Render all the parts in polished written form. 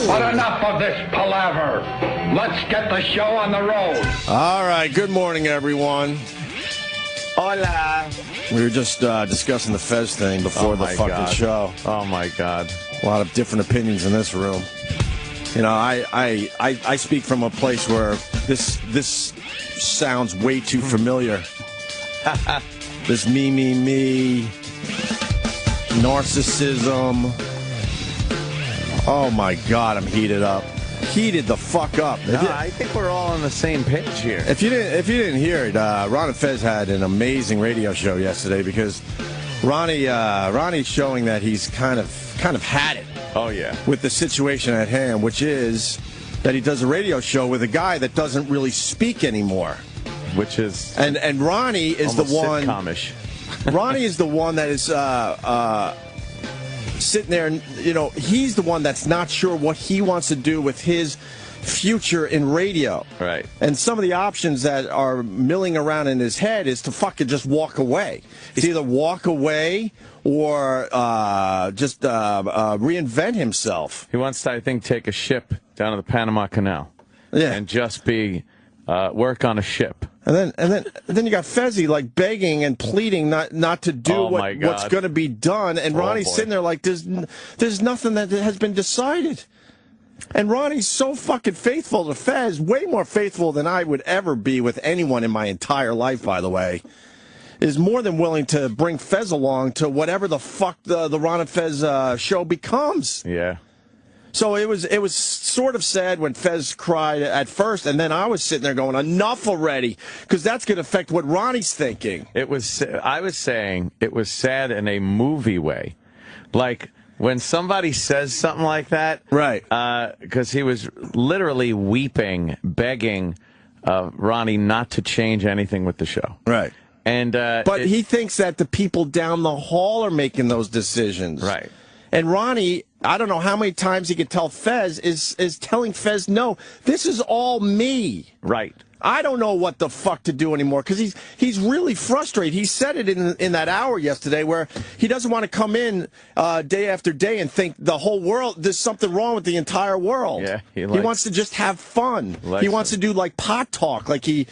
But enough of this palaver. Let's get the show on the road. All right. Good morning, everyone. Hola. We were just discussing the Fez thing before the fucking show. Oh, my God. A lot of different opinions in this room. You know, I speak from a place where this sounds way too familiar. This me, narcissism. Oh, my God, I'm heated up. Heated the fuck up. No, I think we're all on the same page here. If you didn't hear it, Ron Fez had an amazing radio show yesterday because Ronnie's showing that he's kind of had it. Oh, yeah. With the situation at hand, which is that he does a radio show with a guy that doesn't really speak anymore. Which is... And Ronnie is the one... sitcom-ish. Ronnie is the one that is sitting there, and, you know, he's the one that's not sure what he wants to do with his future in radio. Right. And some of the options that are milling around in his head is to fucking just walk away. It's either walk away or just reinvent himself. He wants to, I think, take a ship down to the Panama Canal. Yeah. And just be work on a ship. And then you got Fezzy like begging and pleading not to do what's going to be done, and Ronnie's sitting there like there's nothing that has been decided. And Ronnie's so fucking faithful to Fez, way more faithful than I would ever be with anyone in my entire life, by the way. Is more than willing to bring Fez along to whatever the fuck the Ron and Fez show becomes. Yeah. So it was sort of sad when Fez cried at first, and then I was sitting there going, enough already, because that's going to affect what Ronnie's thinking. I was saying it was sad in a movie way. Like, when somebody says something like that, right? Because he was literally weeping, begging Ronnie not to change anything with the show. Right. And but he thinks that the people down the hall are making those decisions. Right. And Ronnie, I don't know how many times he could tell Fez, is telling Fez, no, this is all me. Right. I don't know what the fuck to do anymore, because he's really frustrated. He said it in that hour yesterday where he doesn't want to come in day after day and think the whole world, there's something wrong with the entire world. Yeah, he wants to just have fun. He wants to do like pot talk like he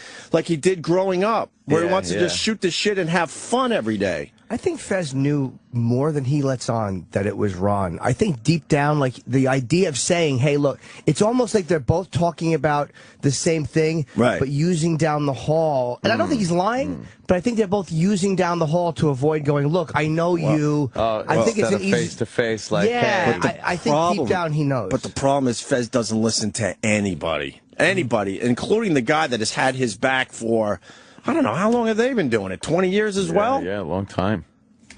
did growing up, where he wants to just shoot the shit and have fun every day. I think Fez knew more than he lets on that it was Ron. I think deep down, like, the idea of saying, hey, look, it's almost like they're both talking about the same thing, right, but using down the hall. And I don't think he's lying, but I think they're both using down the hall to avoid going, look, I know you. I think it's an easy... face-to-face, like, yeah, hey. I think deep down he knows. But the problem is Fez doesn't listen to anybody. Anybody, including the guy that has had his back for... I don't know, how long have they been doing it? 20 years as well? Yeah, a long time.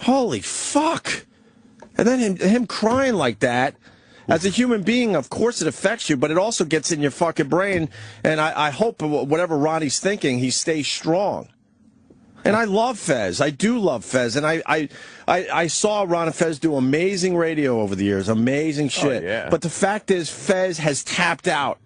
Holy fuck. And then him crying like that, as a human being, of course it affects you, but it also gets in your fucking brain, and I hope whatever Ronnie's thinking, he stays strong. And I love Fez. I do love Fez. And I saw Ron and Fez do amazing radio over the years, amazing shit. Oh, yeah. But the fact is, Fez has tapped out.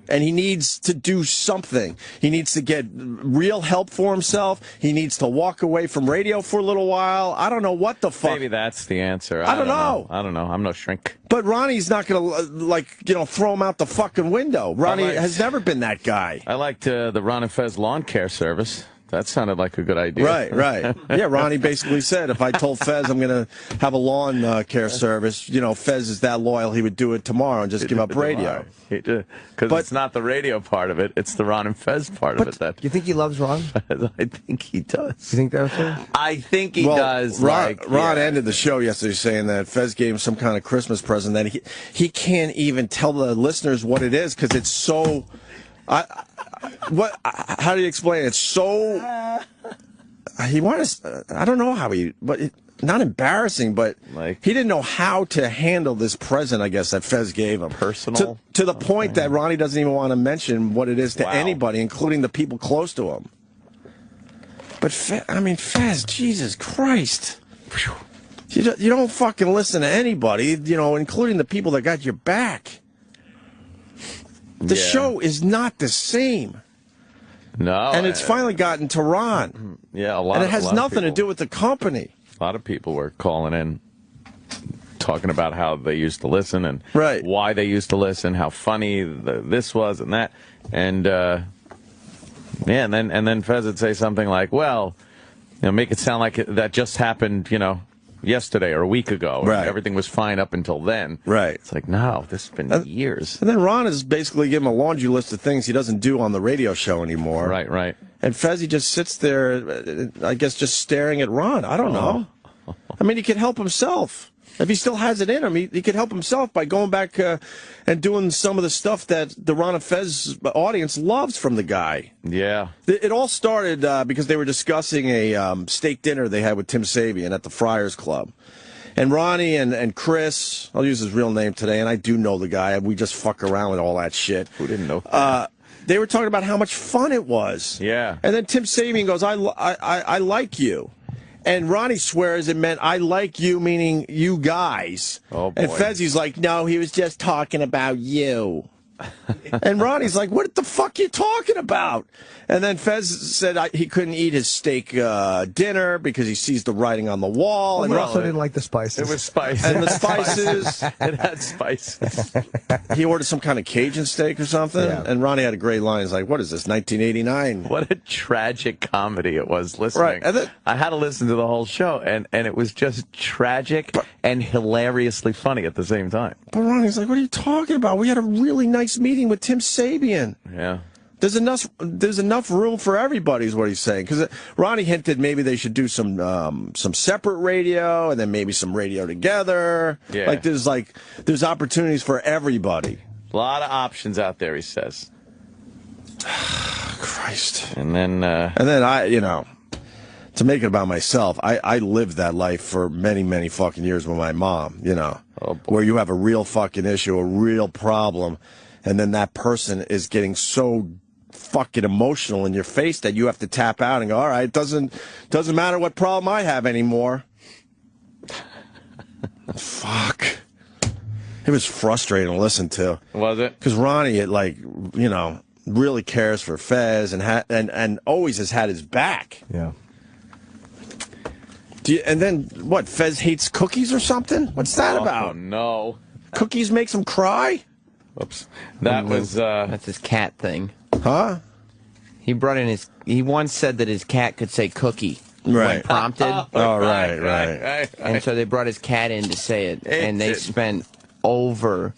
And he needs to do something. He needs to get real help for himself. He needs to walk away from radio for a little while. I don't know what the fuck. Maybe that's the answer. I don't know. I don't know. I'm no shrink. But Ronnie's not going to, throw him out the fucking window. Ronnie has never been that guy. I liked the Ron and Fez lawn care service. That sounded like a good idea. Right. Yeah, Ronnie basically said, if I told Fez I'm going to have a lawn care service, Fez is that loyal, he would do it tomorrow and just give up radio. Because it's not the radio part of it, it's the Ron and Fez part of it. You think he loves Ron? I think he does. You think that too? I think he does. Ron ended the show yesterday saying that Fez gave him some kind of Christmas present that he can't even tell the listeners what it is because it's so... How do you explain it? It's so... He wanted to... I don't know how not embarrassing, but he didn't know how to handle this present, I guess, that Fez gave him. Personal? To the point that Ronnie doesn't even want to mention what it is to anybody, including the people close to him. But, Fez, Jesus Christ. You don't fucking listen to anybody, including the people that got your back. The show is not the same. No. And it's finally gotten to Ron. Yeah, a lot. And it has nothing to do with the company. A lot of people were calling in talking about how they used to listen and why they used to listen, how funny this was and that, and and then Fez would say something like, "Well, make it sound like that just happened, yesterday or a week ago. Right. Everything was fine up until then." Right. It's like, no, this has been years. And then Ron is basically giving him a laundry list of things he doesn't do on the radio show anymore. Right. And Fezzy just sits there, I guess, just staring at Ron. I don't know. I mean, he could help himself. If he still has it in him, he could help himself by going back and doing some of the stuff that the Ron Fez audience loves from the guy. Yeah. It all started because they were discussing a steak dinner they had with Tim Sabean at the Friars Club. And Ronnie and Chris, I'll use his real name today, and I do know the guy. We just fuck around with all that shit. Who didn't know? They were talking about how much fun it was. Yeah. And then Tim Sabean goes, I like you. And Ronnie swears it meant, I like you, meaning you guys. Oh, boy. And Fezzy's like, no, he was just talking about you. And Ronnie's like, what the fuck are you talking about? And then Fez said he couldn't eat his steak dinner because he sees the writing on the wall. Well, and he also didn't like the spices. It was spices. And the spices. It had spices. He ordered some kind of Cajun steak or something. Yeah. And Ronnie had a great line. He's like, what is this, 1989? What a tragic comedy it was listening. Right. And then, I had to listen to the whole show, and it was just tragic and hilariously funny at the same time. but Ronnie's like, what are you talking about? We had a really nice meeting with Tim Sabean. Yeah. There's enough room for everybody, is what he's saying. Because Ronnie hinted maybe they should do some separate radio and then maybe some radio together. Yeah. There's opportunities for everybody. A lot of options out there, he says. Christ. And then I, to make it about myself, I lived that life for many, many fucking years with my mom, where you have a real fucking issue, a real problem, and then that person is getting so fucking emotional in your face that you have to tap out and go, all right, it doesn't matter what problem I have anymore. Fuck. It was frustrating to listen to. Was it? Because Ronnie, really cares for Fez and always has had his back. Yeah. And then, what, Fez hates cookies or something? What's that about? Oh, no. Cookies makes him cry? Whoops. That was... That's his cat thing. Huh? He brought in he once said that his cat could say cookie when Right. prompted. Oh, right. And so they brought his cat in to say it. And they didn't. spent over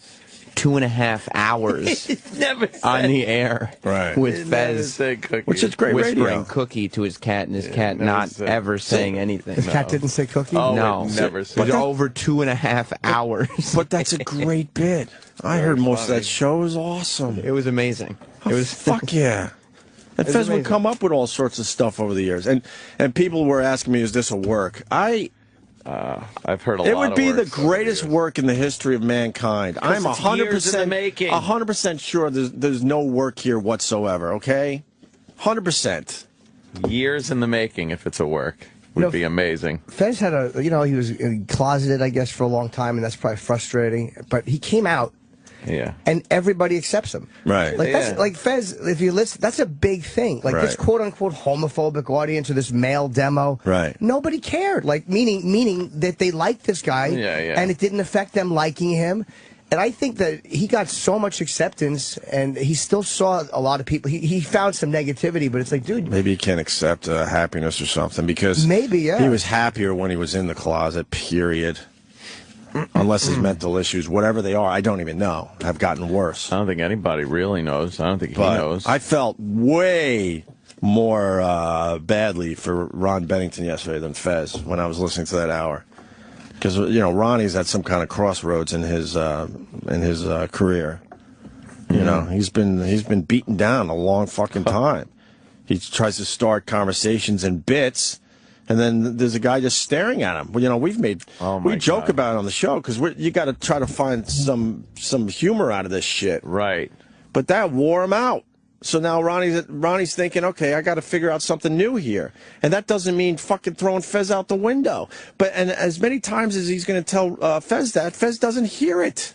2.5 hours Never on the air Right. with Fez Which is great whispering radio. cookie to his cat and his cat never not said- ever saying anything. His cat didn't say cookie? Oh, No. it never It said. was over 2.5 hours. But that's a great bit. I heard most of that show. It was awesome. It was amazing. Oh, It was fuck yeah. And Fez would amazing. come up with all sorts of stuff over the years. And people were asking me, is this a work? I've heard a lot It would of be the works over greatest years. work in the history of mankind. I'm it's years in the making. 100% sure there's no work here whatsoever, okay? 100%. Years in the making, if it's a work. Would be amazing. Fez had he was closeted, I guess, for a long time, and that's probably frustrating. But he came out, Yeah. and everybody accepts him. Right. Like, that's, Yeah. like Fez, if you listen, that's a big thing. Like this Right. quote-unquote homophobic audience or this male demo. Right. Nobody cared. Like, meaning that they liked this guy, Yeah. and it didn't affect them liking him. And I think that he got so much acceptance, and he still saw a lot of people. He found some negativity, but it's like, dude, Maybe he can't accept happiness or something because Maybe, yeah. he was happier when he was in the closet, period. Unless his mental issues, whatever they are, I don't even know, have gotten worse. I don't think anybody really knows. I don't think But he knows. I felt way more badly for Ron Bennington yesterday than Fez when I was listening to that hour. Because, Ronnie's at some kind of crossroads in his career. He's been beaten down a long fucking time. He tries to start conversations in bits, and then there's a guy just staring at him. Well, we joke God. about it on the show because you got to try to find some humor out of this shit. Right. But that wore him out. So now Ronnie's thinking, okay, I got to figure out something new here, and that doesn't mean fucking throwing Fez out the window. And as many times as he's going to tell Fez that, Fez doesn't hear it.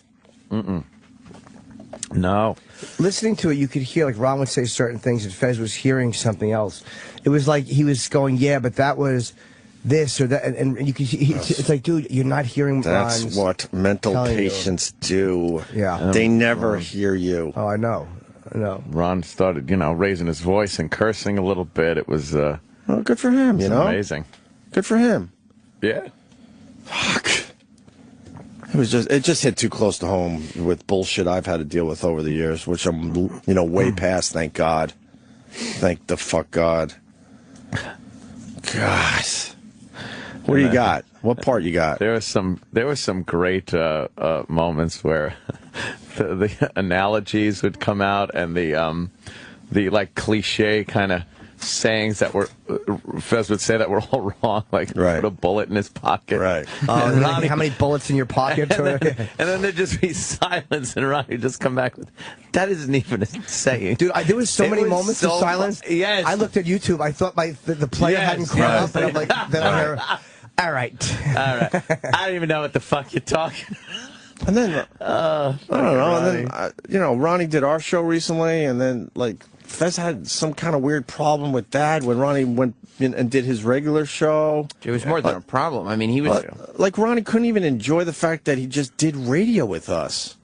No. listening to it, you could hear, like, Ron would say certain things, and Fez was hearing something else. It was like he was going, yeah, but that was this or that, and you can see it's like, dude, you're not hearing. That's Ron's what mental patients do. Yeah, they never hear you. Oh, I know. Ron started, raising his voice and cursing a little bit. It was well, good for him. Amazing. Good for him. Yeah. Fuck. It just hit too close to home with bullshit I've had to deal with over the years, which I'm, way past, thank God. Thank the fuck God. God. What do you got? What part you got? There were some great moments where the analogies would come out and the like cliche kind of sayings that were Fez would say that were all wrong, like put a bullet in his pocket. Right. Oh, Ronnie, how many bullets in your pocket? and then there'd just be silence, and Ronnie would just come back with, that isn't even a saying. Dude, there was so many moments of silence. Yes. I looked at YouTube. I thought the player hadn't caught up, and I'm like, then I heard, all right. I don't even know what the fuck you're talking. And then I don't know. Ronnie. And then Ronnie did our show recently, and then Fez had some kind of weird problem with that when Ronnie went in and did his regular show. It was more than a problem. I mean, he was Ronnie couldn't even enjoy the fact that he just did radio with us.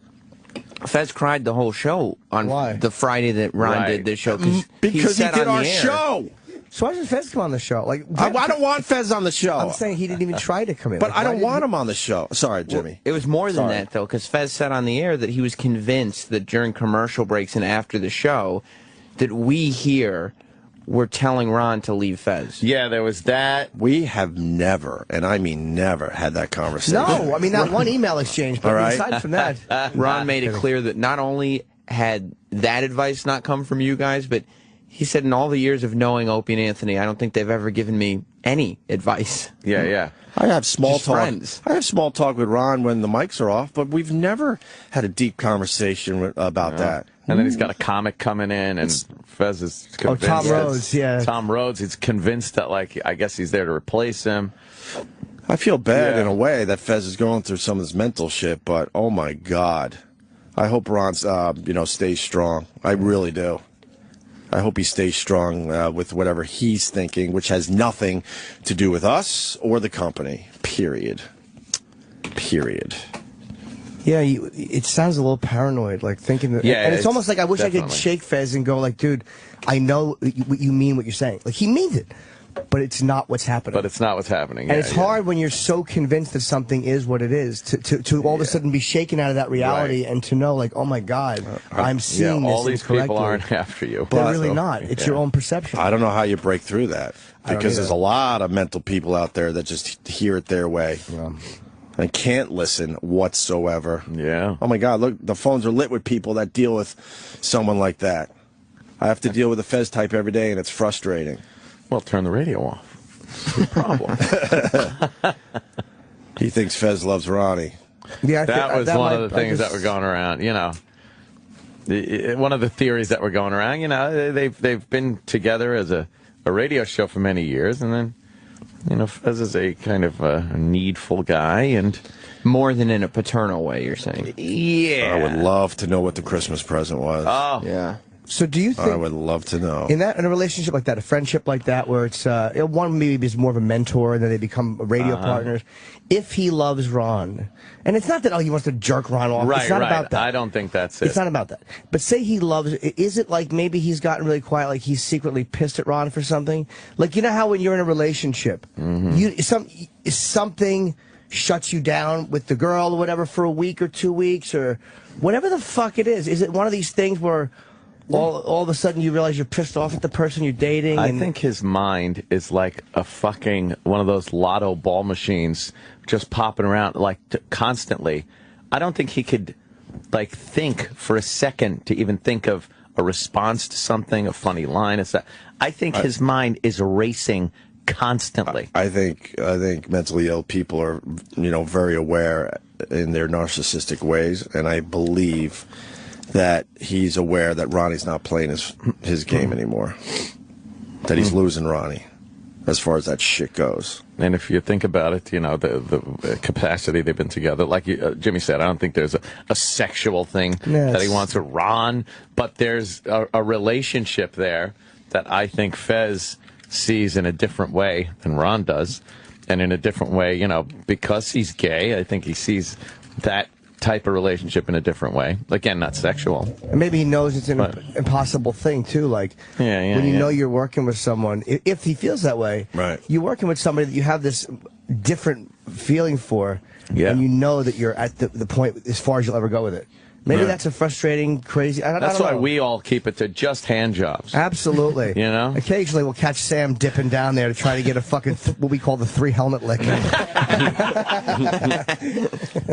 Fez cried the whole show on the Friday that Ron did this show because he did our show. So why doesn't Fez come on the show? I don't want Fez on the show. I'm saying he didn't even try to come in. But I don't want him on the show. Sorry, Jimmy. Well, it was more than that, though, because Fez said on the air that he was convinced that during commercial breaks and after the show that we here were telling Ron to leave Fez. Yeah, there was that. We have never, and I mean never, had that conversation. No, I mean, not one email exchange, but aside from that. Ron made it clear that not only had that advice not come from you guys, but he said in all the years of knowing Opie and Anthony, I don't think they've ever given me any advice. Yeah. I have small Just talk. Friends. I have small talk with Ron when the mics are off, but we've never had a deep conversation about that. And then he's got a comic coming in, and Fez is convinced. Tom Rhodes, yeah. Tom Rhodes, he's convinced that, I guess he's there to replace him. I feel bad in a way that Fez is going through some of this mental shit, but oh my God. I hope Ron, stays strong. I really do. I hope he stays strong with whatever he's thinking, which has nothing to do with us or the company. Period. Yeah, it sounds a little paranoid, thinking that. Yeah, and it's almost like I wish I definitely. could shake Fez and go, dude, I know what you mean, what you're saying. He means it, but it's not what's happening. But it's not what's happening. And it's hard when you're so convinced that something is what it is to all of a sudden be shaken out of that reality and to know, oh my God, I'm seeing this all these incorrectly. people aren't after you. They're really not. It's your own perception. I don't know how you break through that, because there's a lot of mental people out there that just hear it their way. Yeah. And can't listen whatsoever. Yeah. Oh my God, look, the phones are lit with people that deal with someone like that. I have to deal with a Fez type every day, and it's frustrating. Well, turn the radio off. No problem. He thinks Fez loves Ronnie. Yeah, that was one of the things that were going around. One of the theories that were going around. They've been together as a radio show for many years, and then. Fez is a kind of a needful guy, and more than in a paternal way, you're saying. Yeah. I would love to know what the Christmas present was. Oh. Yeah. So do you think... I would love to know. In a relationship like that, a friendship like that, where it's one maybe is more of a mentor, and then they become radio partners, if he loves Ron, and it's not that, he wants to jerk Ron off. Right, it's not about that. I don't think that's it. It's not about that. But say he loves... Is it maybe he's gotten really quiet, he's secretly pissed at Ron for something? You know how when you're in a relationship, something shuts you down with the girl or whatever for a week or 2 weeks or whatever the fuck it is. Is it one of these things where... All of a sudden you realize you're pissed off at the person you're dating? I think his mind is like a fucking one of those lotto ball machines just popping around constantly. I don't think he could think for a second to even think of a response to something, a funny line. I think his mind is racing constantly. I think mentally ill people are, very aware in their narcissistic ways, and I believe that he's aware that Ronnie's not playing his game anymore. That he's losing Ronnie, as far as that shit goes. And if you think about it, the capacity they've been together, like Jimmy said, I don't think there's a sexual thing that he wants with Ron, but there's a relationship there that I think Fez sees in a different way than Ron does. And in a different way, you know, because he's gay, I think he sees that type of relationship in a different way. Again, not sexual. And maybe he knows it's an impossible thing, too. Like, when you know you're working with someone, if he feels that way, you're working with somebody that you have this different feeling for, and you know that you're at the point as far as you'll ever go with it. Maybe that's a frustrating, crazy... That's why we all keep it to just hand jobs. Absolutely. You know? Occasionally we'll catch Sam dipping down there to try to get a fucking, what we call the 3-helmet lick.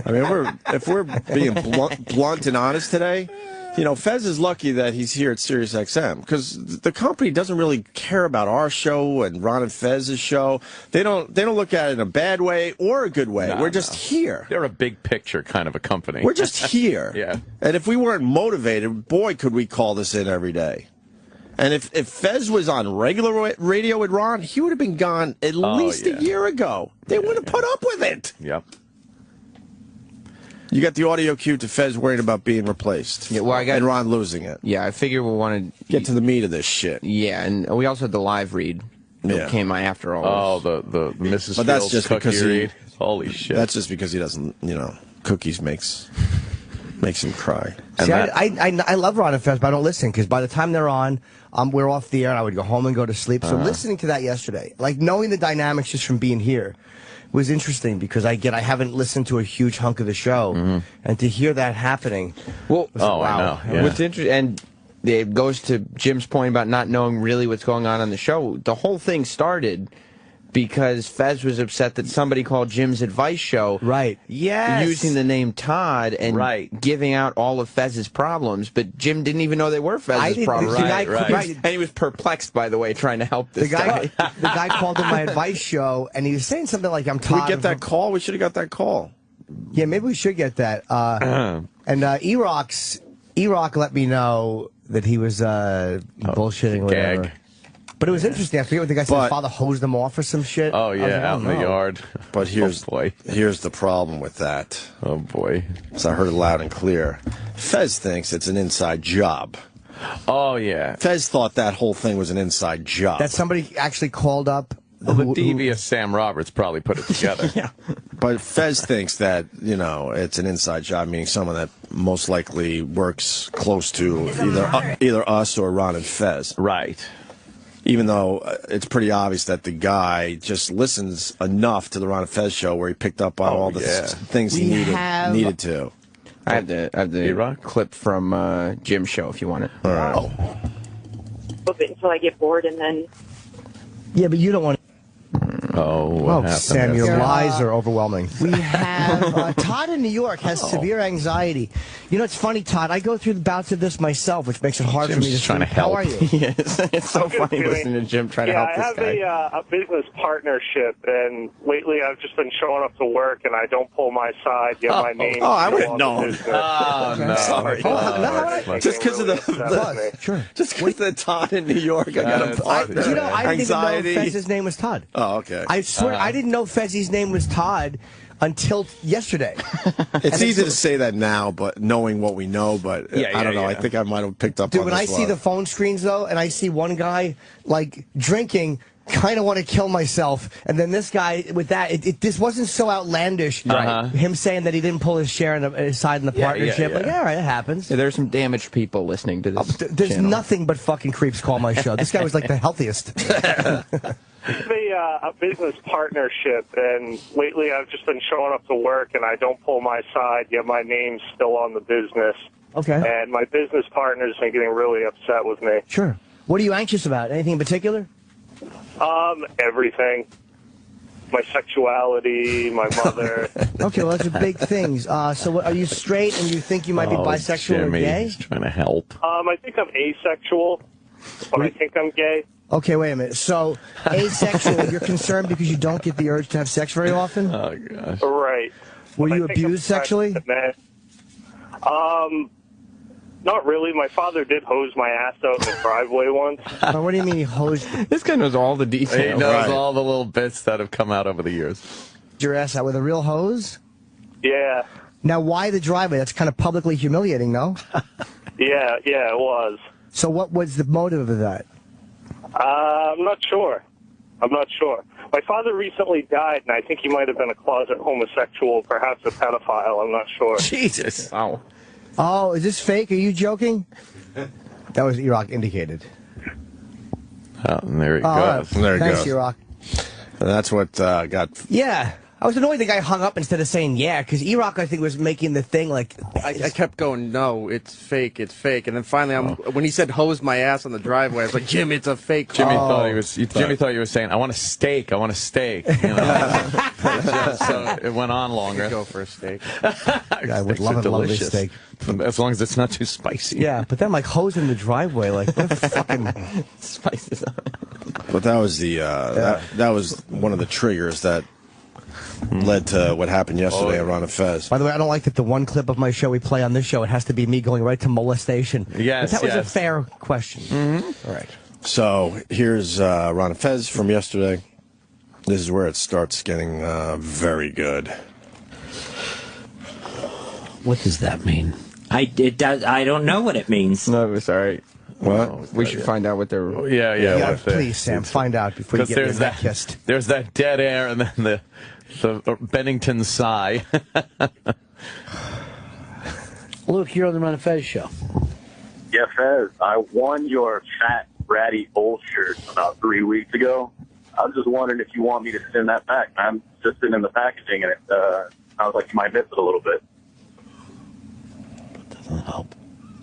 I mean, if we're being blunt and honest today, you know, Fez is lucky that he's here at Sirius XM because the company doesn't really care about our show and Ron and Fez's show. They don't look at it in a bad way or a good way. We're just here. They're a big picture kind of a company. We're just here. Yeah. And if we weren't motivated, boy, could we call this in every day. And if Fez was on regular radio with Ron, he would have been gone at least a year ago. They wouldn't have put up with it. Yep. You got the audio cue to Fez worried about being replaced. Yeah, well, and Ron losing it. Yeah, I figure we'll want to get to the meat of this shit. Yeah, and we also had the live read that came after all. Oh, the Mrs. But that's just because read. Holy shit. That's just because he doesn't, you know, cookies makes him cry. See, I love Ron and Fez, but I don't listen because by the time they're on, we're off the air and I would go home and go to sleep. So listening to that yesterday, like knowing the dynamics just from being here, was interesting because I haven't listened to a huge hunk of the show, and to hear that happening. Well, wow. I know. Yeah. What's interesting, and it goes to Jim's point about not knowing really what's going on the show. The whole thing started because Fez was upset that somebody called Jim's advice show, using the name Todd and giving out all of Fez's problems, but Jim didn't even know they were Fez's problems. And he was perplexed, by the way, trying to help this guy. The guy called him my advice show, and he was saying something like, "I'm Todd." Can we get that call? We should have got that call. Yeah, maybe we should get that. And E-Rock let me know that he was bullshitting or whatever. Gag. But it was interesting. I forget what the guy said. His father hosed him off or some shit. Oh, yeah, out in the yard. But here's the problem with that. Oh, boy. So I heard it loud and clear. Fez thinks it's an inside job. Oh, yeah. Fez thought that whole thing was an inside job. That somebody actually called up. Well, the devious Sam Roberts probably put it together. Yeah. But Fez thinks that, you know, it's an inside job, meaning someone that most likely works close to either us or Ron and Fez. Right. Even though it's pretty obvious that the guy just listens enough to the Ron and Fez show where he picked up on all the things he needed to. I have the clip from Jim's show if you want it. All right. Until I get bored and then... Yeah, but you don't want to... Oh, what happened? Sam, your lies are overwhelming. We have Todd in New York has severe anxiety. You know, it's funny, Todd. I go through the bouts of this myself, which makes it hard for me to trying to help. How are you? Yes, it's so funny listening to Jim try to help this guy. I have a business partnership, and lately I've just been showing up to work, and I don't pull my side, get my name. Oh, I would have known. Oh, no. Sorry. Just because of just because of the Todd in New York, I got a partner. You know, I didn't even know Fez's name was Todd. Oh, okay. I swear, I didn't know Fezzy's name was Todd until yesterday. It's easy to say that now, but knowing what we know, but I don't know. I think I might have picked up on this. Dude, when I see the phone screens, though, and I see one guy, like, drinking, kind of want to kill myself, and then this guy with that, this wasn't so outlandish. Him saying that he didn't pull his share in his side in the partnership. Like, all right, it happens. Yeah, there's some damaged people listening to this There's channel. Nothing but fucking creeps call my show. This guy was like the healthiest. A business partnership, and lately I've just been showing up to work, and I don't pull my side, yet my name's still on the business. Okay. And my business partner's been getting really upset with me. Sure. What are you anxious about? Anything in particular? Everything. My sexuality, my mother. Okay, well, those are big things. So what, are you straight and you think you might be bisexual Jimmy, or gay? He's trying to help. I think I'm asexual, but I think I'm gay. Okay, wait a minute. So, asexual, you're concerned because you don't get the urge to have sex very often? Oh, gosh. Right. Were you abused sexually? Not really. My father did hose my ass out in the driveway once. What do you mean he hosed This guy knows all the details. He knows all the little bits that have come out over the years. your ass out with a real hose? Yeah. Now, why the driveway? That's kind of publicly humiliating, no? Yeah, it was. So what was the motive of that? I'm not sure. I'm not sure. My father recently died, and I think he might have been a closet homosexual, perhaps a pedophile. I'm not sure. Jesus. Wow. Oh, is this fake? Are you joking? That was Iraq indicated. Oh, and there he goes. There he Thanks, goes. Iraq. And that's what got... Yeah. I was annoyed the guy hung up instead of saying yeah, because Iraq, I think, was making the thing like... I kept going, no, it's fake, it's fake. And then finally, when he said hose my ass on the driveway, I was like, Jim, it's a fake. Jimmy thought you were saying, I want a steak, I want a steak. You know? So it went on longer. Go for a steak. I would love this steak. As long as it's not too spicy. Yeah, but then like hose in the driveway, like what fucking Spices on. But that was the that was one of the triggers that led to what happened yesterday at Ron Fez. By the way, I don't like that the one clip of my show we play on this show, it has to be me going right to molestation. Yes, but that was a fair question. Mm-hmm. All right. So here's Ron Fez from yesterday. This is where it starts getting very good. What does that mean? I don't know what it means. No, it's all right. What? We should find out what they're... Yeah, please, Sam, find out before you get there's that kissed. There's that dead air and then the Bennington sigh. Luke, you're on the Ron Fez show. Yeah, Fez, I won your fat, ratty bull shirt about 3 weeks ago. I was just wondering if you want me to send that back. I'm just sitting in the packaging, and it sounds like you might miss it a little bit. That doesn't help.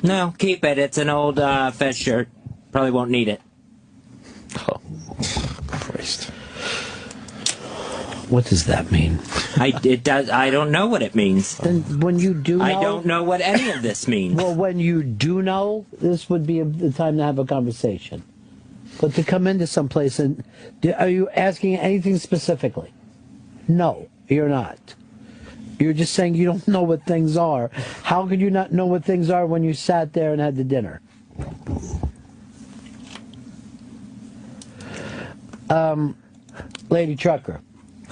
No, keep it. It's an old Fez shirt. Probably won't need it. Oh, Christ. What does that mean? I don't know what it means. Then when you do know... I don't know what any of this means. Well, when you do know, this would be the time to have a conversation. But to come into some place and... Are you asking anything specifically? No, you're not. You're just saying you don't know what things are. How could you not know what things are when you sat there and had the dinner? Lady Trucker.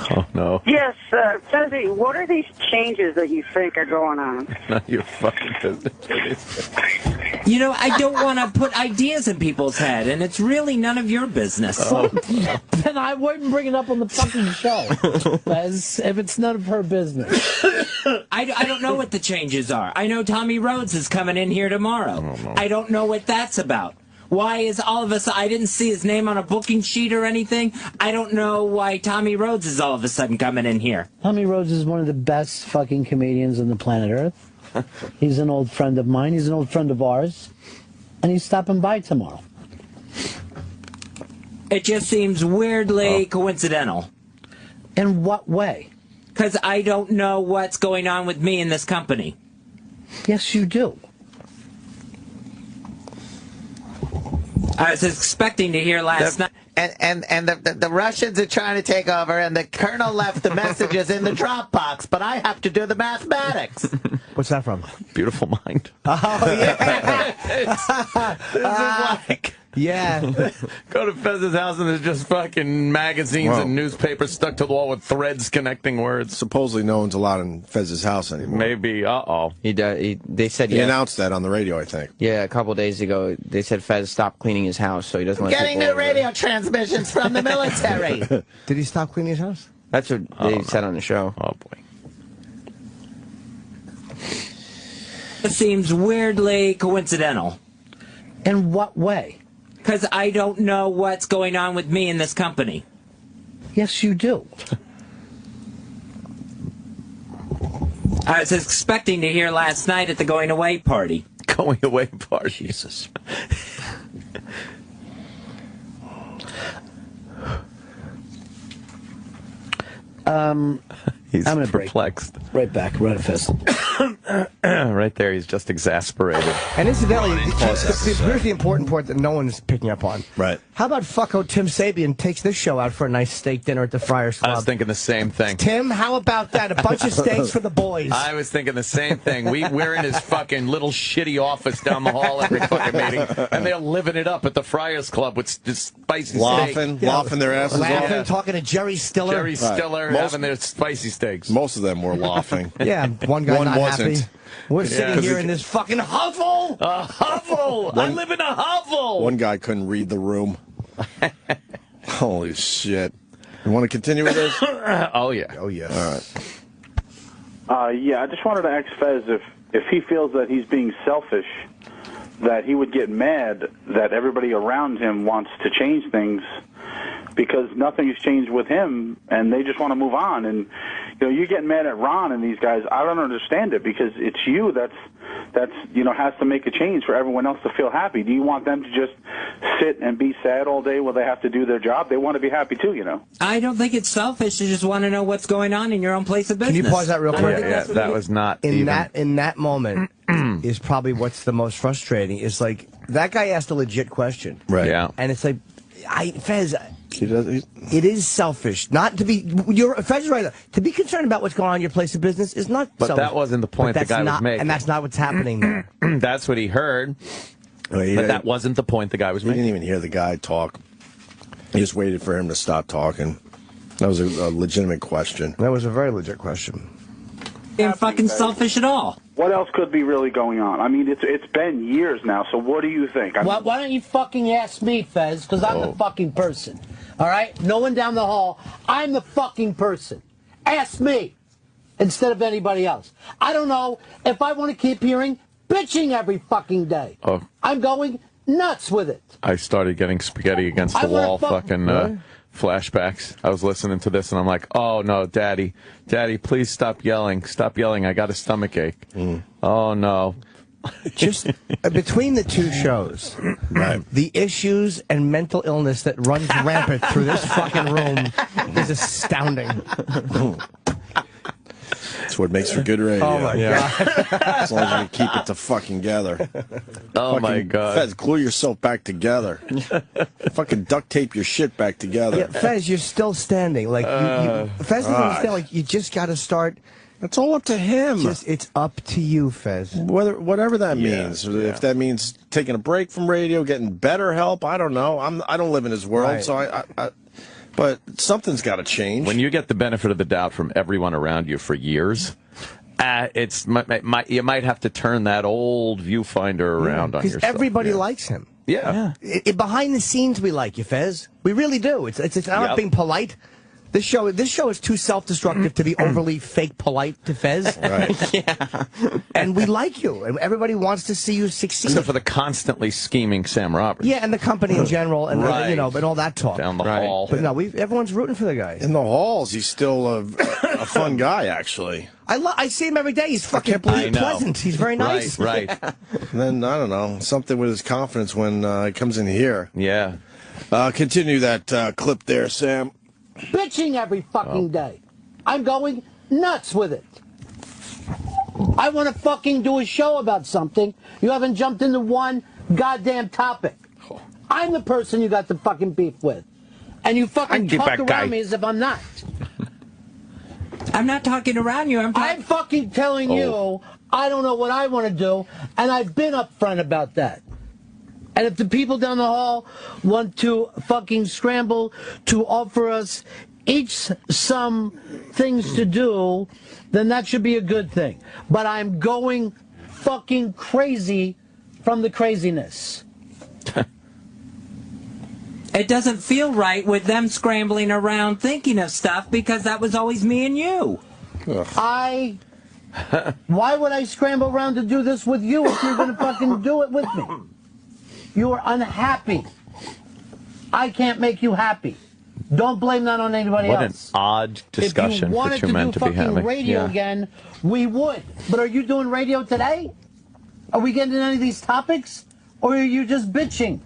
Oh, no. Yes, Fezzy, what are these changes that you think are going on? Not your fucking business. You know, I don't want to put ideas in people's head, and it's really none of your business. Then I wouldn't bring it up on the fucking show, Fez, if it's none of her business. I don't know what the changes are. I know Tommy Rhodes is coming in here tomorrow. Oh, no. I don't know what that's about. Why is all of a sudden, I didn't see his name on a booking sheet or anything. I don't know why Tommy Rhodes is all of a sudden coming in here. Tommy Rhodes is one of the best fucking comedians on the planet Earth. He's an old friend of mine. He's an old friend of ours. And he's stopping by tomorrow. It just seems weirdly coincidental. In what way? Because I don't know what's going on with me in this company. Yes, you do. I was expecting to hear last night. And the Russians are trying to take over, and the colonel left the messages in the Dropbox, but I have to do the mathematics. What's that from? Beautiful Mind. Oh, yeah. This is like... Yeah. Go to Fez's house and there's just fucking magazines and newspapers stuck to the wall with threads connecting words. Supposedly no one's allowed in Fez's house anymore. Maybe. They said he announced that on the radio, I think. Yeah, a couple days ago they said Fez stopped cleaning his house, so he doesn't let Getting new radio transmissions from the military. Did he stop cleaning his house? That's what they said on the show. Oh boy. It seems weirdly coincidental. In what way? Because I don't know what's going on with me in this company. Yes, you do. I was expecting to hear last night at the going away party. Going away party. Jesus. He's I'm gonna perplexed. Right back, Ron Fez. Right there, he's just exasperated. And incidentally, here's the important part that no one's picking up on. Right. How about fucko Tim Sabian takes this show out for a nice steak dinner at the Friars Club? I was thinking the same thing. Tim, how about that? A bunch of steaks for the boys. I was thinking the same thing. We're in his fucking little shitty office down the hall every fucking meeting, and they're living it up at the Friars Club with just spicy steak. Laughing their asses off. Laughing, talking to Jerry Stiller. Jerry Stiller having their spicy steaks. Most of them were laughing. Yeah, one guy not wasn't. happy. We're sitting here in this fucking hovel. A hovel. I live in a hovel. One guy couldn't read the room. Holy shit. You want to continue with this? Oh, yeah. Oh, yes. All right. Yeah, I just wanted to ask Fez if he feels that he's being selfish, that he would get mad that everybody around him wants to change things because nothing's changed with him, and they just want to move on. And you're getting mad at Ron and these guys. I don't understand it because it's you that's has to make a change for everyone else to feel happy. Do you want them to just sit and be sad all day while they have to do their job? They want to be happy too, I don't think it's selfish to just want to know what's going on in your own place of business. Can you pause that real quick? Yeah, that was not in that moment is probably what's the most frustrating. Is like that guy asked a legit question, right? Yeah, and it's like, Fez. It is selfish not to be. Fez is right. To be concerned about what's going on in your place of business is not. But selfish. that wasn't the point the guy was making, and that's not what's happening there. That's what he heard. But that wasn't the point the guy was making. He didn't even hear the guy talk. He just waited for him to stop talking. That was a legitimate question. That was a very legit question. Ain't fucking selfish at all. What else could be really going on? I mean, it's been years now, so what do you think? Why don't you fucking ask me, Fez, because I'm the fucking person. All right? No one down the hall. I'm the fucking person. Ask me instead of anybody else. I don't know if I want to keep hearing bitching every fucking day. Oh. I'm going nuts with it. I started getting spaghetti against the wall flashbacks. I was listening to this and I'm like, oh no, Daddy, please stop yelling. Stop yelling. I got a stomach ache. Oh no. Just between the two shows, the issues and mental illness that runs rampant through this fucking room is astounding. That's what makes for good radio. Oh my God. As long as we keep it together. Oh my God. Fez, glue yourself back together. Fucking duct tape your shit back together. Yeah, Fez, you're still standing. Like Fez doesn't understand. Like you just got to start. It's all up to him. It's up to you, Fez. Whatever that means. If that means taking a break from radio, getting better help, I don't know. I don't live in his world, so but something's got to change. When you get the benefit of the doubt from everyone around you for years, you might have to turn that old viewfinder around on yourself. Because everybody likes him. Yeah. Behind the scenes, we like you, Fez. We really do. It's not being polite. This show is too self-destructive to be overly fake polite to Fez. Right. Yeah. And we like you, and everybody wants to see you succeed. Except for the constantly scheming Sam Roberts. Yeah, and the company in general, and and all that talk down the hall. But no, everyone's rooting for the guy. In the halls, he's still a fun guy, actually. I see him every day. He's fucking pleasant. He's very nice. Right. And then I don't know, something with his confidence when he comes in here. Yeah. Continue that clip there, Sam. Bitching every fucking day. I'm going nuts with it. I want to fucking do a show about something. You haven't jumped into one goddamn topic. I'm the person you got the fucking beef with. And you fucking talk around me as if I'm not. I'm not talking around you. I'm fucking telling you I don't know what I want to do, and I've been upfront about that. And if the people down the hall want to fucking scramble to offer us each some things to do, then that should be a good thing. But I'm going fucking crazy from the craziness. It doesn't feel right with them scrambling around thinking of stuff because that was always me and you. Why would I scramble around to do this with you if you're going to fucking do it with me? You are unhappy. I can't make you happy. Don't blame that on anybody else. What an odd discussion that you're meant to be having. If you wanted to do fucking radio again, we would. But are you doing radio today? Are we getting into any of these topics? Or are you just bitching?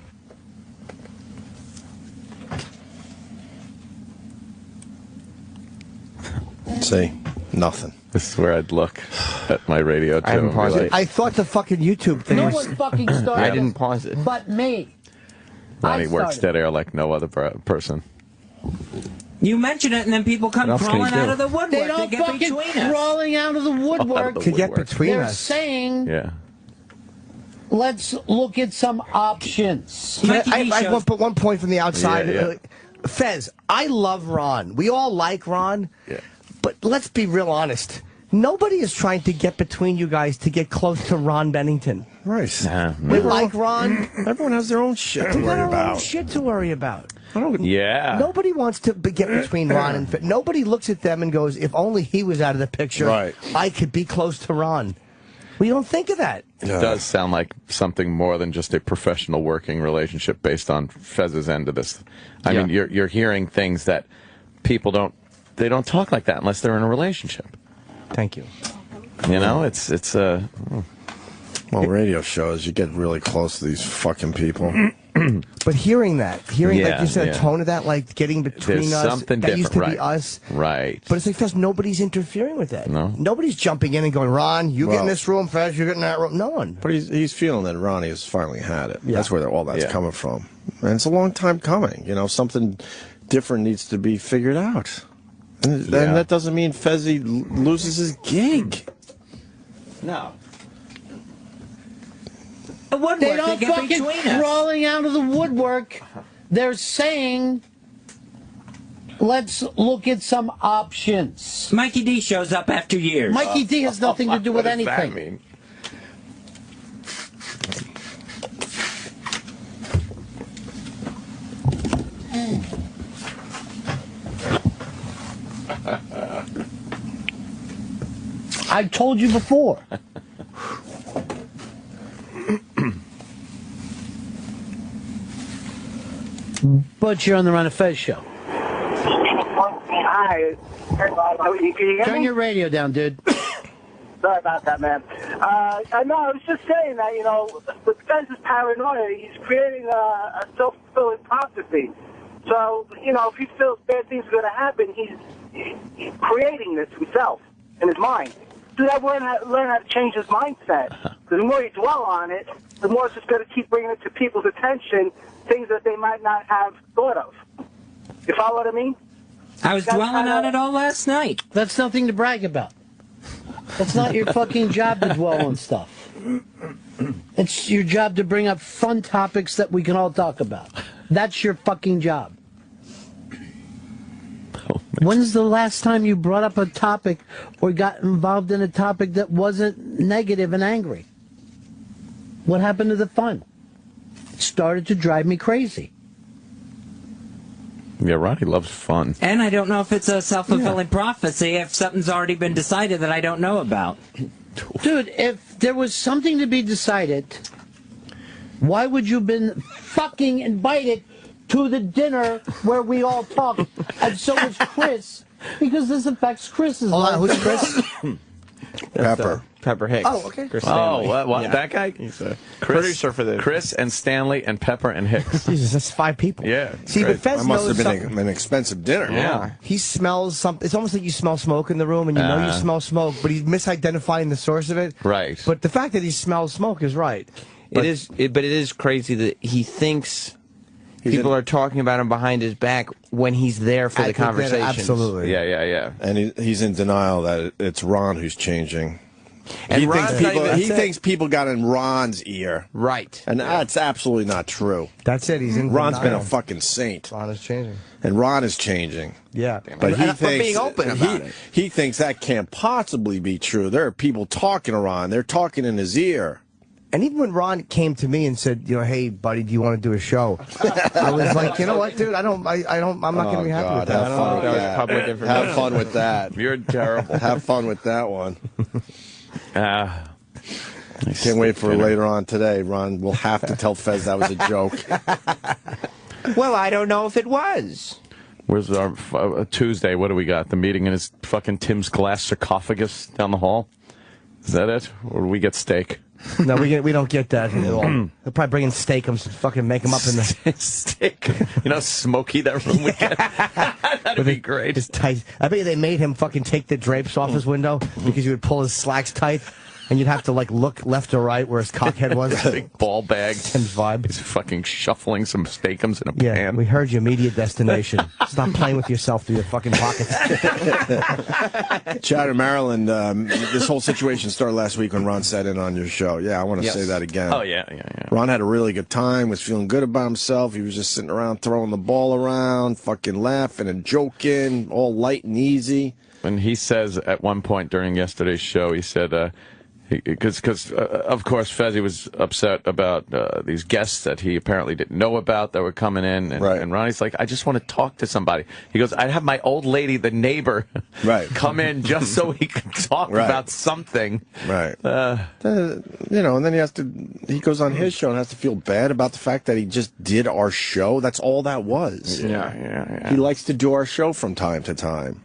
See, nothing. This is where I'd look at my radio, too. I thought the fucking YouTube thing No was... one fucking started I didn't pause it. but me. Ronnie works dead air like no other person. You mention it, and then people come crawling out of the woodwork. They don't to get fucking between us. crawling out of the woodwork to get between They're us. saying, Yeah. let's look at some options. I want to put one point from the outside. Yeah. Fez, I love Ron. We all like Ron. Yeah. But let's be real honest. Nobody is trying to get between you guys to get close to Ron Right. We like Ron. Everyone has their own shit to We got worry our own about. shit to worry about. Nobody wants to get between Ron and Fez. Nobody looks at them and goes, if only he was out of the picture, I could be close to Ron. We don't think of that. It does sound like something more than just a professional working relationship based on Fez's end of this. I mean, you're hearing things that people don't talk like that unless they're in a relationship. Thank you. You know, it's well, radio shows, you get really close to these fucking people. But hearing like you said, a tone of that, like getting between us, something that used to different, be us. Right. But it's like, Fez, nobody's interfering with that. No. Nobody's jumping in and going, Ron, you get in this room, Fez, you get in that room. No one. But he's feeling that Ronnie has finally had it. That's where all that's coming from. And it's a long time coming. You know, something different needs to be figured out. And that doesn't mean Fezzy loses his gig. No. They don't fucking crawling out of the woodwork. They're saying, let's look at some options. Mikey D shows up after years. Mikey D has nothing to do with anything. What does that mean? I told you before. But you're on the Ron Fez show. Hi. Can you hear Turn me? your radio down, dude. Sorry about that, man. I was just saying that, you know, with Fez's paranoia, he's creating a self-fulfilling prophecy. So, you know, if he feels bad things are going to happen, he's creating this himself in his mind. So that learn how to change his mindset. Because the more you dwell on it, the more it's just going to keep bringing it to people's attention, things that they might not have thought of. You follow what I mean? I was dwelling on it all last night. That's nothing to brag about. That's not your fucking job to dwell on stuff. It's your job to bring up fun topics that we can all talk about. That's your fucking job. When's the last time you brought up a topic or got involved in a topic that wasn't negative and angry? What happened to the fun? It started to drive me crazy. Yeah, Ronnie loves fun. And I don't know if it's a self-fulfilling prophecy if something's already been decided that I don't know about. Dude, if there was something to be decided, why would you have been fucking invited to the dinner where we all talk? And so was Chris, because this affects Chris's life. Who's Chris? Pepper Hicks. Oh, okay. Chris Stanley. Stanley. Yeah. That guy? He's a producer for the Chris and Stanley and Pepper and Hicks. Jesus, that's 5 people. Yeah. See, but Fez that must knows have been an expensive dinner. Yeah. He smells something. It's almost like you smell smoke in the room, and you know you smell smoke, but he's misidentifying the source of it. Right. But the fact that he smells smoke is right. But it is crazy that he thinks people are talking about him behind his back when he's there for the conversation. Absolutely. Yeah. And he's in denial that it's Ron who's changing. And he thinks people got in Ron's ear. Right. And that's absolutely not true. That's it. He's in Ron's denial. been a fucking saint. Ron is changing. And Ron is changing. Yeah. But he for thinks, being open about it. He thinks that can't possibly be true. There are people talking to Ron. They're talking in his ear. And even when Ron came to me and said, you know, hey, buddy, do you want to do a show? I was like, you know what, dude, I'm not going to be happy with that. Have fun with that. Public information. Have fun with that. You're terrible. Have fun with that one. Can't wait for later on today. Ron will have to tell Fez that was a joke. Well, I don't know if it was. Where's our Tuesday? What do we got? The meeting in his fucking Tim's glass sarcophagus down the hall? Is that it? Or do we get steak? No, we don't get that at all. They'll probably bring in steak and fucking make them up in the steak. You know how smoky that room would get? That'd be great. It's tight. I bet you they made him fucking take the drapes off his window because he would pull his slacks tight. And you'd have to, like, look left or right where his cockhead was. Big ball bag. Tim's vibe. He's fucking shuffling some steakums in a Yeah, pan. we heard your media destination. Stop playing with yourself through your fucking pockets. Chatter, Maryland, this whole situation started last week when Ron sat in on your show. Yeah, I want to say that again. Oh, yeah. Ron had a really good time, was feeling good about himself. He was just sitting around throwing the ball around, fucking laughing and joking, all light and easy. And he says at one point during yesterday's show, he said, Because of course, Fezzi was upset about these guests that he apparently didn't know about that were coming in. And Ronnie's like, I just want to talk to somebody. He goes, I'd have my old lady, the neighbor, come in just so he could talk about something. Right. And then he goes on his show and has to feel bad about the fact that he just did our show. That's all that was. Yeah. He likes to do our show from time to time.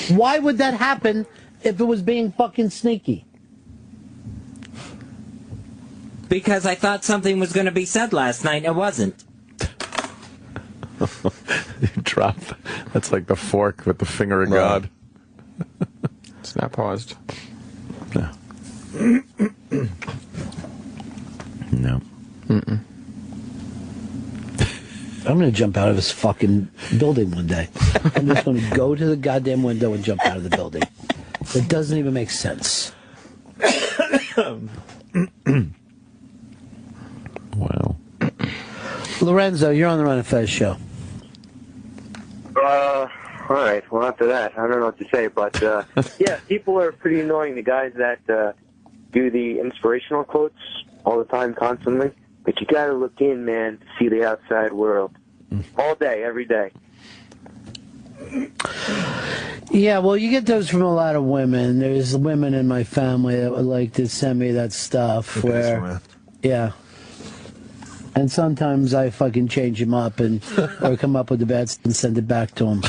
Why would that happen if it was being fucking sneaky? Because I thought something was going to be said last night and it wasn't. You drop. That's like the fork with the finger of God. It's not paused. No. No. Mm-mm. I'm going to jump out of this fucking building one day. I'm just going to go to the goddamn window and jump out of the building. It doesn't even make sense. Wow. Lorenzo, you're on the Ron Fez show. All right. Well, after that, I don't know what to say, but yeah, people are pretty annoying. The guys that do the inspirational quotes all the time, constantly. But you got to look in, man, to see the outside world. All day, every day. Yeah, well, you get those from a lot of women. There's women in my family that would like to send me that stuff. Yeah. And sometimes I fucking change them up or come up with the bad stuff and send it back to them.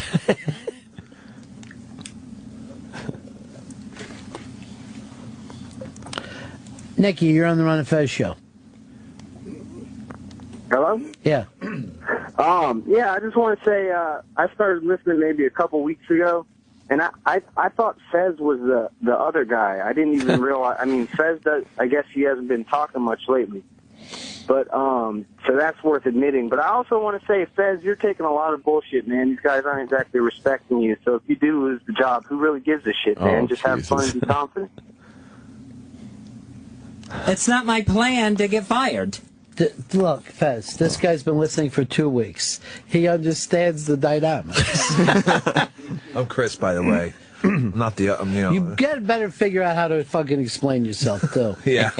Nikki, you're on the Ron Fez show. Hello? Yeah. Yeah, I just want to say I started listening maybe a couple weeks ago, and I thought Fez was the other guy. I didn't even realize. I mean, Fez does. I guess he hasn't been talking much lately, but so that's worth admitting. But I also want to say, Fez, you're taking a lot of bullshit, man. These guys aren't exactly respecting you. So if you do lose the job, who really gives a shit, man? Just have fun and be confident. It's not my plan to get fired. Look, Fez, this guy's been listening for 2 weeks. He understands the dynamics. I'm Chris, by the way. Not the, You better figure out how to fucking explain yourself, too. Yeah.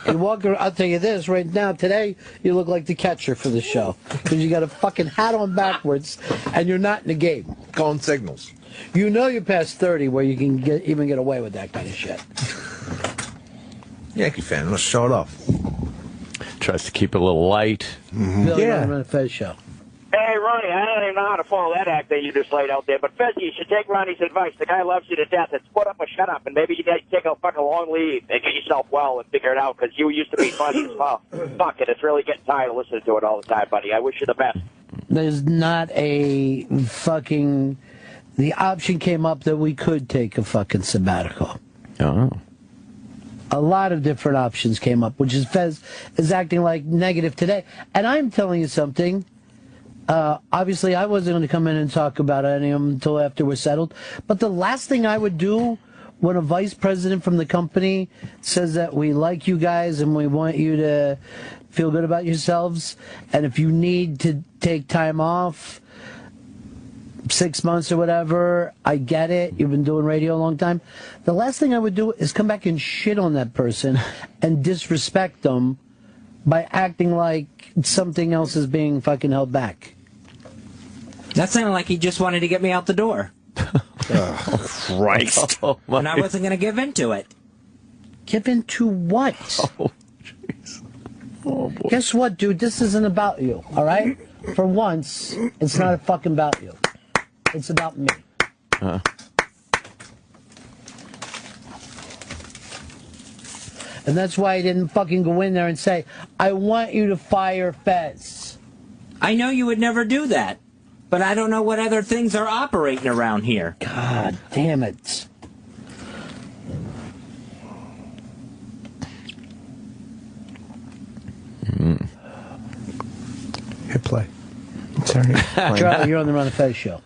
You walk around, I'll tell you this, right now, today, you look like the catcher for the show. Because you got a fucking hat on backwards, and you're not in the game. Calling signals. You know you're past 30 where you can even get away with that kind of shit. Yankee fan, let's show it off. Tries to keep it a little light. Billy on the Fez show. Hey, Ronnie, I don't even know how to follow that act that you just laid out there, but Fez, you should take Ronnie's advice. The guy loves you to death. It's put up or shut up, and maybe you take a fucking long leave and get yourself well and figure it out, because you used to be funny as well. Fuck it, it's really getting tired of listening to it all the time, buddy. I wish you the best. There's not a fucking... The option came up that we could take a fucking sabbatical. Oh. A lot of different options came up, which is Fez is acting like negative today. And I'm telling you something. Obviously, I wasn't going to come in and talk about any of them until after we're settled. But the last thing I would do when a vice president from the company says that we like you guys and we want you to feel good about yourselves, and if you need to take time off, 6 months or whatever, I get it. You've been doing radio a long time. The last thing I would do is come back and shit on that person and disrespect them by acting like something else is being fucking held back. That sounded like he just wanted to get me out the door. Oh, Christ. And I wasn't going to give in to it. Give in to what? Oh, jeez. Oh, boy. Guess what, dude? This isn't about you, all right? For once, it's not fucking about you. It's about me. And that's why I didn't fucking go in there and say, I want you to fire Fez. I know you would never do that, but I don't know what other things are operating around here. God damn it. Hit play. Charlie, you're on the Ron Fez show.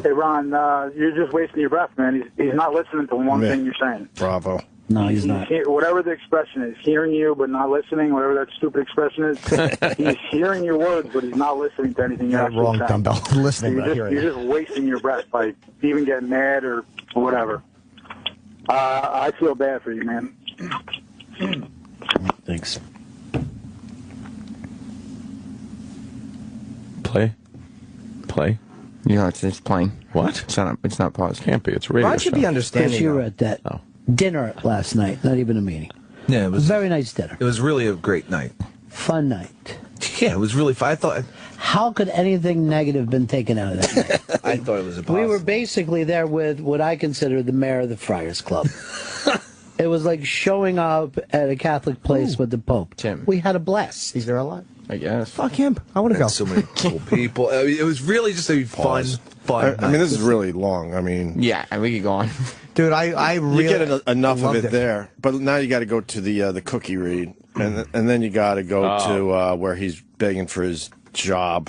Hey, Ron, you're just wasting your breath, man. He's not listening to one thing you're saying. Bravo. No, he's not. Whatever the expression is, hearing you but not listening, whatever that stupid expression is, he's hearing your words, but he's not listening to anything you're actually wrong, saying. dumbbell. Listening, not hearing. You're just wasting your breath by even getting mad or whatever. I feel bad for you, man. Thanks. Play. Yeah, it's playing. What? It's not paused. Can't be. It's radio. Ron should be understanding. Chris, you were at that dinner last night, not even a meeting. Yeah, it was a very nice dinner. It was really a great night. Fun night. Yeah, it was really fun. I thought. How could anything negative been taken out of that night? I thought it was impossible. We were basically there with what I consider the mayor of the Friars Club. It was like showing up at a Catholic place with the Pope. Tim. We had a blast. He's there a lot. I guess. Fuck him. I want to go. So many cool people. I mean, it was really just a fun. I mean, this is really long. I mean, yeah, and we could go on. Dude, I really you get enough of it it there, but now you got to go to the cookie read, and then you got to go to where he's begging for his job.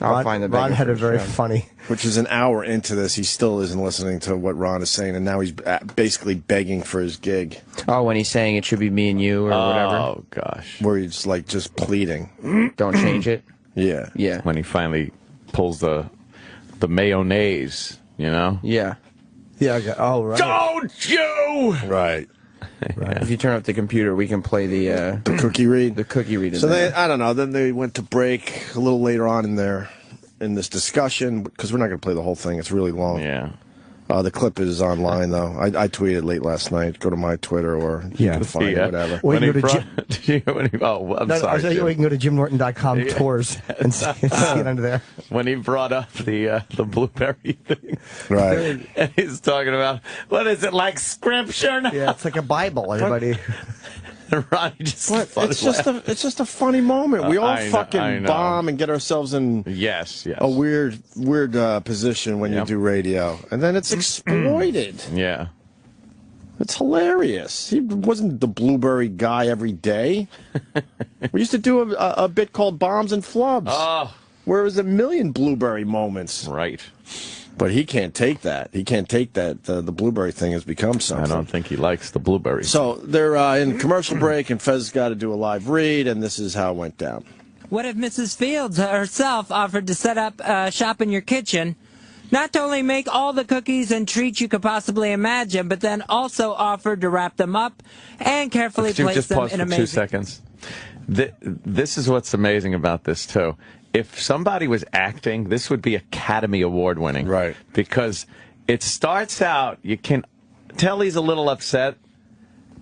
I'll find the Ron had a very funny. Which is an hour into this, he still isn't listening to what Ron is saying, and now he's basically begging for his gig. Oh, when he's saying it should be me and you or whatever. Oh gosh. Where he's like just pleading. Don't change it. Yeah. Yeah. When he finally pulls the mayonnaise, you know? Yeah. Yeah. Okay. Oh, right. Don't you? Right. Right. If you turn up the computer, we can play the cookie read. The cookie read. So I don't know. Then they went to break a little later on in this discussion, because we're not going to play the whole thing. It's really long. Yeah. The clip is online, though. I tweeted late last night. Go to my Twitter or you can find it, whatever. Or you can go to I'm sorry. Or you can go to JimNorton.com tours and see it under there. When he brought up the blueberry thing. Right. And he's talking about, what is it, like scripture now? Yeah, it's like a Bible, everybody. Ronnie just it's just a funny moment. We all fucking bomb and get ourselves in a weird position when you do radio, and then it's exploited. Yeah, it's hilarious. He wasn't the blueberry guy every day. We used to do a bit called Bombs and Flubs, where it was a million blueberry moments. Right. But he can't take that. He can't take that. The blueberry thing has become something. I don't think he likes the blueberry. So they're in commercial break, and Fez got to do a live read, and this is how it went down. What if Mrs. Fields herself offered to set up shop in your kitchen, not to only make all the cookies and treats you could possibly imagine, but then also offered to wrap them up and carefully place them in amazing... 2 seconds. This is what's amazing about this, too. If somebody was acting, this would be Academy Award winning. Right. Because it starts out, you can tell he's a little upset,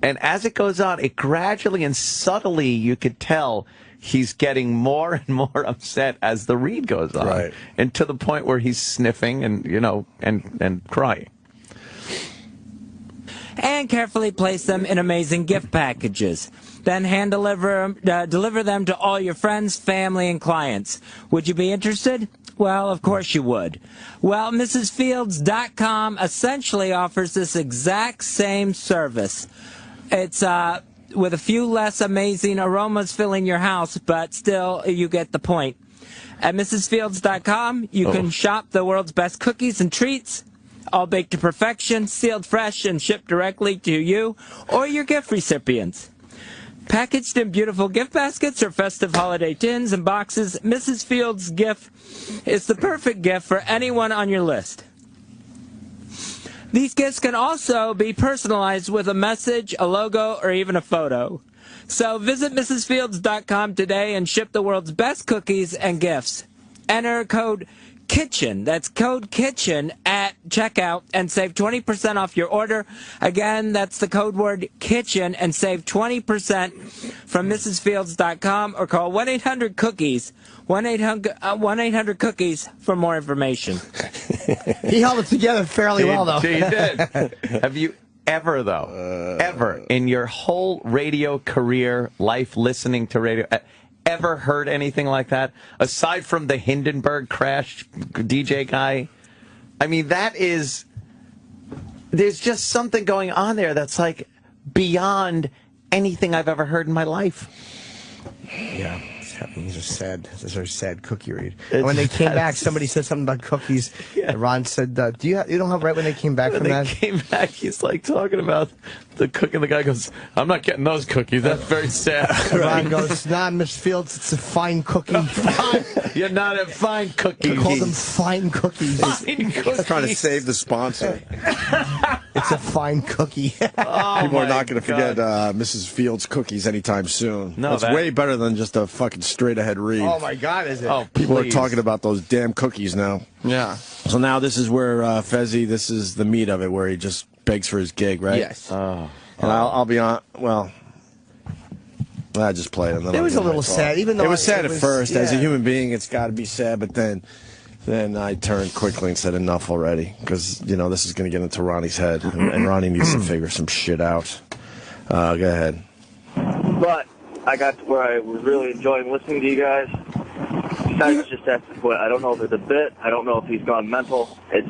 and as it goes on, it gradually and subtly, you could tell he's getting more and more upset as the read goes on. Right. And to the point where he's sniffing and, and crying. And carefully place them in amazing gift packages. Then deliver them to all your friends, family, and clients. Would you be interested? Well, of course you would. Well, MrsFields.com essentially offers this exact same service. It's with a few less amazing aromas filling your house, but still you get the point. At MrsFields.com, you can shop the world's best cookies and treats, all baked to perfection, sealed fresh, and shipped directly to you or your gift recipients. Packaged in beautiful gift baskets or festive holiday tins and boxes, Mrs. Fields' gift is the perfect gift for anyone on your list. These gifts can also be personalized with a message, a logo, or even a photo. So visit MrsFields.com today and ship the world's best cookies and gifts. Enter code KITCHEN, that's code KITCHEN at checkout, and save 20% off your order. Again, that's the code word KITCHEN, and save 20% from MrsFields.com, or call 1-800-COOKIES, 1-800-COOKIES for more information. He held it together fairly well, though. He did. Have you ever, though, ever in your whole radio career, life listening to radio, ever heard anything like that? Aside from the Hindenburg crash DJ guy? I mean, there's just something going on there that's like beyond anything I've ever heard in my life. Yeah. happening. These are sad. This is a very sad cookie read. And when they came back, somebody said something about cookies. Yeah. Ron said, you don't have right when they came back from that? When they came back, he's like talking about the cookie, and the guy goes, I'm not getting those cookies. That's very sad. Ron goes, nah, Miss Fields, it's a fine cookie. You're not at fine cookies. He called them fine cookies. Fine cookies. Trying to save the sponsor. It's a fine cookie. People are not going to forget Mrs. Fields' cookies anytime soon. No, it's way better than just a fucking straight-ahead read. Oh, my God, is it? Oh, people are talking about those damn cookies now. Yeah. So now this is where Fezzi, this is the meat of it, where he just begs for his gig, right? Yes. And I'll be on, well, I just played it. It was a little sad, even though it was sad at first. As a yeah. human being, it's got to be sad, but then I turned quickly and said enough already, because, you know, this is going to get into Ronnie's head, and Ronnie needs to figure some shit out. Go ahead. But I got to where I was really enjoying listening to you guys. Besides just have to quit. I don't know if it's a bit. I don't know if he's gone mental. It's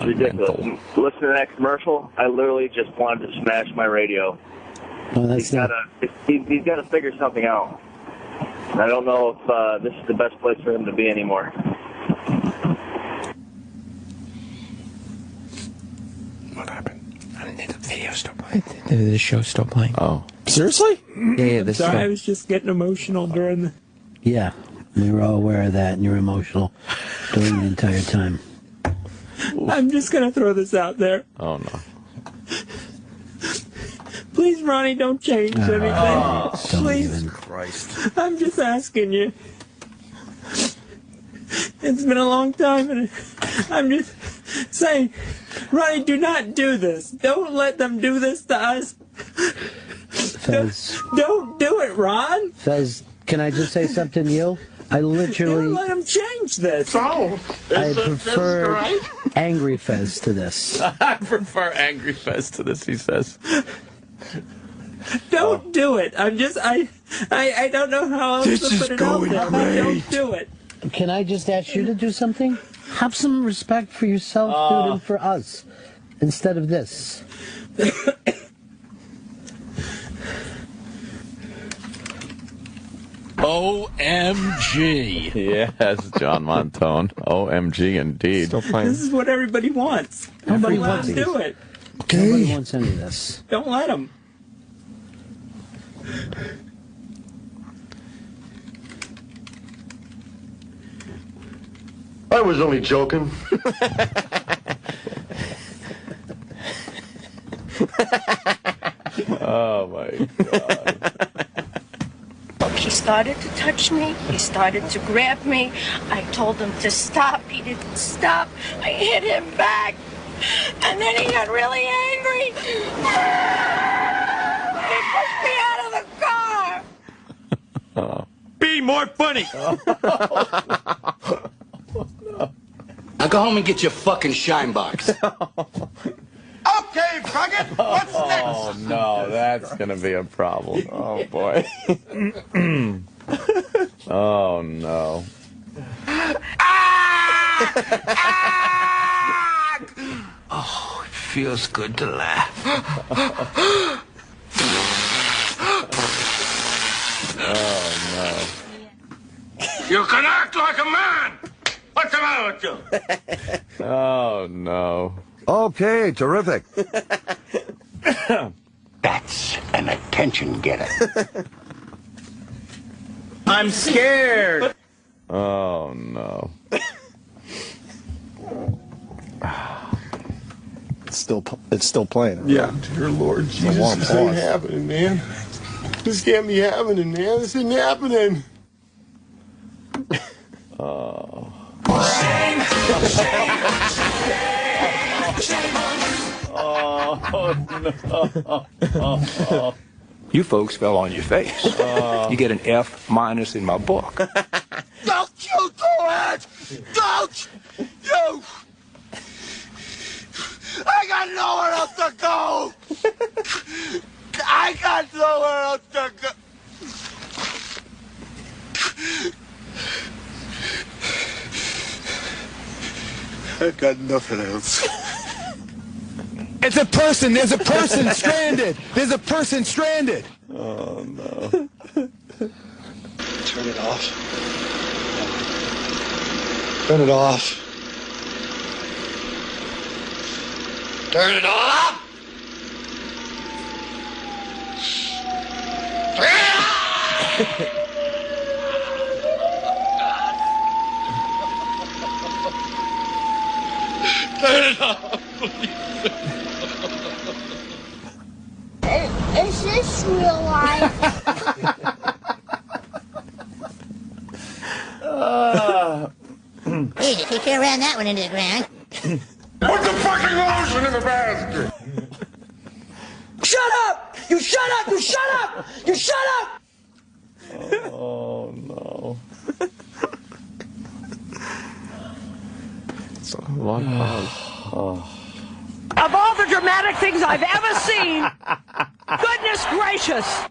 ridiculous. Listening to that commercial, I literally just wanted to smash my radio. Oh, he's got to figure something out. And I don't know if this is the best place for him to be anymore. What happened? I think the video's still playing. The show's still playing. Oh. Seriously? Yeah, Sorry, I was just getting emotional during the... Yeah, we were all aware of that, and you're emotional during the entire time. I'm just going to throw this out there. Oh, no. Please, Ronnie, don't change anything. Please. Christ. I'm just asking you. It's been a long time, and I'm just saying, Ronnie, do not do this. Don't let them do this to us. Fez. Don't do it, Ron. Fez, can I just say something to you? I literally... Don't let them change this. I prefer Angry Fez to this. I prefer Angry Fez to this, he says. Don't do it. I'm just... I don't know how else to put it out there. But don't do it. Can I just ask you to do something? Have some respect for yourself, dude, and for us, instead of this. OMG. Yes, John Montone. OMG, indeed. This is what everybody wants. Nobody Let wants them do it. Okay. Nobody wants any of this. Don't let them. I was only joking. Oh, my God. He started to touch me. He started to grab me. I told him to stop. He didn't stop. I hit him back. And then he got really angry. He pushed me out of the car. Be more funny. Now go home and get your fucking shine box. Okay, Frogget, what's next? Oh, no, that's going to be a problem. Oh, boy. Oh, no. Oh, it feels good to laugh. Oh, no. You can act like a man. What's the matter with you? Oh, no. Okay, terrific. That's an attention getter. I'm scared. Oh, no. It's still playing. Yeah, dear Lord Jesus, this ain't happening, man. This can't be happening, man. This isn't happening. Oh. Oh, no. You folks fell on your face. You get an F- in my book. Don't you do it! Don't you! I got nowhere else to go! I got nowhere else to go! I got nothing else. It's a person. There's a person stranded. There's a person stranded. Oh, no. Turn it off. Turn it off. Turn it off! Turn it off! Turn it off, please. Is this real life? Hey, you sure ran that one into the ground. Put the fucking lotion in the basket! Shut up! You shut up! You shut up! You shut up! Oh, no. It's a long pause. Oh. Of all the dramatic things I've ever seen, goodness gracious!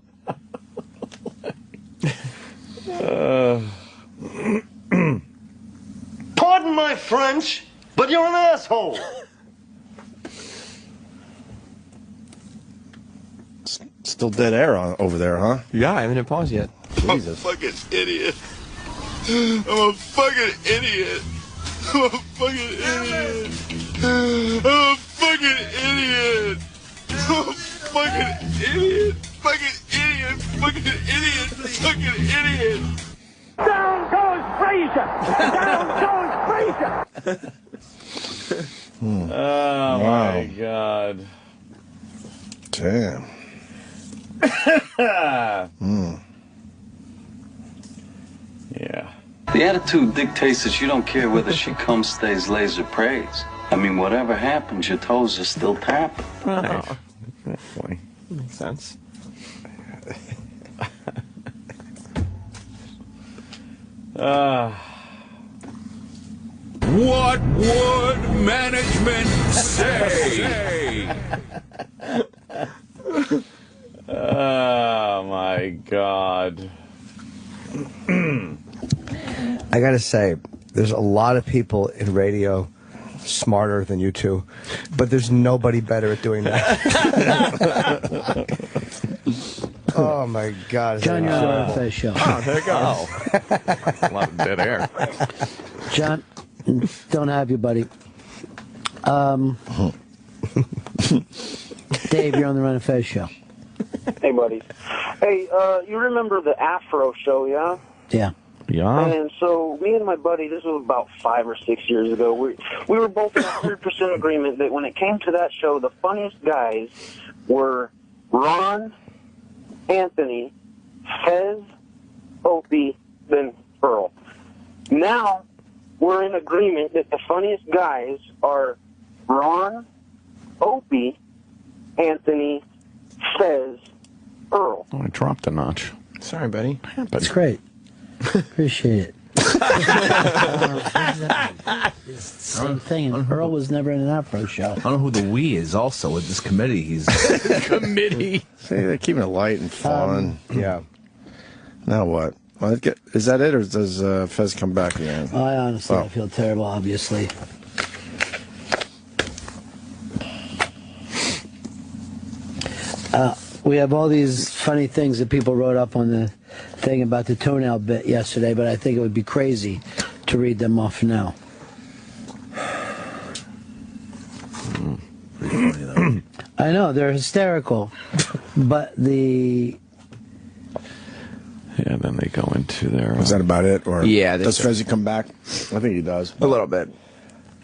Pardon my French, but you're an asshole. Still dead air over there, huh? Yeah, I haven't hit pause yet. Jesus. I'm a fucking idiot. I'm a fucking idiot. I'm a fucking idiot. I'm a fucking idiot. I'm a fucking idiot. Fucking idiot. Fucking idiot. Fucking idiot. Down goes Frazier! Down goes Frazier! Oh, my God. Damn. Yeah. The attitude dictates that you don't care whether she comes, stays, lays, or prays. I mean, whatever happens, your toes are still tapping. Right. Exactly. Makes sense. What would management say? Oh, my God. I gotta say, there's a lot of people in radio smarter than you two, but there's nobody better at doing that. Oh my God! John, you're on the Ron Fez show. Oh, there you go. A lot of dead air. John, don't have you, buddy. Dave, you're on the Ron Fez show. Hey, buddy. Hey, you remember the Afro show, yeah? Yeah. Yeah. And so me and my buddy, this was about 5 or 6 years ago, we were both in 100% agreement that when it came to that show, the funniest guys were Ron, Anthony, Fez, Opie, then Earl. Now, we're in agreement that the funniest guys are Ron, Opie, Anthony, Fez, Earl. Oh, I dropped a notch. Sorry, buddy. That's great. Appreciate it. Same thing. And Earl was never in an Afro show. I don't know who the we is also with this committee. He's committee. See, they're keeping it light and fun. Yeah. Now what? Is that it, or does Fez come back again? I honestly I feel terrible, obviously. We have all these funny things that people wrote up on the thing about the toenail bit yesterday, but I think it would be crazy to read them off now. I know, they're hysterical, but the... Yeah, then they go into their... Is that about it? Or yeah. Does Fezzy come back? I think he does. A little bit.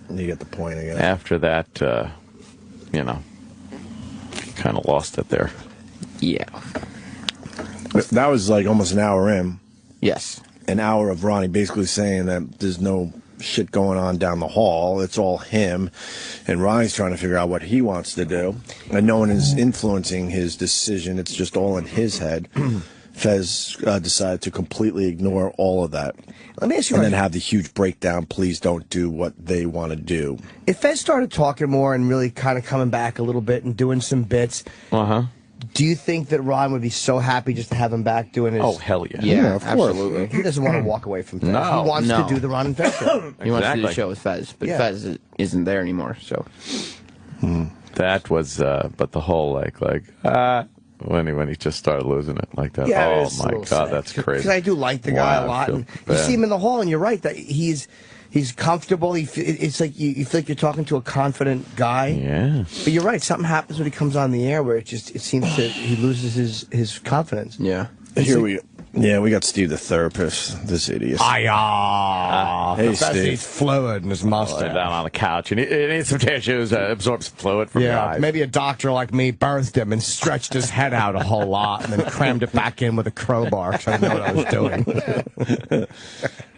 You get the point, I guess. After that, you know, kind of lost it there. Yeah. That was like almost an hour in. Yes. An hour of Ronnie basically saying that there's no shit going on down the hall. It's all him. And Ronnie's trying to figure out what he wants to do. And no one is influencing his decision. It's just all in his head. Fez decided to completely ignore all of that. Let me ask you, and then have the huge breakdown. Please don't do what they want to do. If Fez started talking more and really kind of coming back a little bit and doing some bits, do you think that Ron would be so happy just to have him back doing his... Oh, hell yeah. Yeah, of course. Absolutely. He doesn't want to walk away from Fez. No, he wants to do the Ron and Fez show. He wants to do the show with Fez, but Fez isn't there anymore, so... That was, but the whole, when he just started losing it like that. Yeah, oh my God, sad. that's crazy. Because I do like the guy a lot, and you see him in the hall, and you're right that he's comfortable. It's like you feel like you're talking to a confident guy. Yeah. But you're right. Something happens when he comes on the air where it seems he loses his confidence. Yeah. We got Steve the therapist, this idiot. Hey, Steve. He's fluid in his mustache. Down on the couch, and he needs some tissues, absorb some fluid from your eyes. Maybe a doctor like me birthed him and stretched his head out a whole lot and then crammed it back in with a crowbar so I didn't know what I was doing.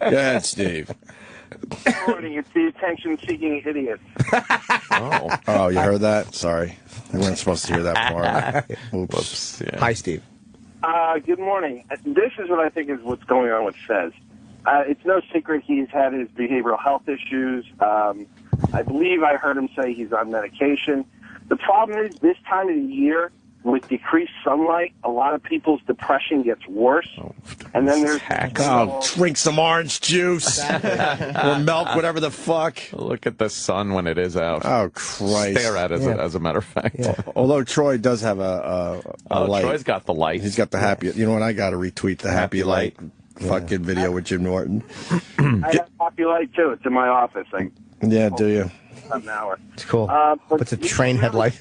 Go ahead, Steve. Good morning. It's the attention-seeking idiot. Oh, you heard that? Sorry. We weren't supposed to hear that part. Oops. Yeah. Hi, Steve. Good morning. This is what I think is what's going on with Fez. It's no secret he's had his behavioral health issues. I believe I heard him say he's on medication. The problem is this time of the year, with decreased sunlight, a lot of people's depression gets worse. And then there's... drink some orange juice or milk, whatever the fuck. Look at the sun when it is out. Oh, Christ. Stare at it, as a matter of fact. Yeah. Although Troy does have a light. Troy's got the light. He's got the happy... You know what? I got to retweet the happy light fucking video with Jim Norton. I have happy light, too. It's in my office. Yeah, do you? An hour. It's cool. It's a train headlight.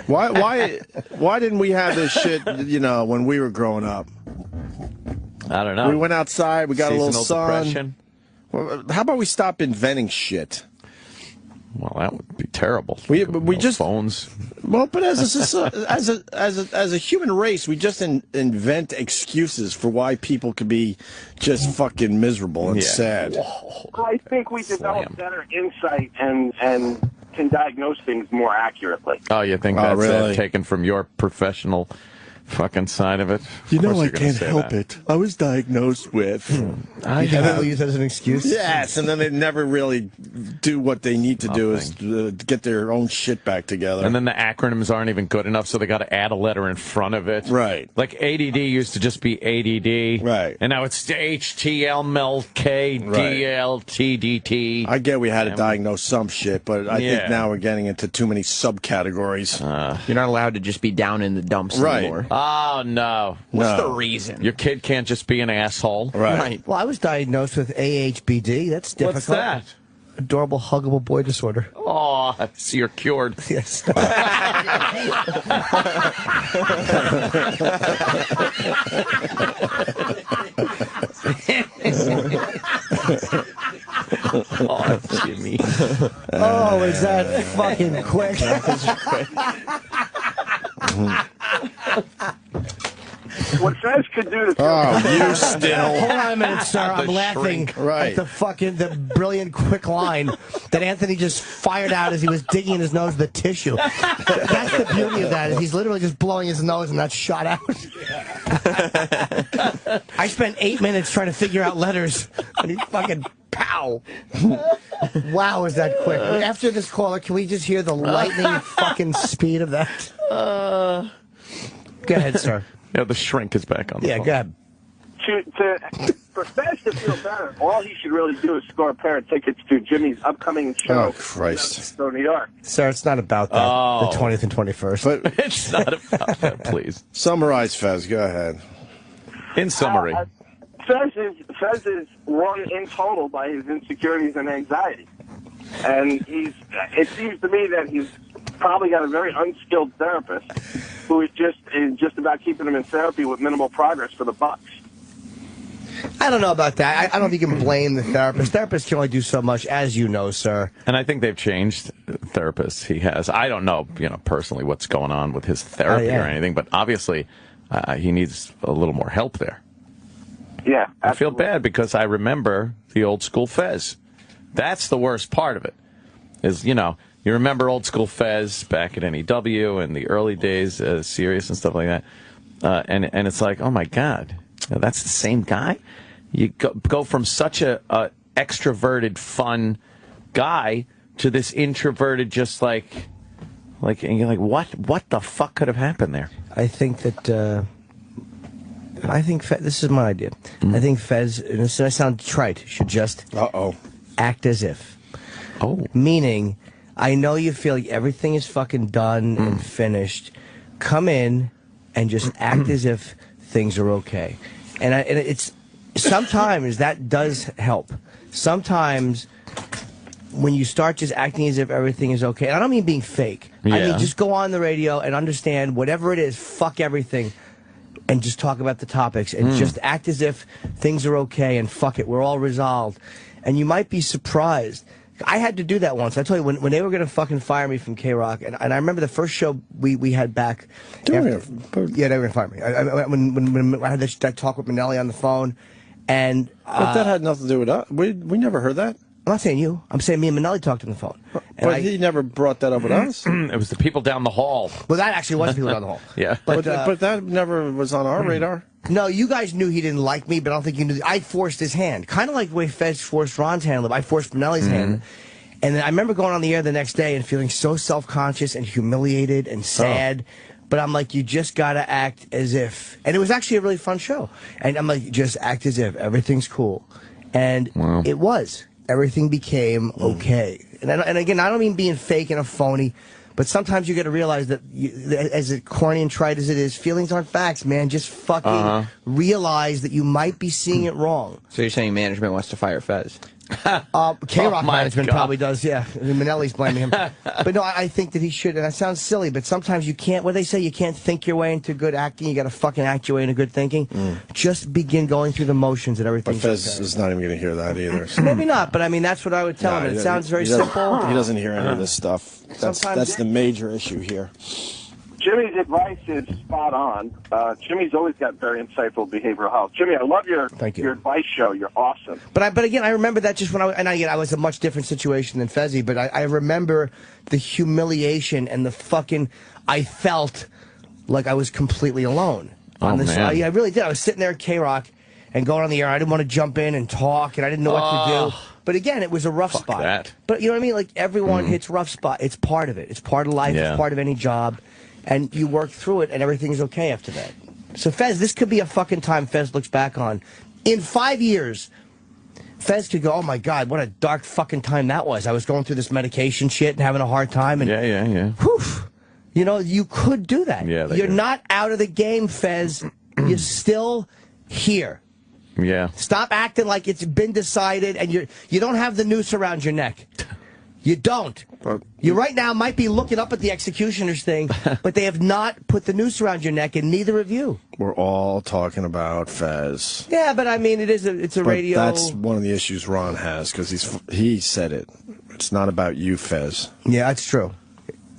Why didn't we have this shit, when we were growing up? I don't know. We went outside, we got a little sun. Depression. Well, how about we stop inventing shit? Well, that would be terrible. We just phones. Well, but as a human race, we just invent excuses for why people could be just fucking miserable and sad. I think we develop better insight and can diagnose things more accurately. Oh, you think that's really? Taken from your professional fucking side of it? I can't help it. I was diagnosed with. I can use that as an excuse. Yes, and then they never really do what they need to do is get their own shit back together. And then the acronyms aren't even good enough, so they got to add a letter in front of it. Right. Like ADD used to just be ADD. Right. And now it's HTMLKDLTDT. I get we had to diagnose some shit, but I think now we're getting into too many subcategories. You're not allowed to just be down in the dumps anymore. Oh, no. What's the reason? Your kid can't just be an asshole. Right. Well, I was diagnosed with AHBD. That's difficult. What's that? Adorable, huggable boy disorder. Oh, so you're cured. Yes. Oh, Jimmy. Oh, is that fucking quick? What Fez could do to... Oh, you still... Hold on a minute, sir. I'm laughing at the brilliant quick line that Anthony just fired out as he was digging in his nose with the tissue. That's the beauty of that. Is he's literally just blowing his nose and that's shot out. I spent 8 minutes trying to figure out letters and he fucking pow. Wow, is that quick? After this caller, can we just hear the lightning fucking speed of that? Go ahead, sir. Yeah, the shrink is back on the phone. Go ahead. For Fez to feel better, all he should really do is score a pair of tickets to Jimmy's upcoming show. Oh, Christ. In New York. Sir, it's not about that. The 20th and 21st. But it's not about that, please. Summarize, Fez. Go ahead. In summary. Fez is wrong in total by his insecurities and anxiety. And it seems to me that he's probably got a very unskilled therapist who is just about keeping him in therapy with minimal progress for the bucks. I don't know about that. I don't think you can blame the therapist. Therapists can only do so much, as you know, sir. And I think they've changed therapists. He has. I don't know, personally what's going on with his therapy or anything, but obviously he needs a little more help there. Yeah, absolutely. I feel bad because I remember the old school Fez. That's the worst part of it. Is you remember old school Fez back at NEW in the early days, Sirius and stuff like that, and it's like, oh my God, that's the same guy. You go from such a extroverted, fun guy to this introverted, just like, and you're like, what the fuck could have happened there? I think that. This is my idea. I think Fez, and this I sound trite, should just act as if. Oh. Meaning, I know you feel like everything is fucking done and finished, come in and just act as if things are okay. And it's sometimes that does help. Sometimes when you start just acting as if everything is okay, and I don't mean being fake. I mean just go on the radio and understand whatever it is, fuck everything, and just talk about the topics and just act as if things are okay and fuck it, we're all resolved. And you might be surprised. I had to do that once. I tell you, when they were going to fucking fire me from K-Rock, and I remember the first show we had back. Yeah, they were going to fire me. When I had that talk with Minnelli on the phone, and but that had nothing to do with us. We never heard that. I'm not saying you. I'm saying me and Minnelli talked on the phone. But he never brought that up with us. It was the people down the hall. Well, that actually was the people down the hall. Yeah. But that never was on our radar. No, you guys knew he didn't like me, but I don't think you knew. I forced his hand. Kind of like the way Fez forced Ron's hand. I forced Minnelli's hand. And then I remember going on the air the next day and feeling so self-conscious and humiliated and sad. But I'm like, you just got to act as if. And it was actually a really fun show. And I'm like, just act as if everything's cool. And it was. Everything became okay. And again, I don't mean being fake and a phony, but sometimes you got to realize that, as corny and trite as it is, feelings aren't facts, man. Just fucking realize that you might be seeing it wrong. So you're saying management wants to fire Fez? K-Rock management probably does, yeah. Minnelli's blaming him. But no, I think that he should, and that sounds silly, but sometimes you can't, what do they say, you can't think your way into good acting, you got to fucking act your way into good thinking. Just begin going through the motions and everything. But Fez is not even going to hear that either. So. Maybe not, but I mean, that's what I would tell him. It sounds very simple. He doesn't hear any of this stuff. That's the major issue here. Jimmy's advice is spot on. Jimmy's always got very insightful behavioral health. Jimmy, I love your advice show. You're awesome. But again, I remember that just when I was a much different situation than Fezzy, but I remember the humiliation and the fucking, I felt like I was completely alone on this. I really did. I was sitting there at K-Rock and going on the air. I didn't want to jump in and talk, and I didn't know what to do. But again, it was a rough spot. That. But you know what I mean? Like everyone hits rough spot. It's part of it. It's part of life. It's part of any job. And you work through it, and everything's okay after that. So, Fez, this could be a fucking time Fez looks back on. In 5 years, Fez could go, oh, my God, what a dark fucking time that was. I was going through this medication shit and having a hard time. And, whew, you know, you could do that. Yeah, you're not out of the game, Fez. You're still here. Yeah. Stop acting like it's been decided, and you don't have the noose around your neck. You don't. You right now might be looking up at the executioner's thing, but they have not put the noose around your neck, and neither of you. We're all talking about Fez. Yeah, but I mean, it's a radio. That's one of the issues Ron has, because he said it. It's not about you, Fez. Yeah, that's true.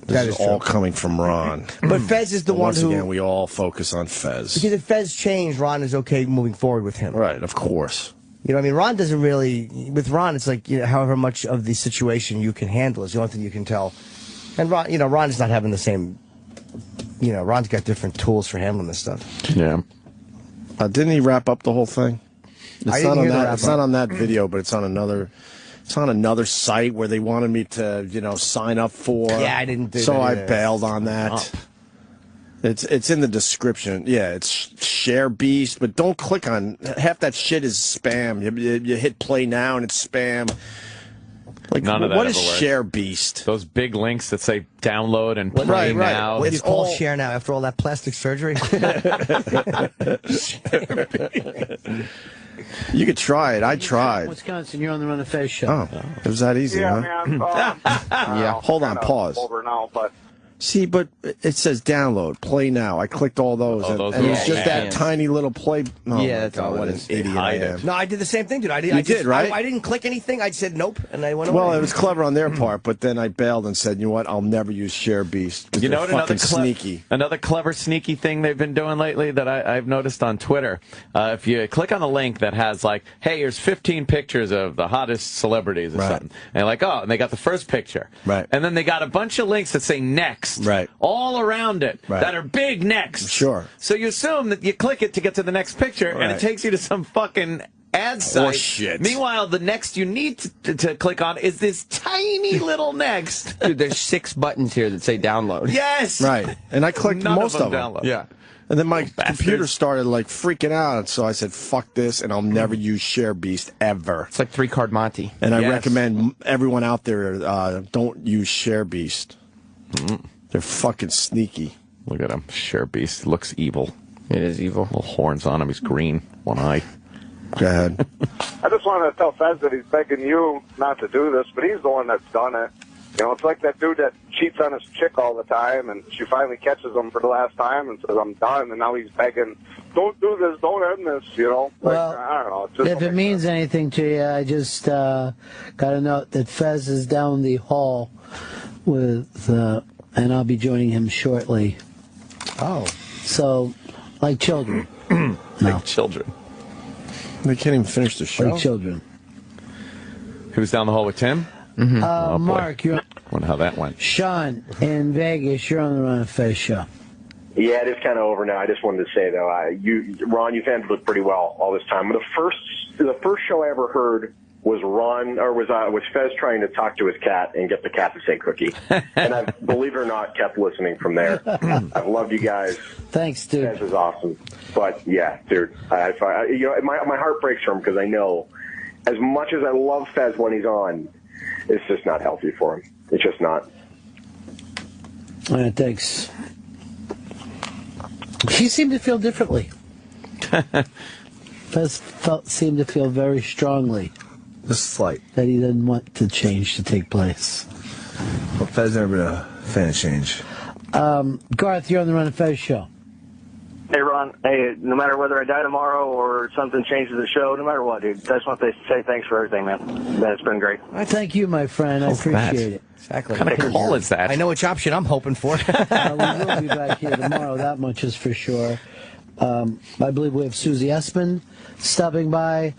This is all coming from Ron. But Fez is the one who... Once again, we all focus on Fez. Because if Fez changed, Ron is okay moving forward with him. Right, of course. You know what I mean? Ron doesn't really... With Ron, it's like, you know, however much of the situation you can handle is the only thing you can tell. And Ron, you know, Ron's not having the same... You know, Ron's got different tools for handling this stuff. Yeah. Didn't he wrap up the whole thing? It's not on that video, but it's on another... It's on another site where they wanted me to, you know, sign up for. Yeah, I didn't do that. So I bailed on that. It's in the description. Yeah, it's Share Beast, but don't click on half that shit is spam. You hit play now and it's spam. Like, none of that what is ever works. Share Beast? Those big links that say download and play now. It's all Share Now after all that plastic surgery. You could try it. I tried. Wisconsin, you're on the Ron Fez show. Oh, it was that easy, huh? Man, yeah. Hold on, pause. Over now, but see, but it says download, play now. I clicked all those, and it's just that tiny little play. Oh, yeah, that's all. What an idiot I am. No, I did the same thing, dude. You did, right? I didn't click anything. I said nope, and I went away. Well, it was clever on their part, but then I bailed and said, you know what? I'll never use Share Beast. You know what? Sneaky. Another clever, sneaky thing they've been doing lately that I've noticed on Twitter. If you click on the link that has like, hey, here's 15 pictures of the hottest celebrities or something, and like, oh, and they got the first picture, and then they got a bunch of links that say next, all around it that are big next. Sure. So you assume that you click it to get to the next picture, and it takes you to some fucking ad site. Shit. Meanwhile, the next you need to click on is this tiny little next. Dude, there's 6 buttons here that say download. Yes. Right. And I clicked most of them. Download. Yeah. And then my computer started like freaking out, so I said, fuck this, and I'll never use Share Beast ever. It's like 3-card Monty. And I recommend everyone out there don't use Share Beast. They're fucking sneaky. Look at him. Sure beast. Looks evil. It is evil. Little horns on him. He's green. One eye. Go ahead. I just wanted to tell Fez that he's begging you not to do this, but he's the one that's done it. You know, it's like that dude that cheats on his chick all the time, and she finally catches him for the last time and says, I'm done, and now he's begging, don't do this, don't end this, you know? Well, like, I don't know. It's just if it means anything to you, I just got to note that Fez is down the hall with, and I'll be joining him shortly. Oh. So, like children. Like children. They can't even finish the show. Like children. He was down the hall with Tim? Mm-hmm. Oh, Mark, you're... Wonder how that went. Sean, in Vegas, you're on the Ron Fez show. Yeah, it is kind of over now. I just wanted to say, though, Ron, you've handled it pretty well all this time. The first show I ever heard was was Fez trying to talk to his cat and get the cat to say cookie. And I, believe it or not, kept listening from there. I've loved you guys. Thanks, dude. Fez is awesome. But, yeah, dude, my heart breaks for him because I know as much as I love Fez when he's on, it's just not healthy for him. It's just not. All right, thanks. He seemed to feel differently. Fez seemed to feel very strongly. Just slight. That he didn't want the change to take place. Well, Fez never been a fan of change. Garth, you're on the Ron Fez show. Hey, Ron. Hey, no matter whether I die tomorrow or something changes the show, no matter what, dude, I just want to say thanks for everything, man. It's been great. Thank you, my friend. I appreciate it. Exactly. What kind of call is that? I know which option I'm hoping for. We will be back here tomorrow, that much is for sure. I believe we have Susie Espin stopping by,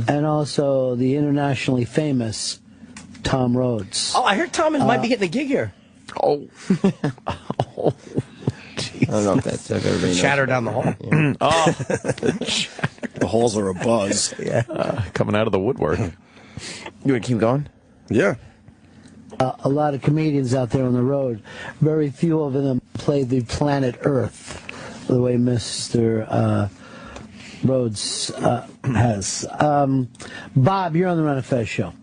and also the internationally famous Tom Rhodes. Oh, I heard Tom might be getting a gig here. Oh. Oh. I don't know if that's everybody Chatter down the hall. Yeah. Oh. The halls are abuzz. Yeah. Coming out of the woodwork. You want to keep going? Yeah. A lot of comedians out there on the road. Very few of them play the planet Earth the way Mr. Rhodes has. Bob, you're on the Ron Fez show.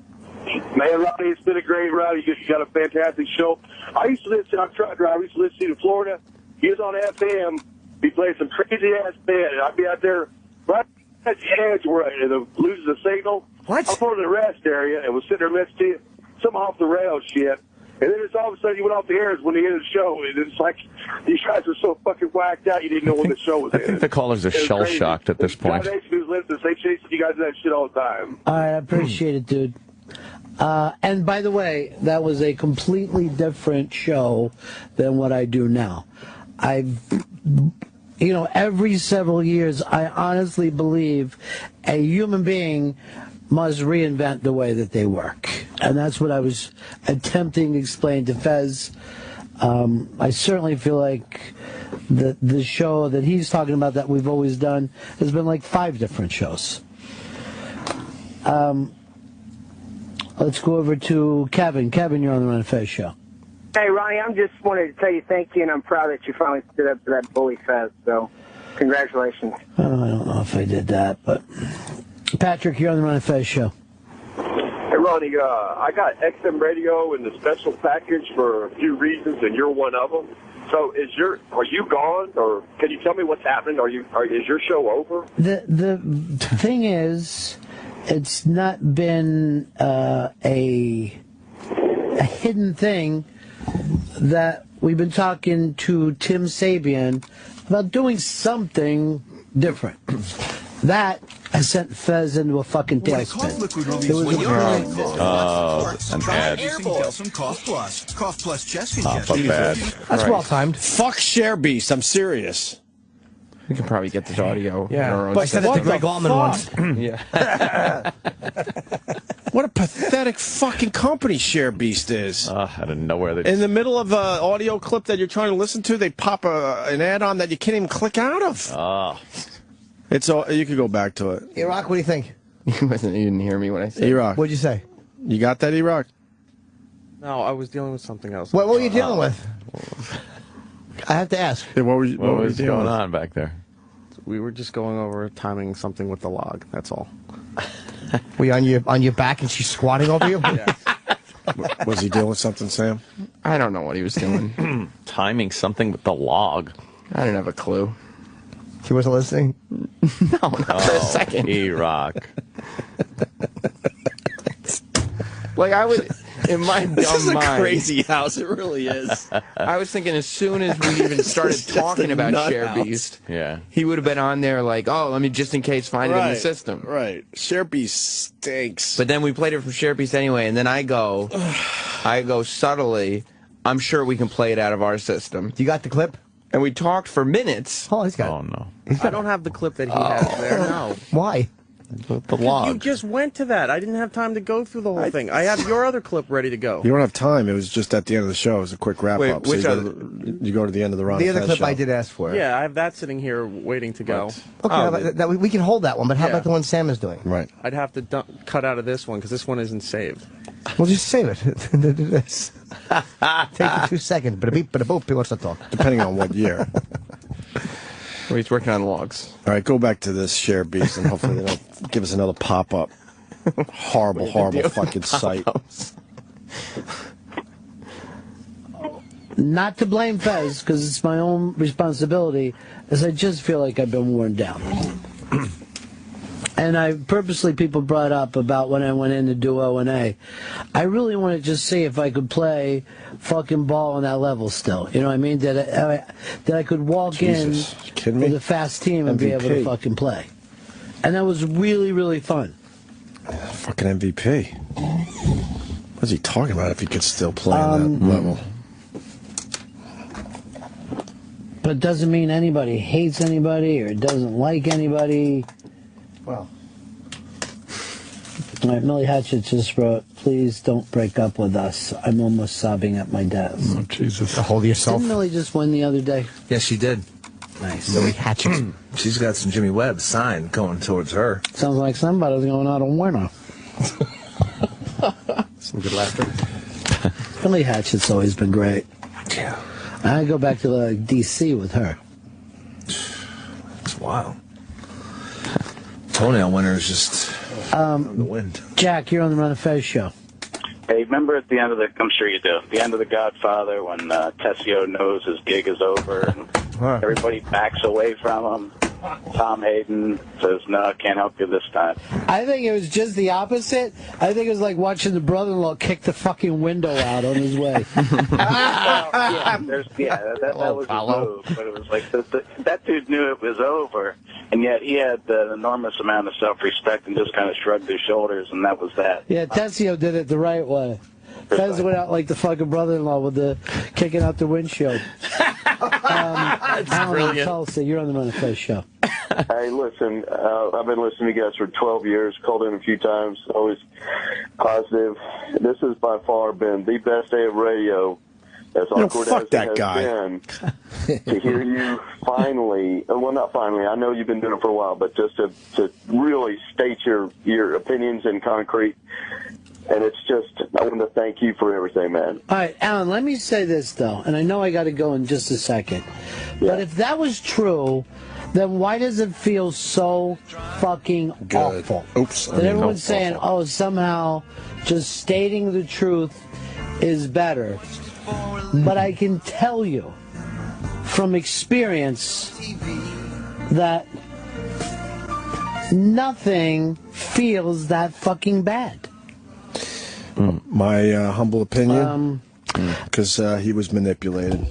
Man, Rodney, it's been a great ride. You got a fantastic show. I used to listen, I'm truck driver, I used to listen to you in Florida. He was on FM. He played some crazy-ass band, and I'd be out there right at the edge where it loses the signal. What? I'm over the rest area and was sitting there listening to you. Some off the rails shit. And then it's all of a sudden you went off the air when the end of the show. And it's like, these guys were so fucking whacked out, you didn't know when the show was I think the callers are shell-shocked at this point. They chase you guys that shit all the time. All right, I appreciate it, dude. And by the way, that was a completely different show than what I do now. Every several years, I honestly believe a human being must reinvent the way that they work. And that's what I was attempting to explain to Fez. I certainly feel like the show that he's talking about that we've always done has been like 5 different shows. Let's go over to Kevin. Kevin, you're on the Ron Fez show. Hey, Ronnie, I'm just wanted to tell you thank you, and I'm proud that you finally stood up to that bully Fez. So, congratulations. I don't know if I did that, but Patrick, you're on the Ron Fez show. Hey, Ronnie, I got XM radio in the special package for a few reasons, and you're one of them. So, are you gone, or can you tell me what's happening? Is your show over? The thing is, it's not been a hidden thing that we've been talking to Tim Sabian about doing something different. That has sent Fez into a fucking tailspin. It was an ad. Cough Plus. Cough Plus chest congestion. That's well timed. Fuck Share Beast. I'm serious. We can probably get this audio. Yeah, but I said it to Gregg once. Yeah. What a pathetic fucking company Share Beast is. I didn't know where they. In the middle of an audio clip that you're trying to listen to, they pop an ad on that you can't even click out of. Oh. It's all, you could go back to it. E-Rock, what do you think? You didn't hear me when I said E-Rock. What'd you say? You got that, E-Rock? No, I was dealing with something else. What were you dealing with? I have to ask. Yeah, what was going on back there? We were just going over timing something with the log. That's all. Were you on your back and she's squatting over you? Yeah. Was he dealing with something, Sam? I don't know what he was doing. Timing something with the log. I didn't have a clue. He wasn't listening? No, not for a second. E-Rock. Like, I would, in my dumb mind... This is a crazy house. It really is. I was thinking as soon as we even started talking about Share Beast, he would have been on there like, oh, let me just in case find it in the system. Right. Share Beast stinks. But then we played it from Share Beast anyway, and then I go subtly, I'm sure we can play it out of our system. You got the clip? And we talked for minutes. Oh, he's got Oh, no. I don't have the clip that he has there, no. Why? The log. You just went to that. I didn't have time to go through the whole thing. I have your other clip ready to go. You don't have time. It was just at the end of the show. It was a quick wrap-up. Wait, which you go to the end of the Ron The other Fez clip show. I did ask for. Yeah, I have that sitting here waiting to go. Okay, we can hold that one, but how Yeah. about the one Sam is doing? Right. I'd have to cut out of this one because this one isn't saved. Well, just save it. This. Take the 2 seconds. But a beep, but a boop. He wants to talk. Depending on what year. Well, he's working on logs. All right, go back to this Share Beast, and hopefully they don't give us another pop-up. Horrible fucking site. Not to blame Fez, because it's my own responsibility, as I just feel like I've been worn down. And I purposely, people brought up about when I went in to do O&A. I really want to just see if I could play fucking ball on that level still. You know what I mean? That I could walk in with a fast team and MVP. be able to fucking play. And that was really, really fun. Fucking MVP. What's he talking about if he could still play on that level? But it doesn't mean anybody hates anybody or doesn't like anybody. Well. All right, Millie Hatchett just wrote, please don't break up with us. I'm almost sobbing at my desk. Oh, Jesus. Hold yourself. Didn't Millie just win the other day? Yes, she did. Nice. Millie Hatchett. She's got some Jimmy Webb sign going towards her. Sounds like somebody's going out on winner. Some good laughter. Millie Hatchett's always been great. Yeah. I go back to D.C. with her. It's wild. Toenail winner is just on the wind. Jack, you're on the Ron Fez show. Hey, remember at the end of the, I'm sure you do, the end of The Godfather when Tessio knows his gig is over and everybody backs away from him. Tom Hayden says, no, I can't help you this time. I think it was just the opposite. I think it was like watching the brother-in-law kick the fucking window out on his way. That was his move, but it was like that dude knew it was over, and yet he had an enormous amount of self-respect and just kind of shrugged his shoulders, and that was that. Yeah, Tessio did it the right way. Fez went out like the fucking brother-in-law with the kicking out the windshield. Alan brilliant. Tulsa, you're on the Ron Fez show. Hey, listen, I've been listening to you guys for 12 years, called in a few times, always positive. This has by far been the best day of radio, as awkward as it has been, to hear you finally, well, not finally, I know you've been doing it for a while, but just to really state your opinions in concrete. And it's just, I want to thank you for everything, man. All right, Alan, let me say this, though, and I know I got to go in just a second. But if that was true, then why does it feel so fucking awful? Oops. That everyone's saying, oh, somehow just stating the truth is better. But I can tell you from experience that nothing feels that fucking bad. My humble opinion, because he was manipulated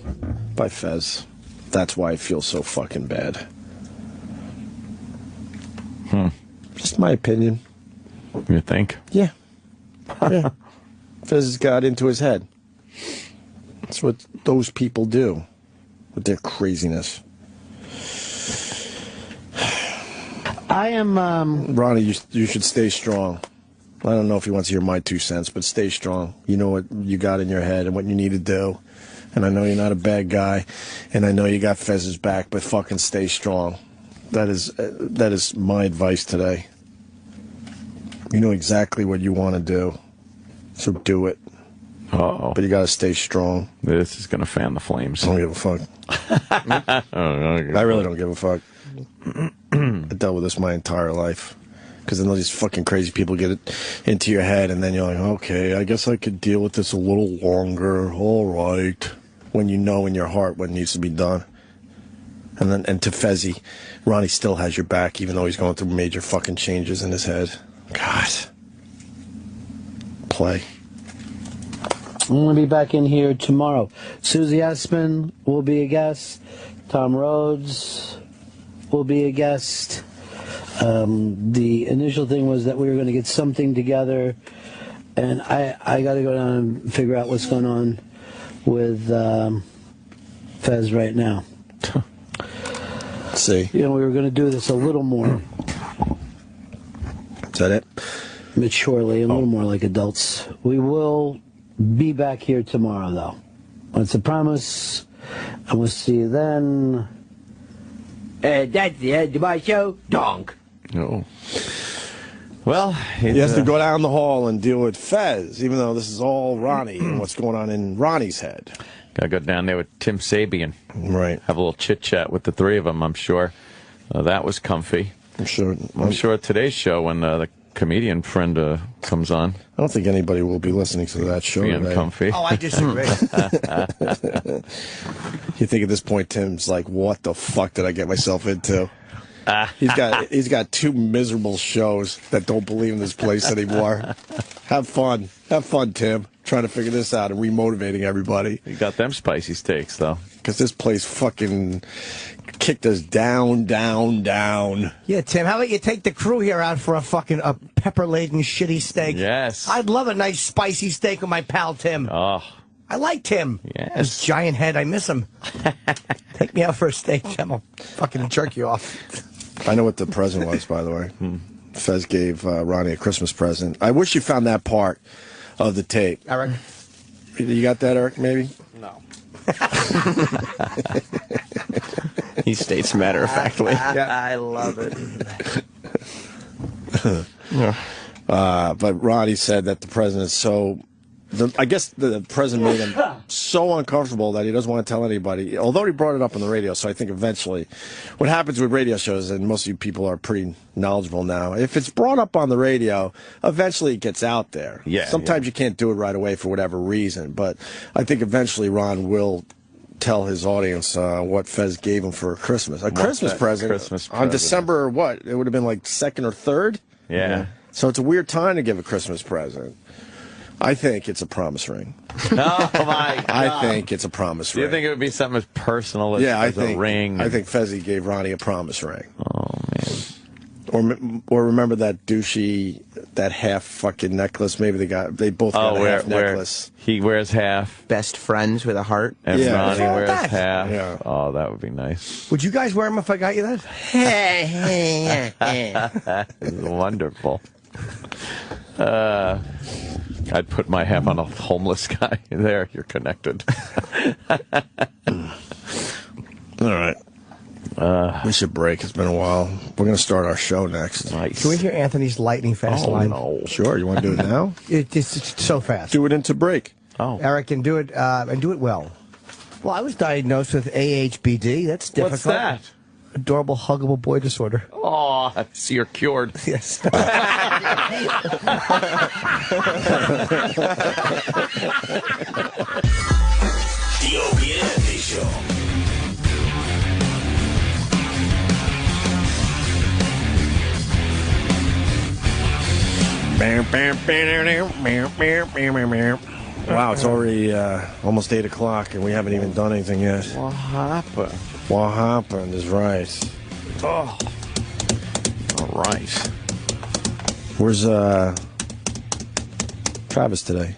by Fez. That's why I feel so fucking bad. Just my opinion. You think? Yeah. Yeah. Fez got into his head. That's what those people do with their craziness. I am... Ronnie, you should stay strong. I don't know if he wants to hear my 2 cents, but stay strong. You know what you got in your head and what you need to do. And I know you're not a bad guy, and I know you got Fez's back, but fucking stay strong. That is my advice today. You know exactly what you want to do, so do it. Uh-oh. But you got to stay strong. This is going to fan the flames. I don't give a fuck. I really don't give a fuck. I dealt with this my entire life. Because then all these fucking crazy people get it into your head, and then you're like, okay, I guess I could deal with this a little longer. All right. When you know in your heart what needs to be done. And to Fezzy, Ronnie still has your back, even though he's going through major fucking changes in his head. God. Play. I'm going to be back in here tomorrow. Susie Essman will be a guest. Tom Rhodes will be a guest. The initial thing was that we were going to get something together, and I got to go down and figure out what's going on with Fez right now. Let's see. You know, we were going to do this a little more. Is that it? Maturely, a little more like adults. We will be back here tomorrow, though. That's a promise. And we'll see you then. That's the end of my show. Donk. No. Well, he has to go down the hall and deal with Fez, even though this is all Ronnie and what's going on in Ronnie's head. Gotta go down there with Tim Sabian. Right. Have a little chit-chat with the three of them, I'm sure. That was comfy. I'm sure today's show, when the comedian friend comes on. I don't think anybody will be listening to that show Being today. comfy. Oh, I disagree. You think at this point Tim's like, what the fuck did I get myself into? He's got two miserable shows that don't believe in this place anymore. Have fun, Tim. Trying to figure this out and remotivating everybody. You got them spicy steaks though, because this place fucking kicked us down. Yeah, Tim. How about you take the crew here out for a pepper-laden shitty steak? Yes. I'd love a nice spicy steak with my pal Tim. Oh. I like Tim. Yes. His giant head, I miss him. Take me out for a steak, Tim. I'll fucking jerk you off. I know what the present was, by the way. Fez gave Ronnie a Christmas present. I wish you found that part of the tape. Eric? You got that, Eric, maybe? No. He states matter-of-factly. I love it. But Ronnie said that the president is so... I guess the president made him so uncomfortable that he doesn't want to tell anybody, although he brought it up on the radio. So I think eventually what happens with radio shows, and most of you people are pretty knowledgeable now, if it's brought up on the radio, eventually it gets out there. Yeah. Sometimes you can't do it right away for whatever reason, but I think eventually Ron will tell his audience what Fez gave him for Christmas. A Christmas present on December, what? It would have been like 2nd or 3rd? Yeah. So it's a weird time to give a Christmas present. I think it's a promise ring. Oh, my God. I think it's a promise ring. Do you think it would be something as personal as, a ring? I think Fezzy gave Ronnie a promise ring. Oh, man. Or remember that douchey, that half fucking necklace? Maybe they both got a half necklace. He wears half. Best friends with a heart. And Ronnie wears that? half. Yeah. Oh, that would be nice. Would you guys wear them if I got you that? It's wonderful. I'd put my half on a homeless guy. There, you're connected. All right. We should break. It's been a while. We're going to start our show next. Nice. Can we hear Anthony's lightning fast line? No. Sure. You want to do it now? It's so fast. Do it into break. Oh. Eric, and do it well. Well, I was diagnosed with AHBD. That's difficult. What's that? Adorable, huggable boy disorder. Oh, so you're cured. Yes. The Opie and Anthony Show. Wow, it's already almost 8 o'clock, and we haven't even done anything yet. What happened? What happened is right. Oh. All right. Where's Travis today?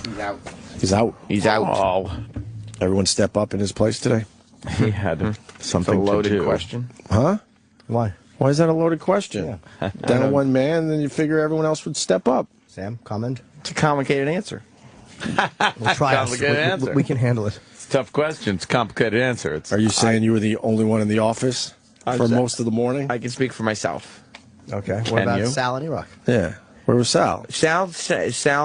He's out. He's out. He's out. Oh. Everyone step up in his place today? He had something a loaded to do. question. Huh? Why? Why is that a loaded question? Yeah. Down to one man, then you figure everyone else would step up. Sam, comment? It's a complicated answer. We'll try Complicated it. answer. We can handle it. It's a tough question. It's a complicated answer. Are you saying you were the only one in the office for most of the morning? I can speak for myself. Okay. What Can about you? Sal and E-Rock? Yeah. Where was Sal? Sal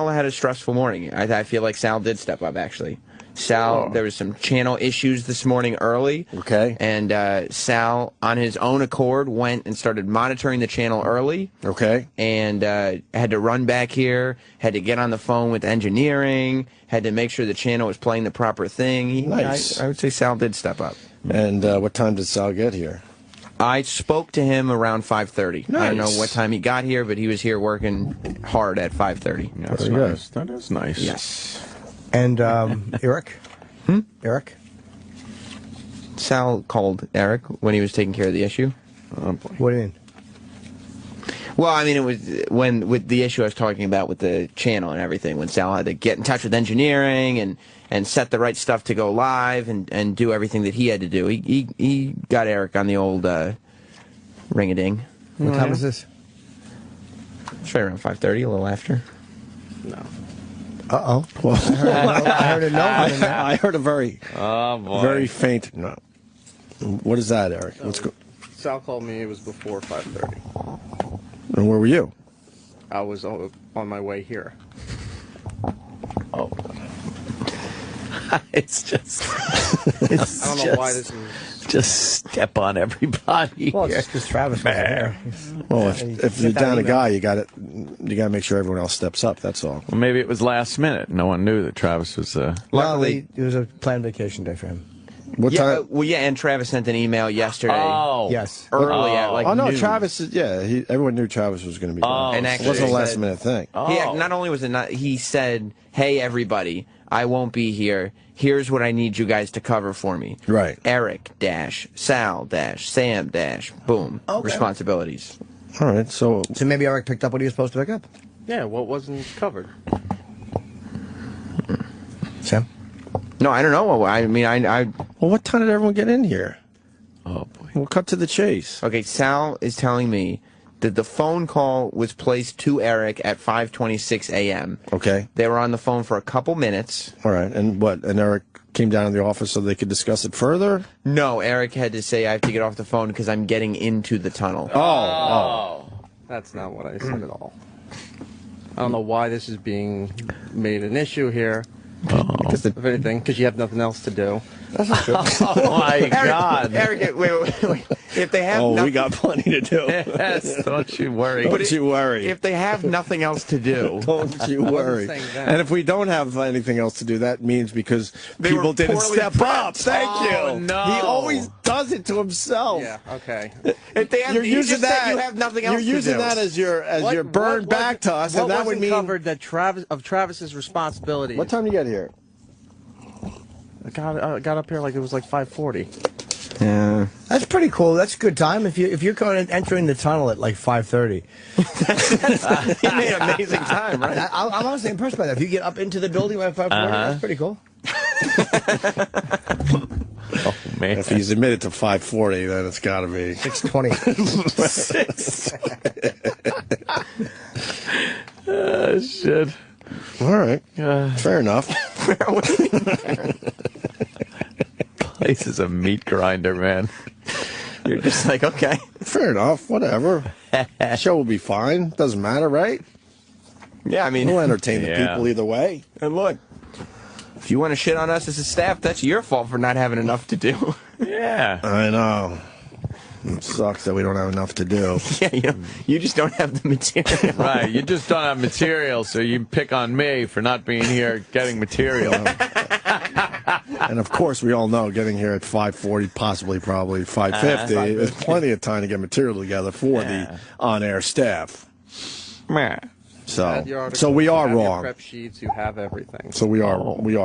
had a stressful morning. I feel like Sal did step up, actually. Sal, there was some channel issues this morning early. Okay. And Sal, on his own accord, went and started monitoring the channel early. Okay. And had to run back here, had to get on the phone with engineering, had to make sure the channel was playing the proper thing. Nice. I would say Sal did step up. And what time did Sal get here? I spoke to him around 5:30. Nice. I don't know what time he got here, but he was here working hard at 5:30. Yeah, that's nice. That is nice. Yes. And Eric? Eric? Sal called Eric when he was taking care of the issue. Oh, boy. What do you mean? Well, I mean, it was with the issue I was talking about with the channel and everything, when Sal had to get in touch with engineering and set the right stuff to go live and do everything that he had to do. He got Eric on the old ring-a-ding. What time is this? It's right around 5:30, a little after. No. Uh-oh. Well, I heard a no. I heard a very faint no. What is that, Eric? What's Sal called me. It was before 5:30. And where were you? I was on my way here. Oh. It's just... I don't know why this is... Just step on everybody. Well, it's because Travis was there. Well, if you're down a guy, you got to make sure everyone else steps up. That's all. Well, maybe it was last minute. No one knew that Travis was. Luckily, it was a planned vacation day for him. What time? Well, yeah, and Travis sent an email yesterday. Oh, yes, early at like no, noon. Travis. Everyone knew Travis was going to be. Gone. And It wasn't a last minute thing. Not only was it not, he said, "Hey, everybody, I won't be here. Here's what I need you guys to cover for me." Right. Eric dash Sal dash Sam dash boom. Okay. Responsibilities. All right. So maybe Eric picked up what he was supposed to pick up. Yeah, what wasn't covered? Sam? No, I don't know. I mean, Well, what time did everyone get in here? Oh boy. We'll cut to the chase. Okay, Sal is telling me that the phone call was placed to Eric at 5:26 a.m. Okay. They were on the phone for a couple minutes. All right. And what? And Eric came down to the office so they could discuss it further? No, Eric had to say, "I have to get off the phone because I'm getting into the tunnel." Oh. That's not what I said at all. I don't know why this is being made an issue here. Because if anything, because you have nothing else to do. That's not true. Oh my God, Eric, wait. If they have, we got plenty to do. Yes, don't you worry. Don't you worry. If they have nothing else to do, don't you worry. And if we don't have anything else to do, that means because people didn't step up. Thank you. No. He always does it to himself. Yeah. Okay. If they have, You're using that. You have nothing else. You're using that as your burn back to us, and that would mean covered that Travis's responsibility. What time did you get here? I got up here like it was like 5:40. Yeah, that's pretty cool. That's a good time. If you're going entering the tunnel at like 5:30, he made an amazing time, right? I'm honestly impressed by that. If you get up into the building by 5:40, that's pretty cool. Oh man! If he's admitted to 5:40, then it's got to be 6:20. Shit. All right. Fair enough. Place is a meat grinder, man. You're just like, okay. Fair enough. Whatever. Show will be fine. Doesn't matter, right? Yeah, I mean, we'll entertain the people either way. And look, if you want to shit on us as a staff, that's your fault for not having enough to do. Yeah. I know. It sucks that we don't have enough to do. Yeah, you just don't have the material. Right, you just don't have material, so you pick on me for not being here getting material. And of course, we all know getting here at 5:40, probably 5:50, there's plenty of time to get material together for the on-air staff. So we are wrong. Prep sheets, you have everything. So we are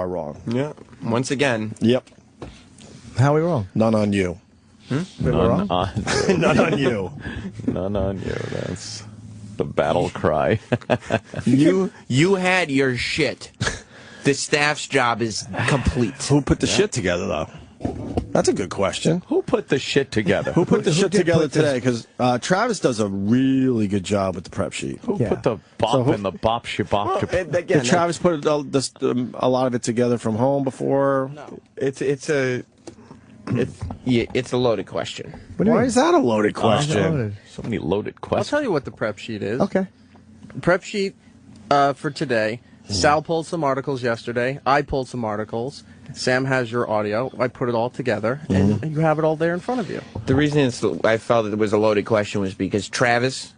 wrong. Yeah. Once again. Yep. How are we wrong? None on you. None on you. None on you. None on you. That's the battle cry. You had your shit. The staff's job is complete. Who put the shit together, though? That's a good question. Who put the shit together? Who put the shit together today? Because Travis does a really good job with the prep sheet. Who put the bop and the bop shibop? Did Travis put a lot of it together from home before? No. It's a loaded question. Why is that a loaded question? So many loaded questions. I'll tell you what the prep sheet is. Okay. Prep sheet for today Sal pulled some articles yesterday. I pulled some articles. Sam has your audio. I put it all together, and you have it all there in front of you. The reason I felt it was a loaded question was because Travis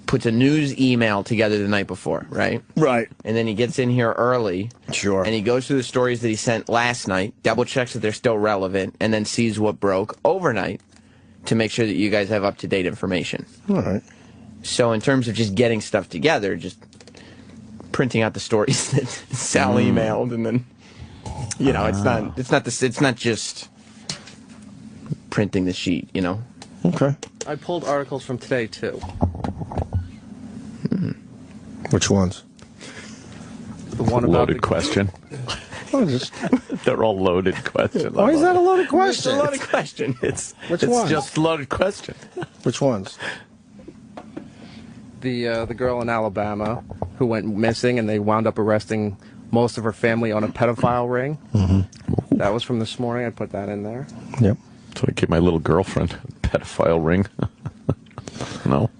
puts a news email together the night before, right? Right. And then he gets in here early. Sure. And he goes through the stories that he sent last night, double checks that they're still relevant, and then sees what broke overnight to make sure that you guys have up-to-date information. All right. So in terms of just getting stuff together, just printing out the stories that Sal emailed, and then, you know, it's not just printing the sheet, you know? Okay. I pulled articles from today, too. Which ones? The one about loaded question. They're all loaded questions. Why is that a loaded question? It's a loaded question. Which ones? Just a loaded question. Which ones? The girl in Alabama who went missing, and they wound up arresting most of her family on a pedophile ring. That was from this morning. I put that in there. Yep. So I gave my little girlfriend a pedophile ring. No.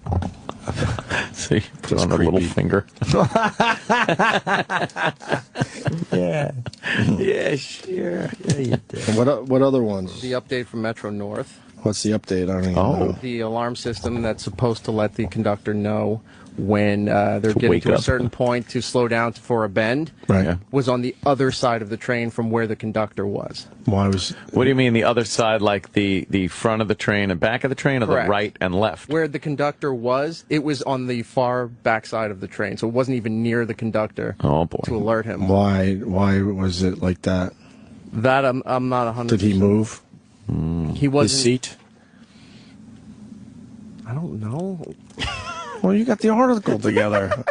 See, put on her little finger. Yeah. Yeah, sure. Yeah, you did. What other ones? The update from Metro North. What's the update? I don't even know. The alarm system that's supposed to let the conductor know when they're getting to a certain point to slow down for a bend, was on the other side of the train from where the conductor was. Why was? What do you mean the other side, like the front of the train and back of the train, or Correct. the right and left? Where the conductor was, it was on the far back side of the train, so it wasn't even near the conductor. Oh boy! To alert him. Why was it like that? That I'm not 100%. Did he move? He wasn't. His seat? I don't know. Well, you got the article together.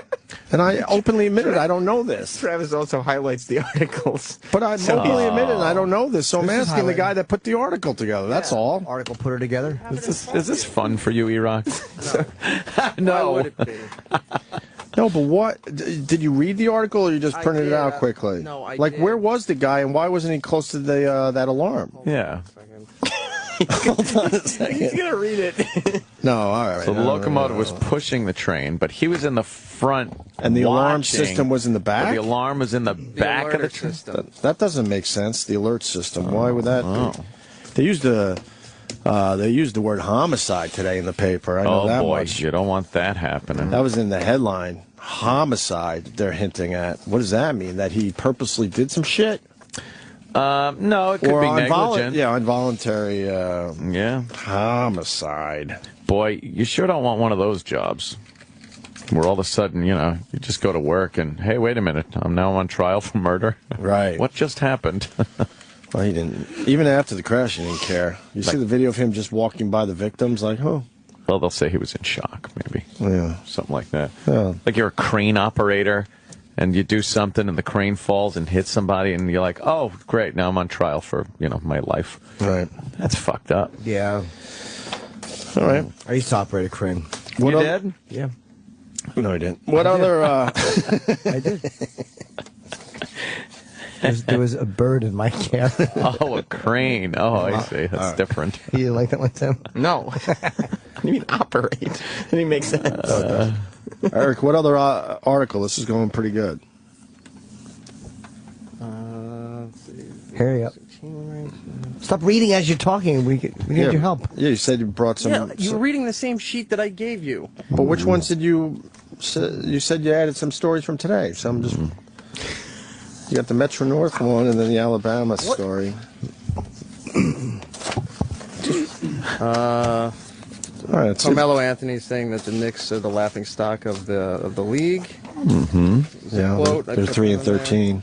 And I openly admitted I don't know this. Travis also highlights the articles. But I openly admitted I don't know this, so I'm asking the guy that put the article together. That's all. Article put her together. Is this fun for you, E-Rock? No. Why would it be? No, but what? Did you read the article, or you just printed it out quickly? No, I Like, did. where was the guy, and why wasn't he close to the that alarm? Yeah. Hold on a second. He's going to read it. No, all right. So the locomotive was pushing the train, but he was in the front. And the alarm watching, system was in the back? The alarm was in the back of the train. That doesn't make sense, the alert system. Why would that be? They used the word homicide today in the paper. I know that boy, much. you don't want that happening. That was in the headline. Homicide, they're hinting at. What does that mean? That he purposely did some shit? No, it could be negligent. Involuntary homicide. Boy, you sure don't want one of those jobs where all of a sudden, you just go to work and, hey, wait a minute, I'm now on trial for murder. Right. What just happened? Well, he didn't. Even after the crash, he didn't care. You see the video of him just walking by the victims like, oh. Well, they'll say he was in shock, maybe. Yeah. Something like that. Yeah. Like you're a crane operator, and you do something, and the crane falls and hits somebody, and you're like, oh, great, now I'm on trial for, my life. Right. That's fucked up. Yeah. All right. I used to operate a crane. You did? Yeah. No, I didn't. What other... I did. There was a bird in my cabin. Oh, a crane. Oh, I see. That's different. You like that one, Tim? No. What do you mean operate? That didn't make sense. Eric, what other article? This is going pretty good. Let's see. Hurry up. Stop reading as you're talking. We need your help. Yeah, you said you brought some... Yeah, you were reading the same sheet that I gave you. But which ones did you... You said you added some stories from today, so I'm just... You got the Metro North one and then the Alabama story. All right, Carmelo Anthony saying that the Knicks are the laughing stock of the league. Mm-hmm. Yeah, quote, they're 3-13.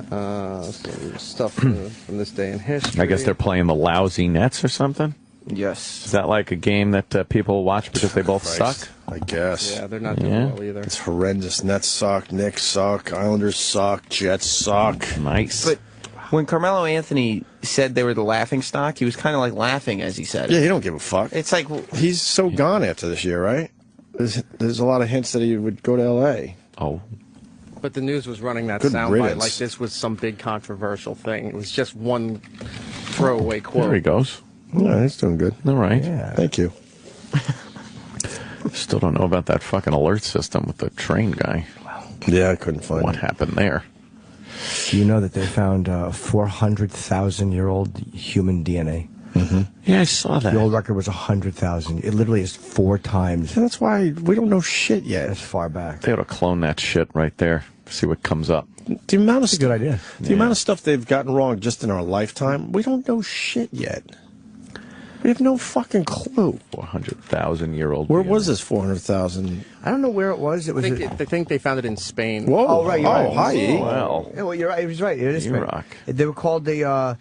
Some stuff from this day in history. I guess they're playing the lousy Nets or something? Yes. Is that like a game that people watch because they both suck? I guess. Yeah, they're not doing well either. It's horrendous. Nets suck, Knicks suck, Islanders suck, Jets suck. Nice. But when Carmelo Anthony said they were the laughing stock, he was kind of like laughing as he said it. Yeah, he don't give a fuck. It's like... He's so gone after this year, right? There's a lot of hints that he would go to L.A. Oh. But the news was running that Good soundbite riddance. like this was some big controversial thing. It was just one throwaway quote. There he goes. Yeah, he's doing good. All right. Yeah. Thank you. Still don't know about that fucking alert system with the train guy. Yeah, I couldn't find what happened there. Do you know that they found 400,000-year-old human DNA? Mm-hmm. Yeah, I saw that. The old record was 100,000. It literally is 4 times. And that's why we don't know shit yet. As far back. They ought to clone that shit right there. See what comes up. The amount of That's a good idea. The amount of stuff they've gotten wrong just in our lifetime, we don't know shit yet. We have no fucking clue. 400,000-year-old. Where was this 400,000? I don't know where it was. It was. They think they found it in Spain. Whoa! Oh, right. You're right. Hi. Well. Yeah, well, you're right. He was right. It is Spain. rock. They were called the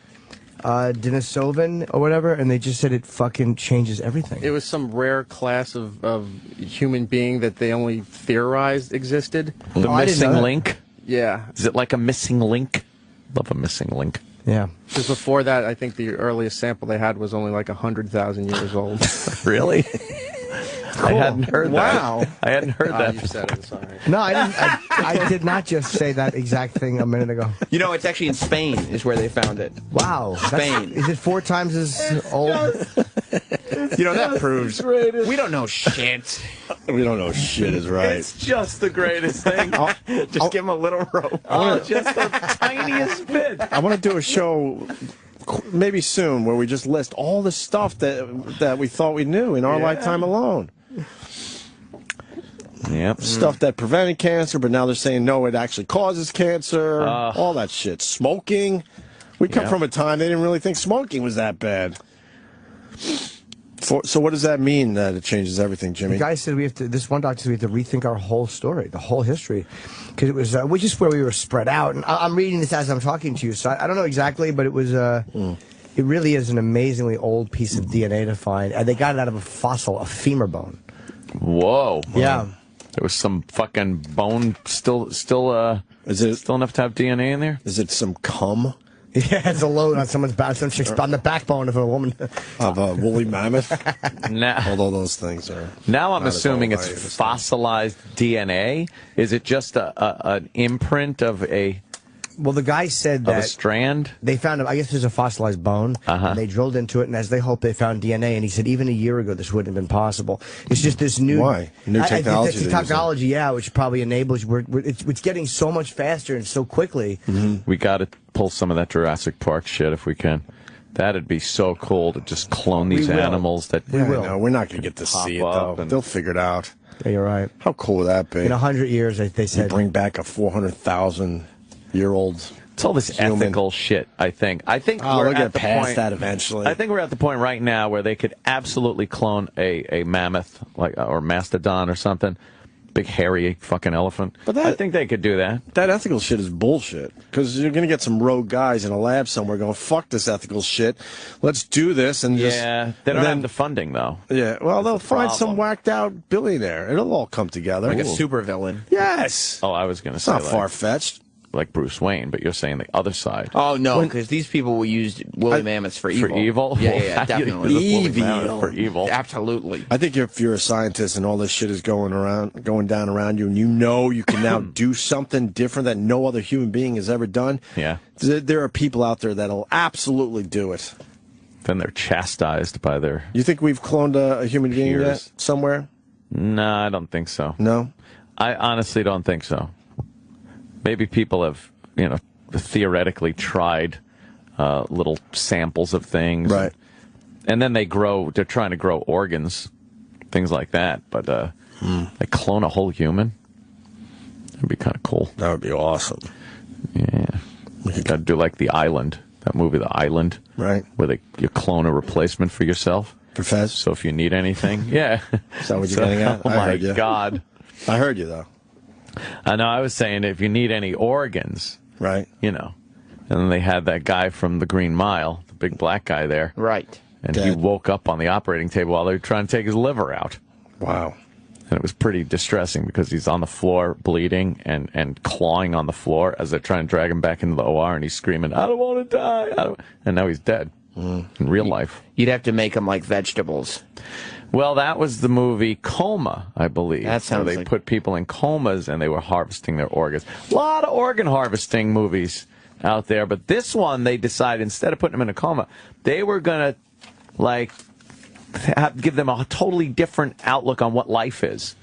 Denisovan or whatever, and they just said it fucking changes everything. It was some rare class of human being that they only theorized existed. The missing link? Yeah. Is it like a missing link? Love a missing link. Yeah. Because before that, I think the earliest sample they had was only like 100,000 years old. Really? I hadn't heard Wow. that. I hadn't heard that. You said it, sorry. No, I didn't. I did not just say that exact thing a minute ago. You know, it's actually in Spain is where they found it. Wow. Spain. Is it 4 times as old? You know, that proves We don't know shit. we don't know shit is right. It's just the greatest thing. Just give him a little rope. Just the tiniest bit. I want to do a show maybe soon where we just list all the stuff that we thought we knew in our lifetime alone. Yep. Stuff that prevented cancer, but now they're saying no, it actually causes cancer. All that shit. Smoking. We come from a time they didn't really think smoking was that bad. So what does that mean that it changes everything, Jimmy? The guy said we have to. This one doctor said we have to rethink our whole story, the whole history, because it was which is where we were spread out. And I'm reading this as I'm talking to you, so I don't know exactly, but it was. It really is an amazingly old piece of DNA to find, and they got it out of a fossil, a femur bone. Whoa. Yeah. There was some fucking bone still is it still enough to have DNA in there? Is it some cum? Yeah, it's a load on someone's back, some chick's on the backbone of a woman. Of a woolly mammoth? Now, although those things are... Now I'm assuming it's fossilized DNA. Is it just an imprint of a... Well, the guy said that... Of a strand? They found, I guess there's a fossilized bone, and they drilled into it, and as they hoped, they found DNA, and he said even a year ago this wouldn't have been possible. It's just this new... Why? New technology. It's the technology, yeah, which probably enables... It's getting so much faster and so quickly. We got to pull some of that Jurassic Park shit if we can. That'd be so cool to just clone these animals. That we will. No, we're not going to get to see it, though. They'll figure it out. Yeah, you're right. How cool would that be? In 100 years, they said... You bring back a 400,000-year-old... It's all this ethical shit, I think. I think we're at the past point, that eventually. I think we're at the point right now where they could absolutely clone a mammoth, or mastodon or something. Big, hairy fucking elephant. But I think they could do that. That ethical shit is bullshit. Because you're going to get some rogue guys in a lab somewhere going, fuck this ethical shit. Let's do this. And they don't have the funding, though. Yeah, well, they'll find some whacked out billionaire. It'll all come together. Like a supervillain. Yes. Oh, I was going to say not far-fetched. Like Bruce Wayne, but you're saying the other side. Oh, no, because these people will use woolly mammoths for evil. For evil? Yeah, definitely. Evil. For evil. Absolutely. I think if you're a scientist and all this shit is going down around you, and you know you can now do something different that no other human being has ever done, there are people out there that'll absolutely do it. Then they're chastised by their... You think we've cloned a human being yet somewhere? No, I don't think so. No? I honestly don't think so. Maybe people have, theoretically tried little samples of things. Right. And then they're trying to grow organs, things like that. But they clone a whole human. That'd be kind of cool. That would be awesome. Yeah. You got to do like The Island, that movie The Island. Right. Where you clone a replacement for yourself. For Fez? So if you need anything. Yeah. Is that what you're getting at? Oh, my God. I heard you, though. I know. I was saying if you need any organs, right? And then they had that guy from the Green Mile, the big black guy there, right? And he woke up on the operating table while they were trying to take his liver out. Wow! And it was pretty distressing because he's on the floor bleeding and clawing on the floor as they're trying to drag him back into the OR, and he's screaming, "I don't want to die!" And now he's dead in real life. You'd have to make him like vegetables. Well, that was the movie Coma, I believe. That sounds they put people in comas and they were harvesting their organs. A lot of organ harvesting movies out there, but this one they decided instead of putting them in a coma, they were going to give them a totally different outlook on what life is.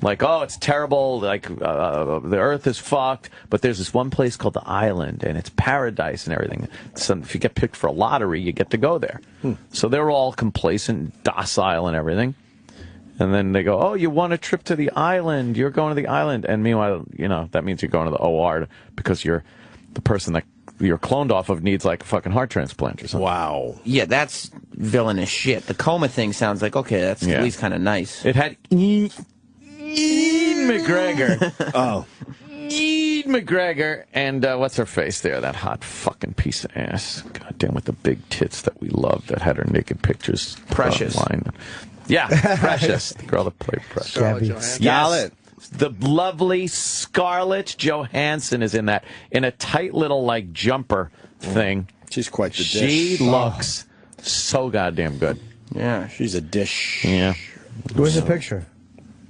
Like, oh, it's terrible, like, the earth is fucked, but there's this one place called the island, and it's paradise and everything. So if you get picked for a lottery, you get to go there. So they're all complacent, docile and everything. And then they go, oh, you won a trip to the island, you're going to the island. And meanwhile, you know, that means you're going to the OR because you're the person that you're cloned off of needs like a fucking heart transplant or something. Wow. Yeah, that's villainous shit. The coma thing sounds like, okay, that's at least kind of nice. It had Ian McGregor. Oh. Ian McGregor and what's her face there? That hot fucking piece of ass. Goddamn, with the big tits that we loved that had her naked pictures. Precious. Online. Yeah, Precious. The girl that played Precious. Scarlett. Yes. The lovely Scarlett Johansson is in that, in a tight little, like, jumper thing. She's quite the dish. She looks so goddamn good. Yeah. She's a dish. Yeah. Where's the picture?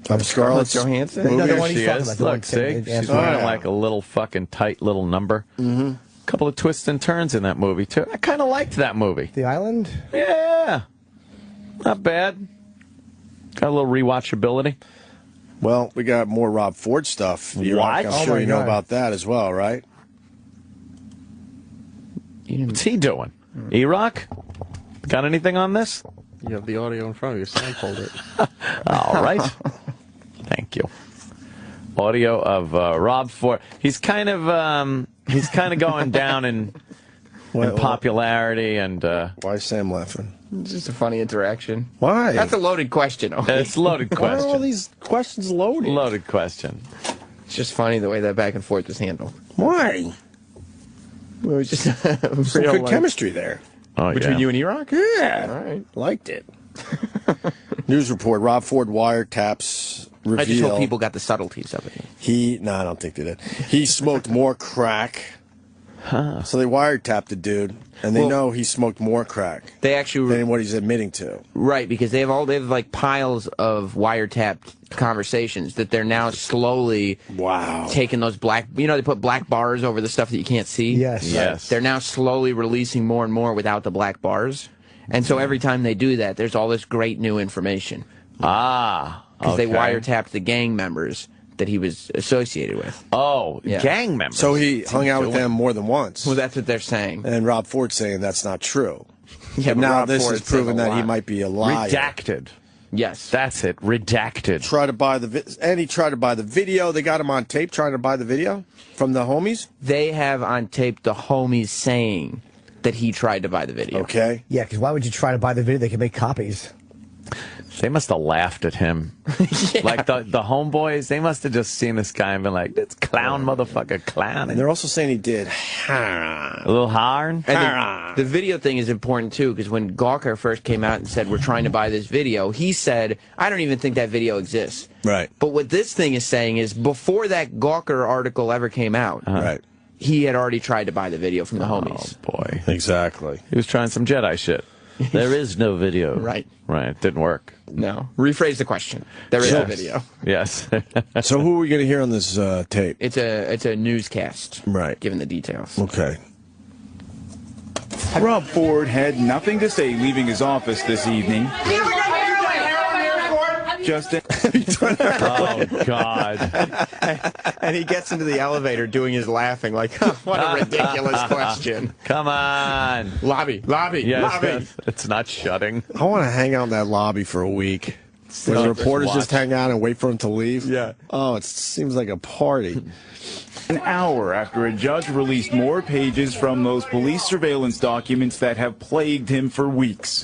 Of Scarlett Johansson? No, the one She he's talking is. about. The Look, one see? Sam- She's wearing like a little fucking tight little number. Mm-hmm. Couple of twists and turns in that movie, too. I kind of liked that movie. The Island? Yeah. Not bad. Got a little rewatchability. Well, we got more Rob Ford stuff. What? I'm sure you know about that as well, right? What's he doing? E-Rock? Got anything on this? You have the audio in front of you. Sampled it. All right. Thank you. Audio of Rob Ford. He's kind of going down in popularity and. Why is Sam laughing? It's just a funny interaction. Why? That's a loaded question. Okay? It's a loaded question. Why are all these questions loaded? Loaded question. It's just funny the way that back and forth was handled. Why? It was just some good chemistry there. Oh, between you and E-Rock? Yeah. All right. Liked it. News report, Rob Ford wiretaps reveal. I just hope people got the subtleties of it. No, I don't think they did. He smoked more crack. Huh. So they wiretapped the dude, and they know he smoked more crack. They actually than what he's admitting to. Right, because they have like piles of wiretapped conversations that they're now slowly taking those black, they put black bars over the stuff that you can't see. Yes. They're now slowly releasing more and more without the black bars. And so every time they do that, there's all this great new information. Because they wiretapped the gang members that he was associated with. Oh, gang members. So he hung out with them more than once. Well, that's what they're saying. And Rob Ford's saying that's not true. Yeah, but now Rob this Ford has proven says a that he lot. might be a liar. Redacted. Yes. That's it. Redacted. He tried to buy the video. They got him on tape trying to buy the video from the homies. They have on tape the homies saying that he tried to buy the video. Okay. Yeah, because why would you try to buy the video? They can make copies. They must have laughed at him. Like the homeboys, they must have just seen this guy and been like, this clown motherfucker clowning. And they're also saying he did a little harn. And the video thing is important, too, because when Gawker first came out and said, we're trying to buy this video, he said, I don't even think that video exists. Right. But what this thing is saying is, before that Gawker article ever came out, right, he had already tried to buy the video from the homies. Oh, boy. Exactly. He was trying some Jedi shit. There is no video. Right. Right. It didn't work. No. Rephrase the question. There is a video. Yes. So who are we going to hear on this tape? It's a newscast. Right. Given the details. Okay. Rob Ford had nothing to say leaving his office this evening. Justin. Oh, God. And he gets into the elevator doing his laughing like, what a ridiculous question. Come on. Lobby. Yes, lobby. yes. It's not shutting. I want to hang out in that lobby for a week. Where the reporters just hang out and wait for him to leave. Yeah. Oh, it seems like a party. An hour after a judge released more pages from those police surveillance documents that have plagued him for weeks.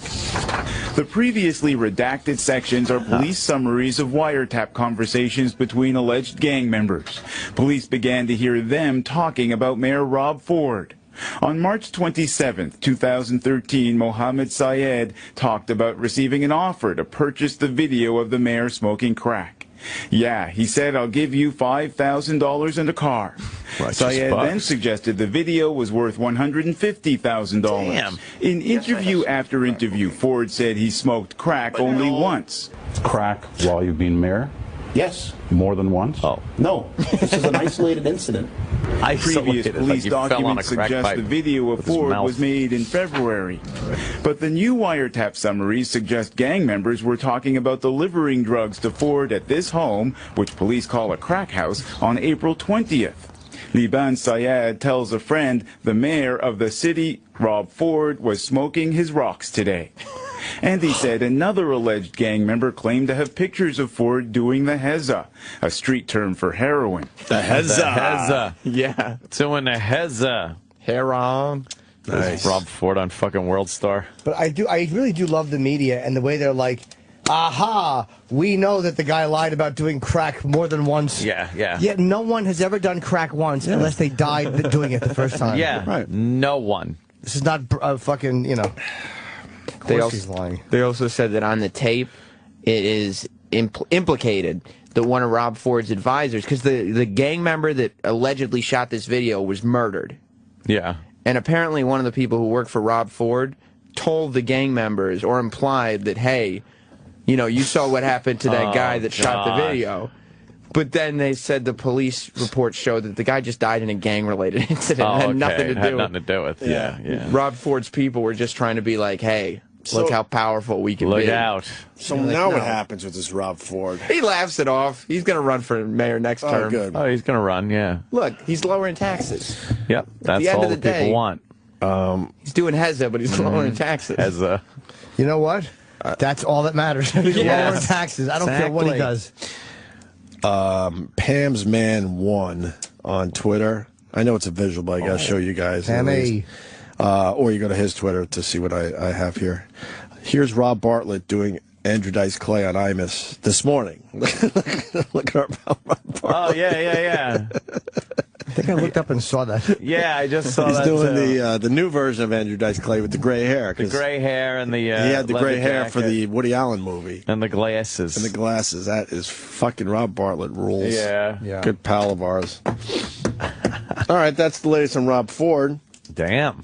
The previously redacted sections are police summaries of wiretap conversations between alleged gang members. Police began to hear them talking about Mayor Rob Ford. On March 27, 2013, Mohammed Syed talked about receiving an offer to purchase the video of the mayor smoking crack. Yeah, he said, I'll give you $5,000 and a car. Syed then suggested the video was worth $150,000. Damn. In interview after interview, Ford said he smoked crack only once. Crack while you've been mayor? Yes. More than once? Oh. No. This is an isolated incident. Previous police documents suggest the video of Ford was made in February. But the new wiretap summaries suggest gang members were talking about delivering drugs to Ford at this home, which police call a crack house, on April 20th. Liban Syed tells a friend the mayor of the city, Rob Ford, was smoking his rocks today. And he said another alleged gang member claimed to have pictures of Ford doing the hezza, a street term for heroin. The hezza. The hezza. Yeah. Doing the hezza. Heroin. Nice. Rob Ford on fucking World Star. But I really do love the media and the way they're like, aha, we know that the guy lied about doing crack more than once. Yeah, yeah. Yet no one has ever done crack once unless they died doing it the first time. Yeah, right. No one. This is not fucking, you know. They also said that on the tape, it is implicated that one of Rob Ford's advisors, because the gang member that allegedly shot this video was murdered. Yeah. And apparently one of the people who worked for Rob Ford told the gang members, or implied that, hey, you know, you saw what happened to that guy that shot the video. But then they said the police reports showed that the guy just died in a gang-related incident. Oh, It had okay. nothing to It do had nothing to do with yeah. Rob Ford's people were just trying to be like, hey, look how powerful we can be. Look out. So now what happens with this Rob Ford? He laughs it off. He's going to run for mayor next term. Good. Oh, he's going to run, yeah. Look, he's lowering taxes. Yep, that's all the people want. He's doing hezza, but he's lowering taxes. Hezza. You know what? That's all that matters. He's lowering taxes. I don't care what he does. Pam's Man 1 on Twitter. I know it's a visual, but I got to show you guys. Pam or you go to his Twitter to see what I have here. Here's Rob Bartlett doing Andrew Dice Clay on Imus this morning. Look at Rob Bartlett. Oh, yeah. I think I looked up and saw that. Yeah, I just saw He's that. He's doing the new version of Andrew Dice Clay with the gray hair. The gray hair and the he had the gray hair jacket. for the Woody Allen movie. And the glasses. And the glasses. That is fucking Rob Bartlett rules. Yeah. Good pal of ours. All right, that's the latest on Rob Ford. Damn.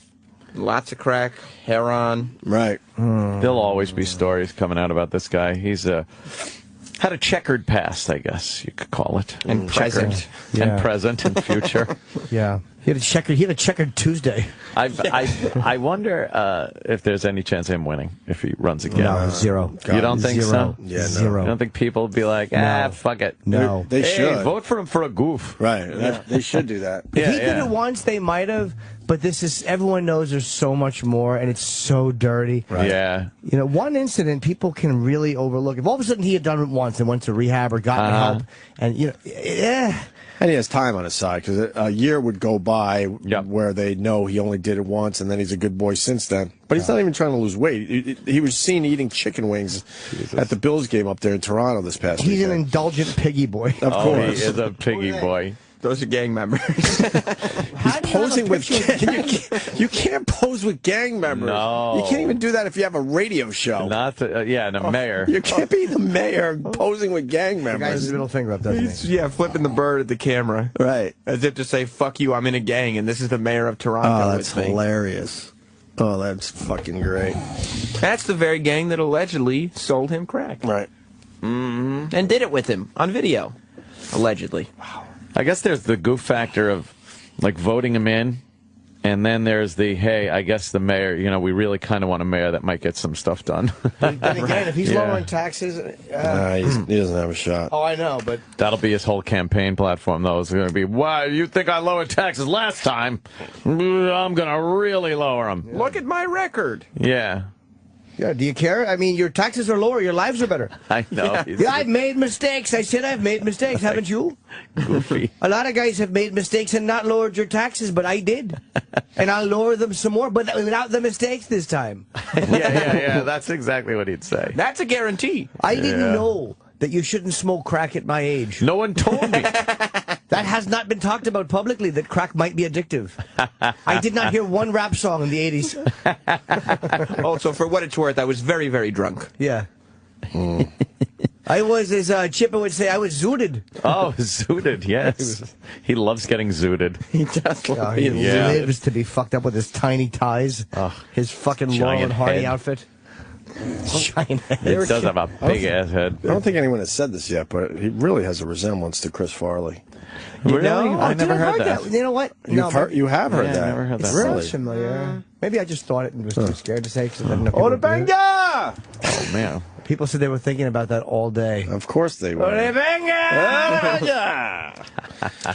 Lots of crack, heroin. Right. There'll always be stories coming out about this guy. He's had a checkered past, I guess you could call it. And present. And present and future. Yeah. He had a checkered Tuesday. I wonder if there's any chance of him winning if he runs again. No, zero. You don't think Zero. so? Yeah, no. Zero. You don't think people would be like, fuck it? No. They should. Vote for him for a goof. Right. They should do that. If he did it once, they might have. But this is, everyone knows there's so much more, and it's so dirty. Right. Yeah. You know, one incident people can really overlook. If all of a sudden he had done it once and went to rehab or gotten help, and, you know, And he has time on his side, because a year would go by where they know he only did it once, and then he's a good boy since then. But he's not even trying to lose weight. He was seen eating chicken wings at the Bills game up there in Toronto this past weekend. He's an indulgent piggy boy. Of course. He is a piggy boy. Those are gang members. He's posing with you can't pose with gang members. No. You can't even do that if you have a radio show. Not and a mayor. You can't be the mayor posing with gang members. The guy has his middle finger up, doesn't he? Yeah, flipping the bird at the camera. Right. As if to say, fuck you, I'm in a gang, and this is the mayor of Toronto. Oh, that's hilarious. Oh, that's fucking great. That's the very gang that allegedly sold him crack. Right. And did it with him on video. Allegedly. Wow. I guess there's the goof factor of, like, voting him in, and then there's the, hey, I guess the mayor, you know, we really kind of want a mayor that might get some stuff done. But then again, if he's lowering taxes... he doesn't have a shot. Oh, I know, but... That'll be his whole campaign platform, though. It's going to be, why, you think I lowered taxes last time? I'm going to really lower them. Look at my record. Yeah. Yeah, do you care? I mean, your taxes are lower, your lives are better. I know. Yeah, I've made mistakes. I said I've made mistakes, haven't you? Goofy. A lot of guys have made mistakes and not lowered your taxes, but I did. And I'll lower them some more, but without the mistakes this time. Yeah. That's exactly what he'd say. That's a guarantee. I didn't know that you shouldn't smoke crack at my age. No one told me. That has not been talked about publicly, that crack might be addictive. I did not hear one rap song in the 80s. Also, for what it's worth, I was very, very drunk. Yeah. I was, as Chippa would say, I was zooted. Oh, zooted, yes. He loves getting zooted. He does love He being lives to be fucked up with his tiny ties, his fucking Laurel and Hardy outfit. China. It does have a big ass head. I don't think anyone has said this yet, but he really has a resemblance to Chris Farley. Really? I never heard that. You know what? You have heard that. I never heard that. It sounds familiar. Maybe I just thought it and was too scared to say because I didn't know. Oh, the banger! Oh, man. People said they were thinking about that all day. Of course they were. Did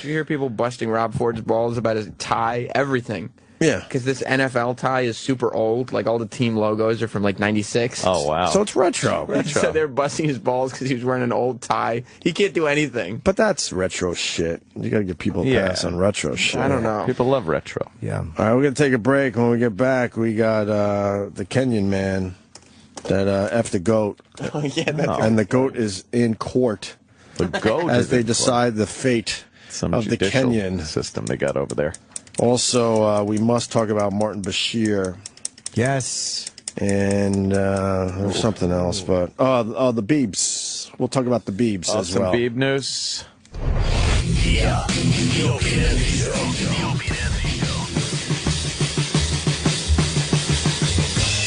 you hear people busting Rob Ford's balls about his tie? Everything. Yeah. Because this NFL tie is super old. Like, all the team logos are from, like, 96. Oh, wow. So it's retro. So they're busting his balls because he was wearing an old tie. He can't do anything. But that's retro shit. You got to give people a pass on retro shit. I don't know. People love retro. Yeah. All right, we're going to take a break. When we get back, we got the Kenyan man that F the GOAT. Oh, yeah, that's And the GOAT is in court. The GOAT as is they in decide the fate Some of the judicial Kenyan system they got over there. Also, we must talk about Martin Bashir. Yes. And there's something else, but the Biebs. We'll talk about the Biebs as well. Some Bieb news. Yeah, the Opie and Anthony Show. The Opie and Anthony Show.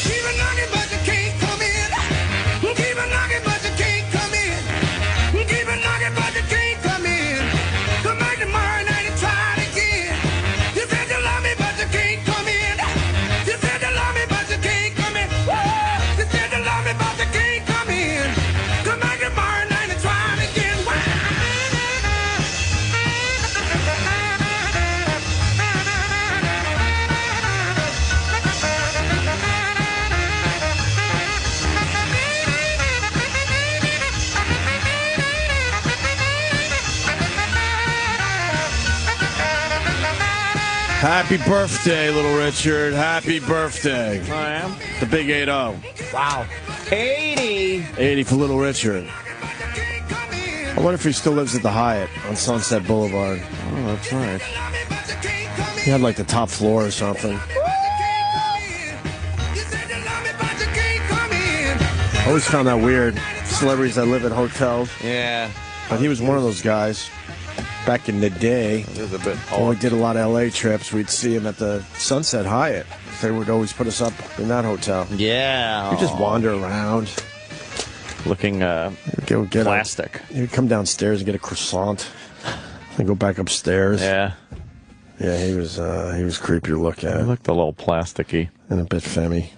Keep a knocking, but you can't come in. Keep a knocking, but you can't come in. Keep a knocking, but you can't come in. Come back tomorrow night and try it again. You said you love me, but you can't come in. You said you love me, but you can't come in. You said you love me, but you can't come in. Come back tomorrow night and try it again. Happy birthday, little Richard. Happy birthday. I am. The big 80. Wow. 80. 80 for little Richard. I wonder if he still lives at the Hyatt on Sunset Boulevard. Oh, that's right. He had like the top floor or something. I always found that weird. Celebrities that live at hotels. Yeah. But he was one of those guys. Back in the day, It was a bit when we did a lot of L.A. trips, we'd see him at the Sunset Hyatt. They would always put us up in that hotel. Yeah. You just wander around. Looking Get plastic. He'd come downstairs and get a croissant. And go back upstairs. Yeah. Yeah, he was creepy to look at. He looked a little plasticky. And a bit femmy.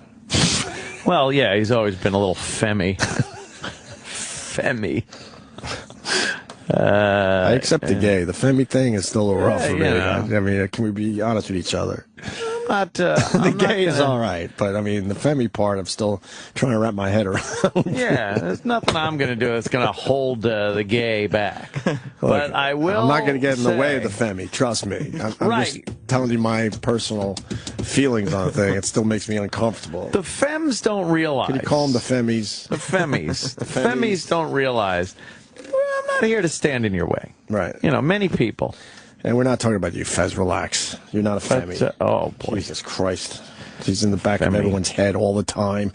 Well, yeah, he's always been a little femmy. Femmy. I accept the gay. The femmy thing is still a little rough for me. Yeah. I mean, can we be honest with each other? The gay is all right, but I mean, the femmy part, I'm still trying to wrap my head around. Yeah, there's nothing I'm going to do that's going to hold the gay back. But I will. I'm not going to get in the way of the femmy. Trust me. I'm just telling you my personal feelings on the thing. It still makes me uncomfortable. The femmes don't realize. Can you call them the femmies? The femmies. The femmies don't realize. Well, I'm not here to stand in your way. Right. You know, many people. And we're not talking about you, Fez. Relax. You're not a femmy. Oh, boy. Jesus Christ. She's in the back of everyone's head all the time.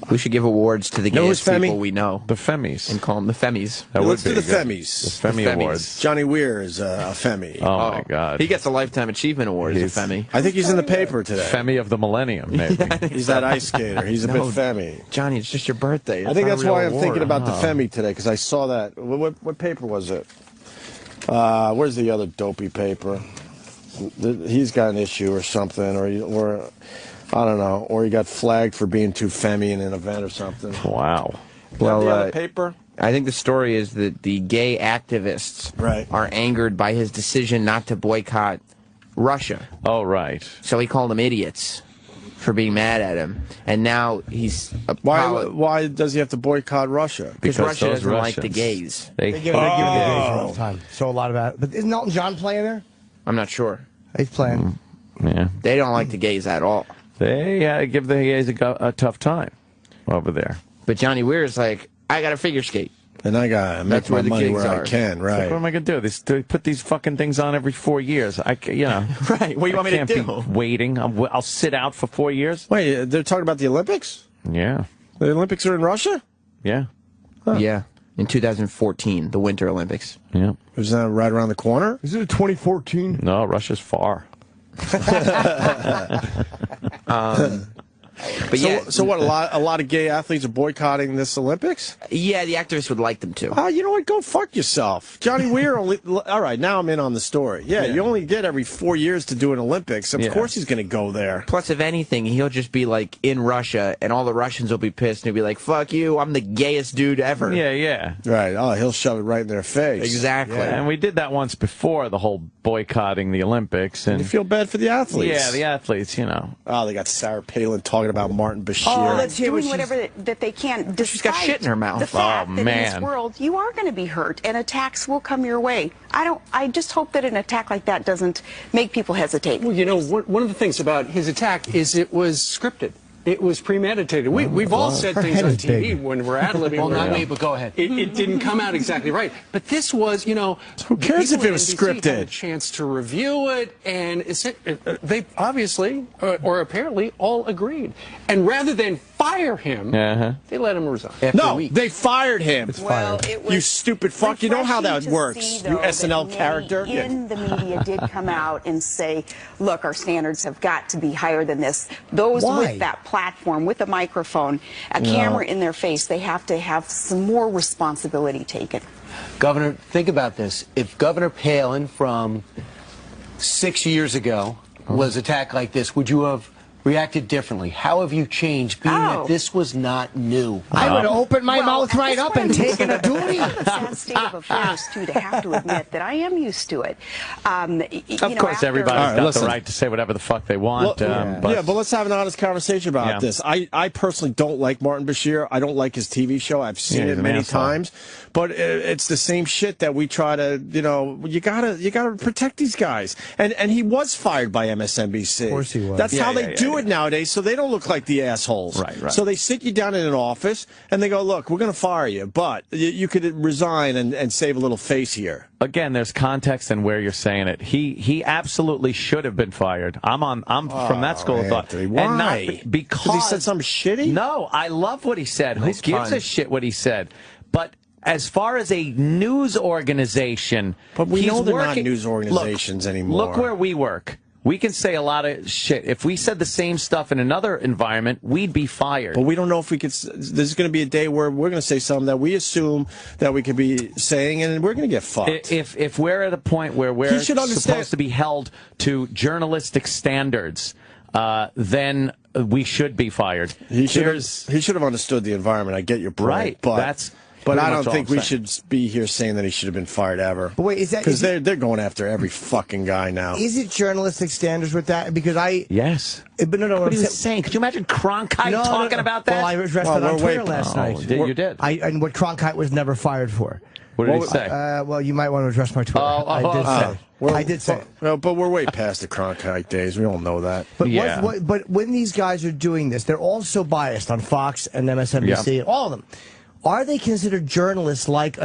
We should give awards to the gayest people we know. The femmies. And call them the femmies. Let's do the femmies. The Femmy Awards. Johnny Weir is a femmy. Oh, my God. He gets a Lifetime Achievement Award as a femmy. I think he's in the paper today. Femmy of the millennium, maybe. He's that ice skater. He's a bit femmy. Johnny, it's just your birthday. I think that's why I'm thinking about the femmy today, because I saw that. What paper was it? Where's the other dopey paper? He's got an issue or something, or I don't know, or he got flagged for being too femmy in an event or something. Wow. Well, the other paper? I think the story is that the gay activists are angered by his decision not to boycott Russia. Oh, right. So he called them idiots for being mad at him. And now he's... Why does he have to boycott Russia? Because Russia doesn't like the gays. They give the gays all the time. So a lot about it. But isn't Elton John playing there? I'm not sure. He's playing. Yeah. They don't like the gays at all. They give the gays a tough time over there. But Johnny Weir is like, I got to figure skate. And I got to make my money where I can, right? Like, what am I going to do? They put these fucking things on every 4 years. Right. What do you want me to do? Be waiting. I'll sit out for 4 years. Wait, they're talking about the Olympics? Yeah. The Olympics are in Russia? Yeah. Huh. Yeah. In 2014, the Winter Olympics. Yeah. Is that right around the corner? Is it 2014? No, Russia's far. But so what? A lot of gay athletes are boycotting this Olympics? Yeah, the activists would like them to. You know what? Go fuck yourself. Johnny Weir only. All right, now I'm in on the story. Yeah, you only get every 4 years to do an Olympics. Of course he's going to go there. Plus, if anything, he'll just be like in Russia, and all the Russians will be pissed, and he'll be like, "Fuck you! I'm the gayest dude ever." Yeah. Right. Oh, he'll shove it right in their face. Exactly. Yeah. And we did that once before, the whole boycotting the Olympics. And you feel bad for the athletes. Yeah, the athletes, you know. Oh, they got Sarah Palin talking about Martin Bashir. Oh, let's hear doing whatever that they can. She's got shit in her mouth. The fact that in this man. world you are going to be hurt, and attacks will come your way. I just hope that an attack like that doesn't make people hesitate. Well, you know, one of the things about his attack is it was scripted. It was premeditated. We've all said things on TV when we're ad-libbing. Well, not me, but go ahead. It didn't come out exactly right. But this was, you know... Who cares if it was scripted? Had a chance to review it, and they obviously, or apparently, all agreed. And rather than fire him, they let him resign. No, they fired him. You stupid fuck. You know how that works, you SNL character. In the media did come out and say, look, our standards have got to be higher than this. Those with that platform, with a microphone, a camera in their face, they have to have some more responsibility taken. Governor, think about this. If Governor Palin from 6 years ago was attacked like this, would you have reacted differently? How have you changed, being that this was not new? I would have opened my mouth right up and taken a duty. Sad state of affairs, too, to have to admit that I am used to it. Of course, everybody's got the right to say whatever the fuck they want. But let's have an honest conversation about this. I personally don't like Martin Bashir. I don't like his TV show. I've seen it many times. But it's the same shit that we try to, you gotta protect these guys. And he was fired by MSNBC. Of course he was. That's how they do it nowadays, so they don't look like the assholes. Right. So they sit you down in an office, and they go, look, we're going to fire you, but you could resign and save a little face here. Again, there's context in where you're saying it. He absolutely should have been fired. I'm from that school of thought. Why? And not because he said something shitty? No, I love what he said. Who gives a shit what he said? But as far as a news organization, but we know they're not news organizations anymore. Look where we work. We can say a lot of shit. If we said the same stuff in another environment, we'd be fired. But we don't know if we could. There's going to be a day where we're going to say something that we assume that we could be saying, and we're going to get fucked. If we're at a point where we're supposed to be held to journalistic standards, then we should be fired. He should have understood the environment. I get your point. Right. But I don't think we should be here saying that he should have been fired ever. But wait, is that because they're going after every fucking guy now? Is it journalistic standards with that? Because yes. But no. What he was saying? Could you imagine Cronkite talking about that? Well, I addressed that on Twitter last night. You did. And what Cronkite was never fired for. What did he say? Well, you might want to address my Twitter. I did say. No, but we're way past the Cronkite days. We all know that. But but when these guys are doing this, they're all so biased on Fox and MSNBC, all of them. Are they considered journalists like an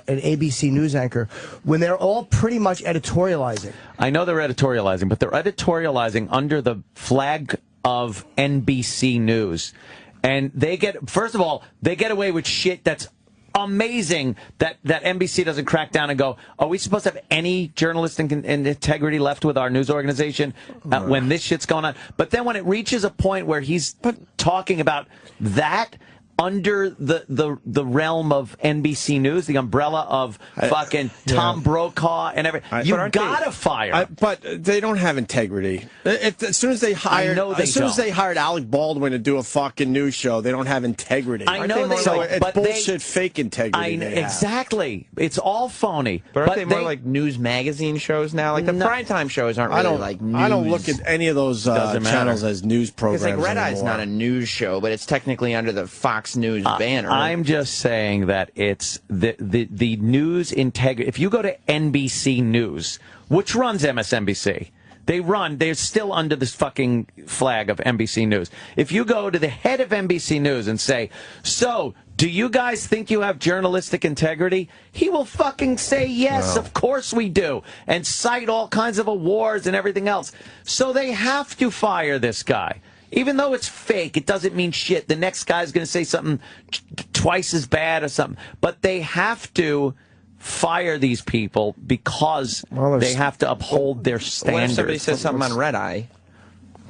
ABC news anchor when they're all pretty much editorializing? I know they're editorializing, but they're editorializing under the flag of NBC News. And they first of all, they get away with shit that's amazing that NBC doesn't crack down and go, are we supposed to have any journalistic and integrity left with our news organization when this shit's going on? But then when it reaches a point where he's talking about that under the realm of NBC News, the umbrella of fucking Tom Brokaw and everything, you gotta fire. But they don't have integrity. As soon as they hired, as they hired Alec Baldwin to do a fucking news show, they don't have integrity. I know they so don't. It's bullshit, fake integrity. Exactly. It's all phony. But aren't they more like news magazine shows now? Like the primetime shows aren't really like news. I don't look at any of those channels as news programs. Because like Red Eye's not a news show, but it's technically under the Fox News banner. I'm just saying that it's the news integrity. If you go to NBC News, which runs MSNBC, they're still under this fucking flag of NBC News. If you go to the head of NBC News and say, so, do you guys think you have journalistic integrity? He will fucking say, yes, of course we do, and cite all kinds of awards and everything else. So they have to fire this guy. Even though it's fake, it doesn't mean shit. The next guy's going to say something twice as bad or something. But they have to fire these people because they have to uphold their standards. What if somebody says something on Red Eye?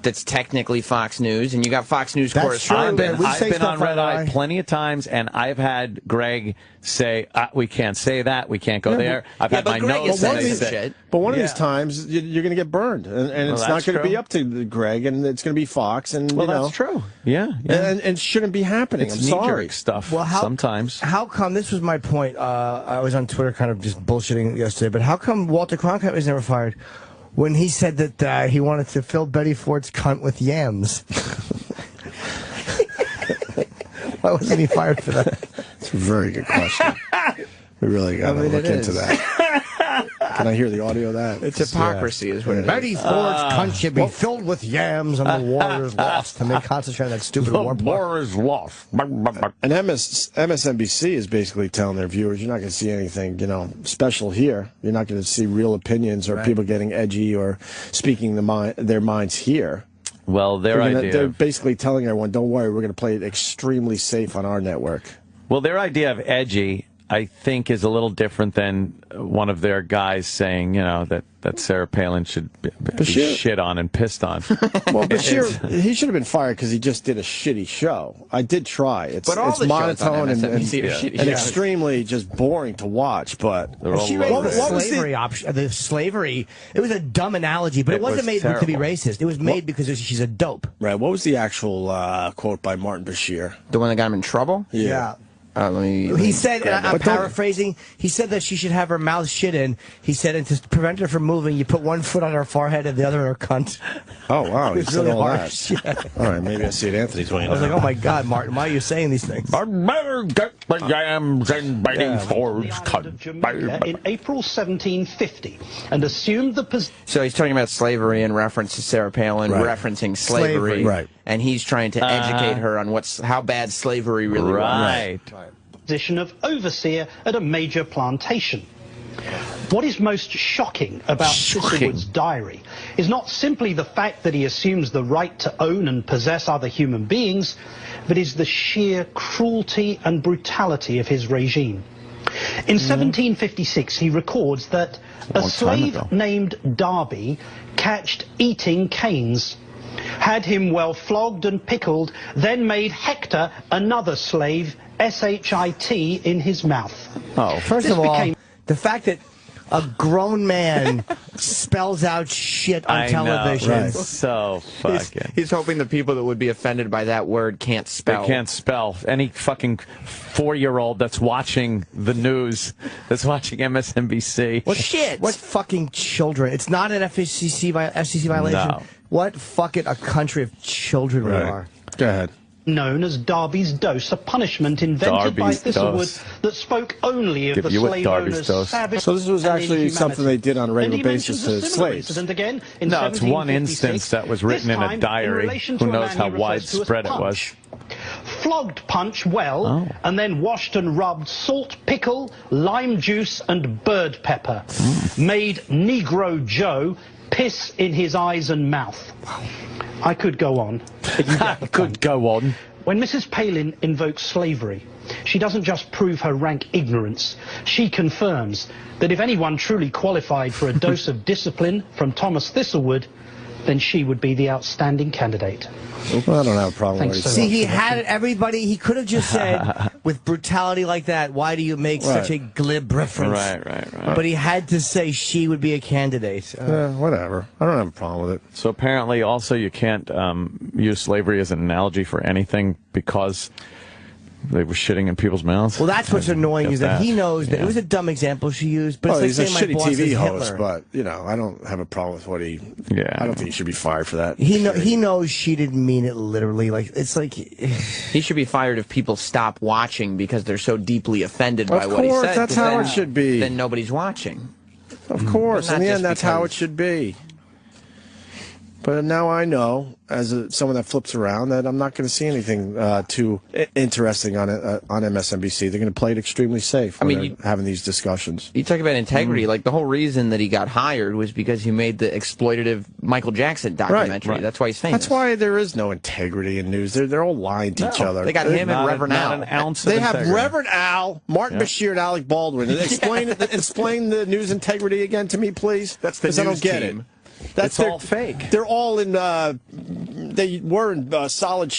that's technically Fox News, and you got Fox News correspondents. I've been on Red Eye plenty of times, and I've had Gregg say, we can't say that, we can't go there. I've had my notes say But one of these times, you're going to get burned, and it's not going to be up to Gregg, and it's going to be Fox. And that's true. Yeah. And it shouldn't be happening. It's I'm sorry. Stuff. Well, sometimes. How come? This was my point. I was on Twitter, kind of just bullshitting yesterday. But how come Walter Cronkite was never fired when he said that he wanted to fill Betty Ford's cunt with yams? Why wasn't he fired for that? It's a very good question. We really got to look into that. Can I hear the audio of that? It's hypocrisy, is what it is. Betty Ford's cunt should be filled with yams, and the war is lost. And they concentrate on that stupid war. The war is lost. And MSNBC is basically telling their viewers, you're not going to see anything, special here. You're not going to see real opinions or people getting edgy or speaking their minds here. Well, they're basically telling everyone, don't worry, we're going to play it extremely safe on our network. Well, their idea of edgy, I think, is a little different than one of their guys saying, that Sarah Palin should be shit on and pissed on. Well, Bashir, he should have been fired because he just did a shitty show. I did try. It's monotone and extremely just boring to watch. But she made the slavery. It was a dumb analogy, but it wasn't made to be racist. It was made because she's a dope. Right. What was the actual quote by Martin Bashir? The one that got him in trouble? Yeah. He said, and I'm paraphrasing, he said that she should have her mouth shit in. He said, and to prevent her from moving, you put one foot on her forehead and the other on her cunt. Oh, wow. He said really all harsh. That. All right, maybe I see it Anthony's way. I was like, oh, my God, Martin, why are you saying these things? I better get the yams and Betty Ford's cunt. In April 1750, and assumed the position. So he's talking about slavery in reference to Sarah Palin, referencing slavery. Right. And he's trying to educate her on how bad slavery really was. Right. Position of overseer at a major plantation. What is most shocking about Thistlewood's diary is not simply the fact that he assumes the right to own and possess other human beings, but is the sheer cruelty and brutality of his regime. In 1756, he records that a slave named Darby catched eating canes, had him well flogged and pickled, then made Hector, another slave, S-H-I-T, in his mouth. Oh, first of all, the fact that a grown man spells out shit on television. Right. So fucking. He's hoping the people that would be offended by that word can't spell. They can't spell. Any fucking 4-year-old that's watching the news, that's watching MSNBC. What shit? What fucking children? It's not an FCC violation. No. What fucking a country of children we are. Go ahead. Known as Darby's Dose, a punishment invented by Thistlewood that spoke only of the slave owner's savage. So this was actually something they did on a regular basis to slaves. Again, no, it's one instance that was written in a diary. Who knows how widespread it was. Flogged Punch well, and then washed and rubbed salt, pickle, lime juice, and bird pepper. Made Negro Joe piss in his eyes and mouth. I could go on. I could go on. When Mrs. Palin invokes slavery, she doesn't just prove her rank ignorance. She confirms that if anyone truly qualified for a dose of discipline from Thomas Thistlewood, then she would be the outstanding candidate. Well, I don't have a problem with it. See, he had everybody. He could have just said, with brutality like that, why do you make such a glib reference? Right. But he had to say she would be a candidate. Whatever. I don't have a problem with it. So apparently, also, you can't use slavery as an analogy for anything because they were shitting in people's mouths. Well, that's what's annoying is that he knows that it was a dumb example she used. But he's like a shitty TV host, but I don't have a problem with what he. Yeah, I don't think he should be fired for that. He knows she didn't mean it literally. Like it's like he should be fired if people stop watching because they're so deeply offended by what he said. Of course, that's how it should be. Then nobody's watching. Of course, in the end, that's how it should be. But now I know, as someone that flips around, that I'm not going to see anything too interesting on MSNBC. They're going to play it extremely safe when they're having these discussions. You talk about integrity. Like, the whole reason that he got hired was because he made the exploitative Michael Jackson documentary. Right. That's why he's famous. That's why there is no integrity in news. They're all lying to each other. They got him and Reverend Al. An ounce they of have integrity. Reverend Al, Martin Bashir, and Alec Baldwin. Explain the news integrity again to me, please. That's the news I don't get team. it. It's all fake. They're all in they were in solid,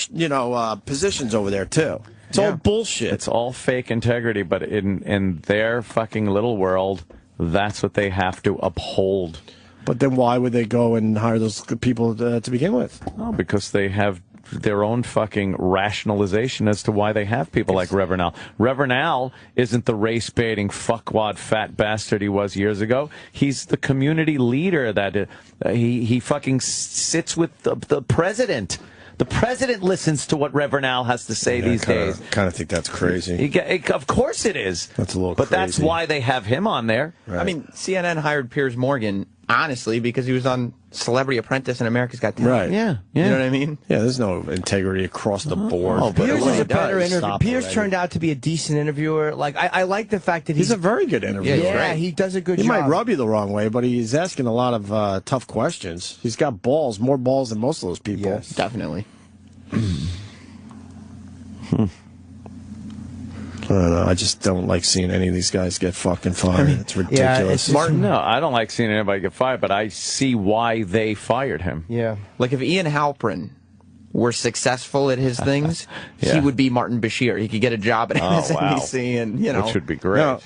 positions over there too. It's all bullshit. It's all fake integrity, but in their fucking little world, that's what they have to uphold. But then why would they go and hire those people to begin with? Oh, because they have their own fucking rationalization as to why they have people like Reverend Al. Reverend Al isn't the race-baiting fuckwad fat bastard he was years ago. He's the community leader that he fucking sits with the president. The president listens to what Reverend Al has to say these days. I kind of think that's crazy. Of course it is. That's a little But crazy. that's why they have him on there. Right. I mean, CNN hired Piers Morgan, honestly, because he was on Celebrity Apprentice and America's Got Talent. Right. Yeah. You know what I mean? Yeah, there's no integrity across the board. Oh, Piers is a better interviewer. Stop Piers already. turned out to be a decent interviewer. Like I like the fact that He's a very good interviewer. Yeah, he does a good He job. might rub you the wrong way, but he's asking a lot of tough questions. He's got balls, more balls than most of those people. Yes. Definitely. I don't know. I just don't like seeing any of these guys get fucking fired. It's ridiculous. No, I don't like seeing anybody get fired, but I see why they fired him. Yeah. Like if Ian Halpern were successful at his things, he would be Martin Bashir. He could get a job at MSNBC and, Which would be great. Now,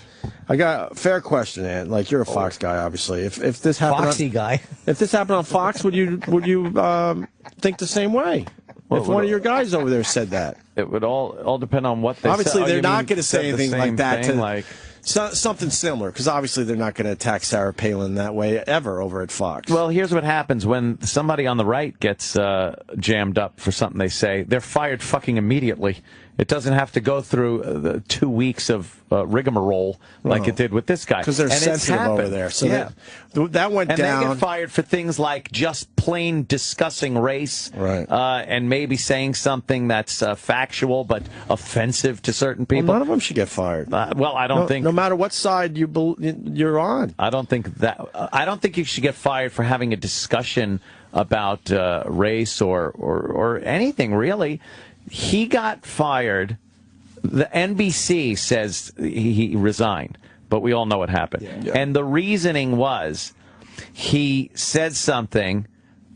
I got a fair question, Ant. Like you're a Fox guy, obviously. If this happened, Foxy guy. If this happened on Fox, would you think the same way? If one of your guys over there said that, it would all depend on what they obviously said. they're not going to say anything like that. Like something similar, because obviously they're not going to attack Sarah Palin that way ever over at Fox. Well, here's what happens when somebody on the right gets jammed up for something they say. They're fired fucking immediately. It doesn't have to go through the 2 weeks of rigmarole like it did with this guy. Because they're sensitive over there. So that went down. And they get fired for things like just plain discussing race, and maybe saying something that's factual but offensive to certain people. Well, none of them should get fired. Well, I don't think. No matter what side you're on. I don't think you should get fired for having a discussion about race or anything really. He got fired. The NBC says he resigned, but we all know what happened. Yeah. And the reasoning was he said something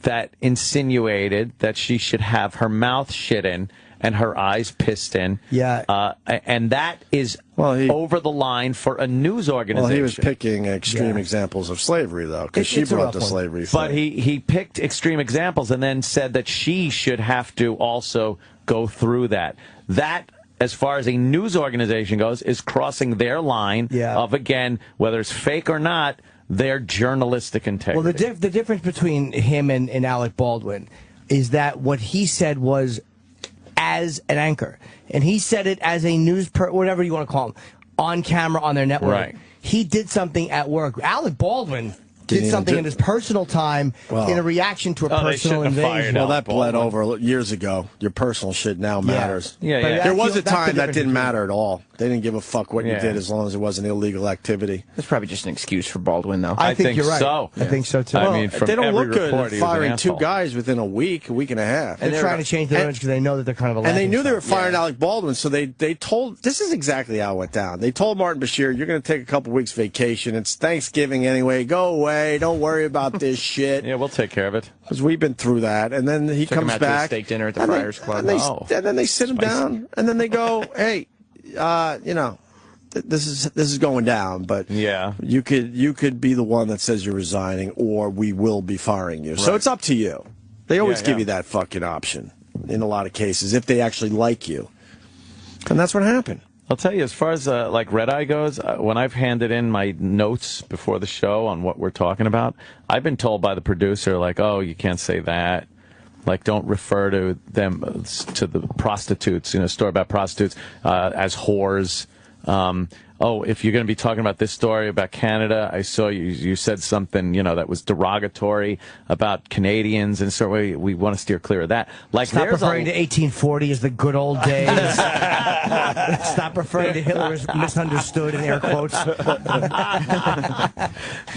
that insinuated that she should have her mouth shit in and her eyes pissed in. Yeah. And that is over the line for a news organization. Well, he was picking extreme examples of slavery, though, because she brought the slavery thing. But he picked extreme examples and then said that she should have to also go through that. That, as far as a news organization goes, is crossing their line of, again, whether it's fake or not, their journalistic integrity. Well, the difference between him and Alec Baldwin is that what he said was as an anchor, and he said it as a whatever you want to call him, on camera on their network. Right. He did something at work. Alec Baldwin did something in his personal time in a reaction to a personal invasion. Well, that bled over years ago. Your personal shit now matters. There was a time that didn't matter at all. They didn't give a fuck what you did as long as it wasn't illegal activity. That's probably just an excuse for Baldwin, though. I think you're right. So. I think so, too. Well, I mean, from they don't every look good report, at he was an firing two asshole. guys within a week and a half. They're trying to change their image because they know that they're kind of a And they laughing knew they were stock. firing Alec Baldwin, so they told, this is exactly how it went down. They told Martin Bashir, you're going to take a couple weeks vacation. It's Thanksgiving anyway. Go away. Don't worry about this shit. Yeah, we'll take care of it. Because we've been through that. And then he Took him comes out to a back. steak dinner at the Friars Club. And then they sit him down, and then they go, hey, this is going down, but you could be the one that says you're resigning, or we will be firing you. Right. So it's up to you. They always give you that fucking option in a lot of cases if they actually like you, and that's what happened. I'll tell you, as far as like Red Eye goes, when I've handed in my notes before the show on what we're talking about, I've been told by the producer, like, oh, you can't say that. Like, don't refer to them, to the prostitutes, story about prostitutes, as whores. If you're going to be talking about this story about Canada, I saw you said something, that was derogatory about Canadians, and so we want to steer clear of that. Like, Stop referring to 1840 as the good old days. Stop referring to Hitler as misunderstood in air quotes.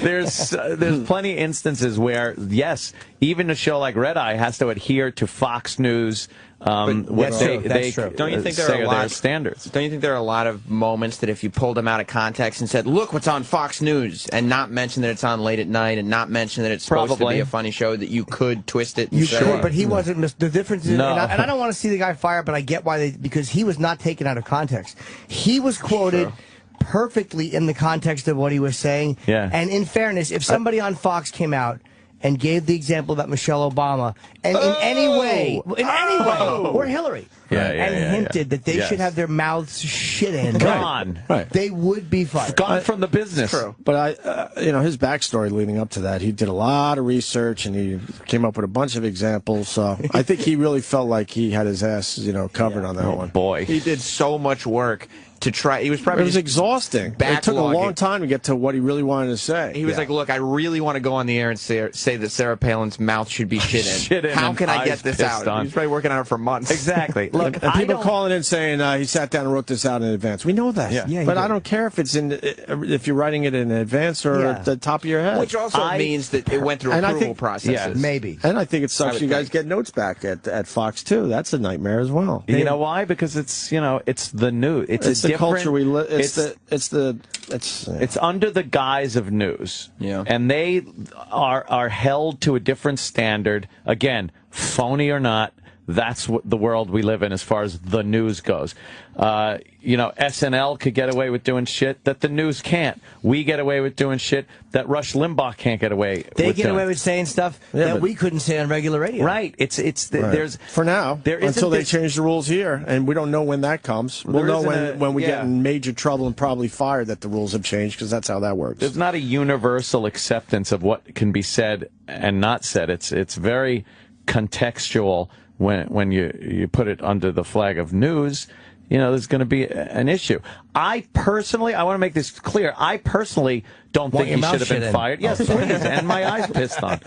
There's plenty of instances where, yes, even a show like Red Eye has to adhere to Fox News That's true. Don't you think there are a lot of standards? Don't you think there are a lot of moments that if you pulled them out of context and said, "Look what's on Fox News," and not mention that it's on late at night, and not mention that it's supposed to be a funny show, that you could twist it? And You say, could, but he wasn't. The difference is, and I don't want to see the guy fired, but I get why because he was not taken out of context. He was quoted perfectly in the context of what he was saying. Yeah. And in fairness, if somebody on Fox came out and gave the example about Michelle Obama, and in any way, or Hillary, hinted that they should have their mouths shit in, gone, they would be fired. Gone from the business. True. But his backstory leading up to that, he did a lot of research and he came up with a bunch of examples. So I think he really felt like he had his ass, covered on that one. Boy, he did so much work to try. He was probably it was exhausting. It took a long time to get to what he really wanted to say. He was like, "Look, I really want to go on the air and say that Sarah Palin's mouth should be shit in. How can I get this out?" He was probably working on it for months. Exactly. Look, and people calling in saying he sat down and wrote this out in advance. We know that. But I don't care if it's if you're writing it in advance or at the top of your head. Which also means that it went through approval processes. Maybe. And I think it sucks you guys get notes back at Fox too. That's a nightmare as well. You know why? Because it's it's the news. It's the culture we live. It's under the guise of news. And they are held to a different standard. Again, phony or not, that's what the world we live in as far as the news goes. SNL could get away with doing shit that the news can't. We get away with doing shit that Rush Limbaugh can't get away with. They get away with saying stuff that we couldn't say on regular radio. Right. There's for now until they change the rules here, and we don't know when that comes. We'll know when we get in major trouble and probably fired that the rules have changed, because that's how that works. There's not a universal acceptance of what can be said and not said. It's very contextual when you put it under the flag of news. There's going to be an issue. I want to make this clear. I personally don't think he should have been fired. Yes, please. And my eyes pissed on.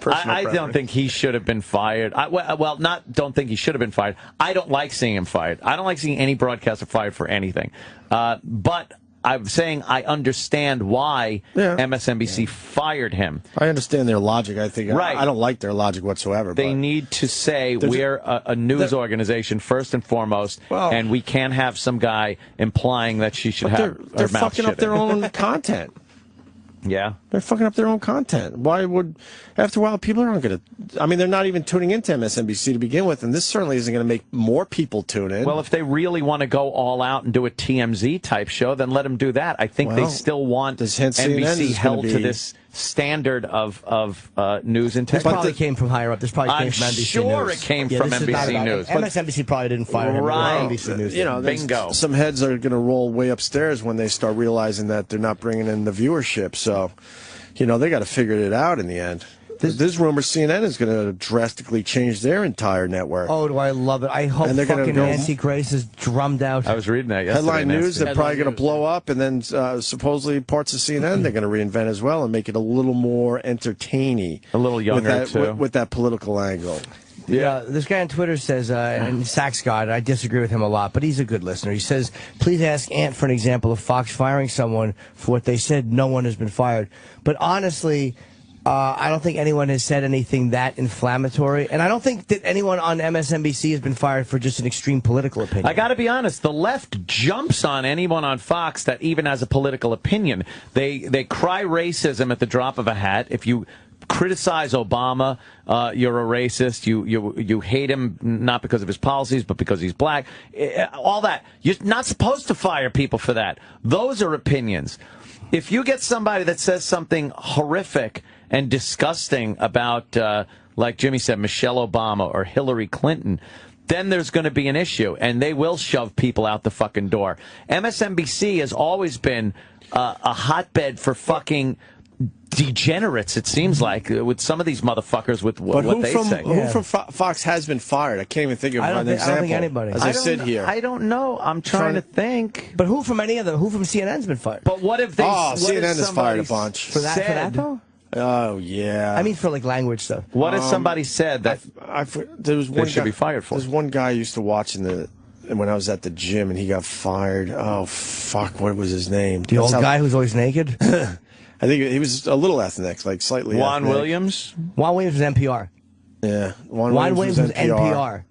I don't think he should have been fired. Don't think he should have been fired. I don't like seeing him fired. I don't like seeing any broadcaster fired for anything. But I'm saying I understand why MSNBC fired him. I understand their logic. I think I don't like their logic whatsoever. They need to say we're a news organization first and foremost, and we can't have some guy implying that she should have. They're fucking up their own content. Yeah. They're fucking up their own content. Why would, after a while, people aren't going to, they're not even tuning into MSNBC to begin with, and this certainly isn't going to make more people tune in. Well, if they really want to go all out and do a TMZ type show, then let them do that. I think they still want NBC held to this standard of news integrity. This probably came from higher up. This probably came from NBC News. I'm sure it came from NBC News. MSNBC probably didn't fire him. Right. NBC News. Bingo. Some heads are going to roll way upstairs when they start realizing that they're not bringing in the viewership. So, they got to figure it out in the end. This rumor CNN is going to drastically change their entire network. Oh, do I love it. I hope fucking Nancy Grace is drummed out. I was reading that yesterday. Headline news, they're probably going to blow up, and then supposedly parts of CNN they're going to reinvent as well and make it a little more entertaining. A little younger, too. With that political angle. Yeah, this guy on Twitter says, and Sax God, I disagree with him a lot, but he's a good listener. He says, please ask Ant for an example of Fox firing someone for what they said. No one has been fired. But honestly, I don't think anyone has said anything that inflammatory, and I don't think that anyone on MSNBC has been fired for just an extreme political opinion. I got to be honest, the left jumps on anyone on Fox that even has a political opinion. They cry racism at the drop of a hat. If you criticize Obama, you're a racist. You hate him not because of his policies, but because he's black. All that. You're not supposed to fire people for that. Those are opinions. If you get somebody that says something horrific and disgusting about, like Jimmy said, Michelle Obama or Hillary Clinton, then there's going to be an issue, and they will shove people out the fucking door. MSNBC has always been a hotbed for fucking degenerates, it seems like, with some of these motherfuckers with what they say. Who from Fox has been fired? I can't even think of an example. I don't think anybody. As I sit here. I don't know. I'm trying to think. But who from any of them? Who from CNN's been fired? But what if they... CNN has fired a bunch. For that though? Oh, yeah. I mean, for like language stuff. What if somebody said that there was one they should be fired for? There's one guy I used to watch when I was at the gym, and he got fired. Oh, fuck, what was his name? The old guy who's always naked? I think he was a little ethnic, like slightly Juan ethnic. Williams? Juan Williams was NPR. Yeah. Juan Williams was NPR.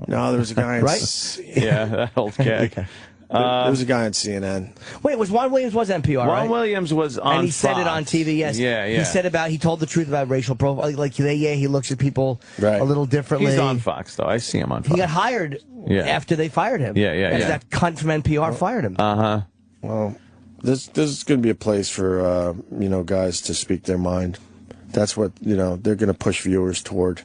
No, there was a guy. Right? Yeah, that old gag. There was a guy on CNN. Wait, Ron Williams was NPR, Ron Williams was on and he Fox. said it on TV, yes. Yeah, yeah. He told the truth about racial profile. Like, he looks at people a little differently. He's on Fox, though. I see him on Fox. He got hired after they fired him. Yeah. That cunt from NPR fired him. Well, this is going to be a place for, guys to speak their mind. That's what, they're going to push viewers toward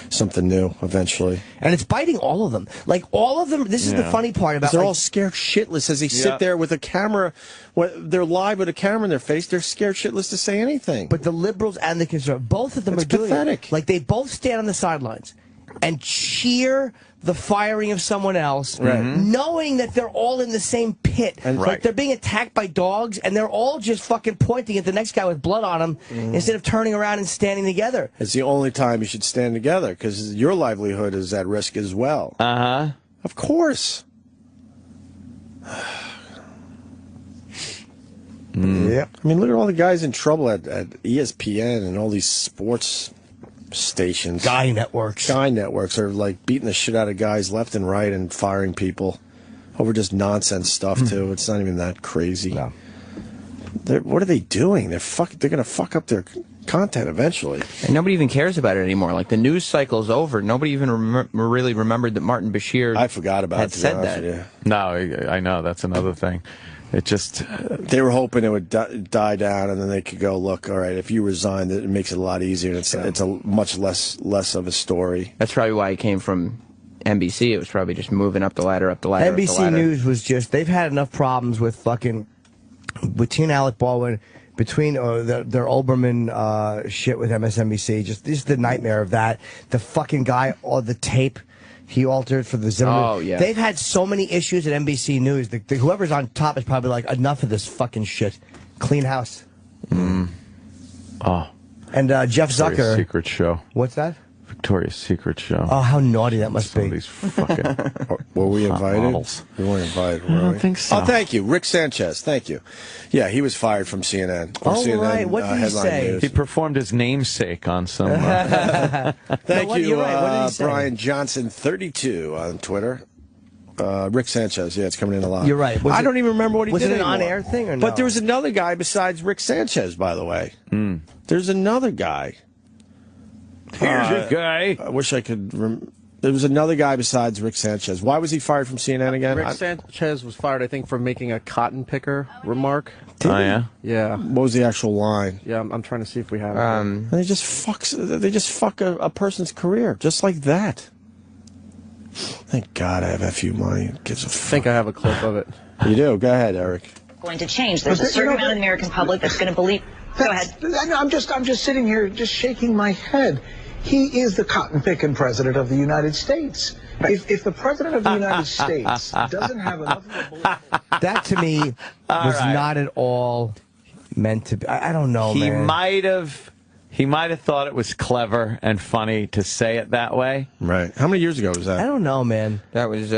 something new eventually. And it's biting all of them. Like, all of them, this is the funny part about they're all scared shitless as they sit there with a camera. They're live with a camera in their face. They're scared shitless to say anything. But the liberals and the conservatives, both of them are doing it. Like, they both stand on the sidelines and cheer the firing of someone else, knowing that they're all in the same pit. And like, they're being attacked by dogs, and they're all just fucking pointing at the next guy with blood on him instead of turning around and standing together. It's the only time you should stand together, because your livelihood is at risk as well. Of course. Yeah. I mean, look at all the guys in trouble at ESPN and all these sports stations. Guy networks are like beating the shit out of guys left and right and firing people over just nonsense stuff too. It's not even that crazy. No. What are they doing? They're going to fuck up their content eventually. And nobody even cares about it anymore. Like, the news cycle's over. Nobody even really remembered that Martin Bashir had said that. No, I know. That's another thing. It just... They were hoping it would die down, and then they could go, look, all right, if you resign, it makes it a lot easier. It's a much less of a story. That's probably why it came from NBC. It was probably just moving up the ladder, up the ladder, NBC up the ladder. News was just... They've had enough problems with between Alec Baldwin, between their Olbermann shit with MSNBC. This is the nightmare of that. The fucking guy, or the tape he altered for the Zimmerman. Oh, yeah. They've had so many issues at NBC News. Whoever's on top is probably like, enough of this fucking shit. Clean house. Oh. And Jeff Zucker. Victoria's Secret show. What's that? Victoria's Secret show. Oh, how naughty that must be. These fucking were we invited? models. We weren't invited, were I don't we? think so. Oh, thank you. Rick Sanchez, thank you. Yeah, he was fired from CNN. CNN, right. What did he say? News. He performed his namesake on some... Thank you, you're right. What did he say? Brian Johnson, 32 on Twitter. Rick Sanchez, yeah, it's coming in a lot. You're right. I don't even remember what he did. Was it an anymore. on-air thing or no? But there was another guy besides Rick Sanchez, by the way. There's another guy. Here's a guy. I wish I could... There was another guy besides Rick Sanchez. Why was he fired from CNN again? Rick Sanchez was fired, I think, for making a cotton picker remark. Oh, yeah? Yeah. What was the actual line? Yeah, I'm trying to see if we have it. They just fuck a person's career, just like that. Thank God I have FU money. Gives a fuck. I think I have a clip of it. You do? Go ahead, Eric. Going to change. There's a certain amount of the American public that's going to believe. Go ahead. I'm just sitting here, just shaking my head. He is the cotton-picking president of the United States. If the president of the United States doesn't have enough of a belief... That, to me, was not at all meant to be. I don't know, He man. He might have thought it was clever and funny to say it that way. Right. How many years ago was that? I don't know, man. That was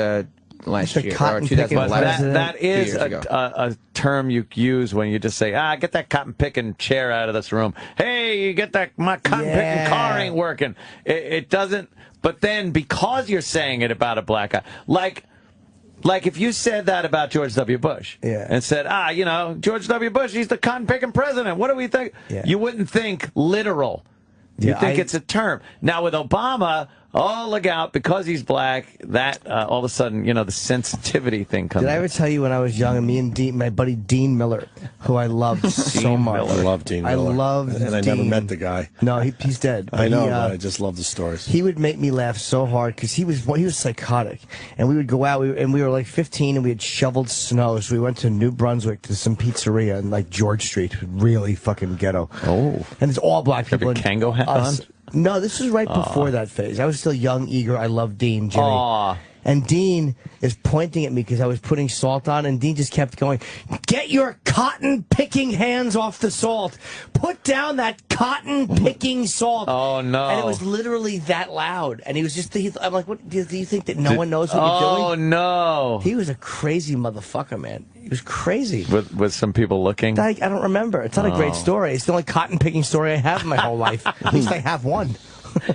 last year, or cotton-picking 2011. That is ago. a term you use when you just say, get that cotton-picking chair out of this room. Hey, you get that, my cotton-picking car ain't working. It doesn't, but then because you're saying it about a black guy, like if you said that about George W. Bush and said, George W. Bush, he's the cotton-picking president. What do we think? Yeah. You wouldn't think literal. You think it's a term. Now with Obama... Oh, look out, because he's black, that all of a sudden, the sensitivity thing comes Did I ever tell you when I was young, and me and my buddy Dean Miller, who I loved so much. I love Dean Miller. I loved And I never met the guy. No, he's dead. I know, but I just love the stories. He would make me laugh so hard, because he was psychotic. And we would go out, and we were like 15, and we had shoveled snow, so we went to New Brunswick to some pizzeria in like George Street, really fucking ghetto. Oh. And it's all black people. Have your Kango hat on? No, this was right before that phase. I was still young, eager. I loved Dean, Jimmy. Aww. And Dean is pointing at me because I was putting salt on, and Dean just kept going, "Get your cotton-picking hands off the salt. Put down that cotton-picking salt." Oh, no. And it was literally that loud. And he was just, I'm like, what, do you think that no one knows what you're doing? Oh, no. He was a crazy motherfucker, man. He was crazy. With some people looking? I don't remember. It's not a great story. It's the only cotton-picking story I have in my whole life. At least I have one.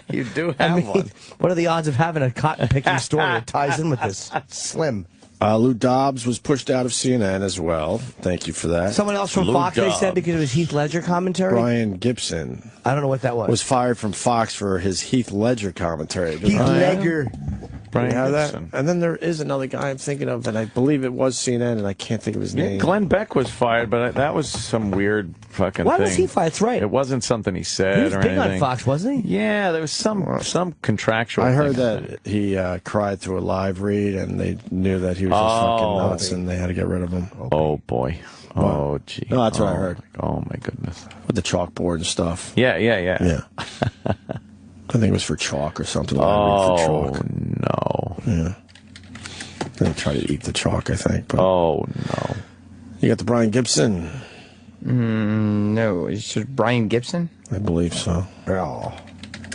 You do have one. What are the odds of having a cotton picking story that ties in with this? Slim. Lou Dobbs was pushed out of CNN as well. Thank you for that. Someone else from Fox, they said, because of his Heath Ledger commentary? Brian Gibson. I don't know what that was. Was fired from Fox for his Heath Ledger commentary. Heath Ledger. Brian Gibson. And then there is another guy I'm thinking of, and I believe it was CNN, and I can't think of his name. Glenn Beck was fired, but that was some weird fucking Why thing. was he fired? That's right. It wasn't something he said He was or big anything. on Fox, wasn't he? Yeah, there was some contractual I heard thing. that he cried through a live read, and they knew that he was just fucking nuts, and they had to get rid of him. Oh, boy. Oh, gee. No, that's what I heard. Oh, my goodness. With the chalkboard and stuff. Yeah. Yeah. I think it was for chalk or something. Oh, for chalk. no. Yeah. They try to eat the chalk, I think. But oh, no. You got the Brian Gibson. No, it's just Brian Gibson? I believe so. Oh.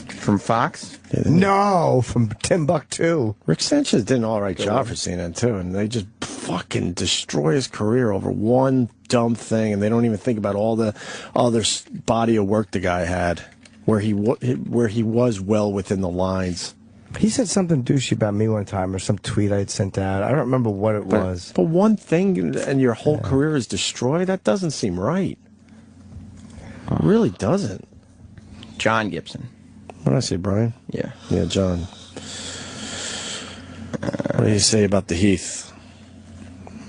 From Fox? No, from Timbuktu. Rick Sanchez did an all right job for CNN, too, and they just fucking destroy his career over one dumb thing, and they don't even think about all the other body of work the guy had, where he was well within the lines. He said something douchey about me one time, or some tweet I had sent out. I don't remember what it was. But one thing and your whole career is destroyed? That doesn't seem right. It really doesn't. John Gibson. What did I say, Brian? Yeah. Yeah, John. What do you say about the Heath?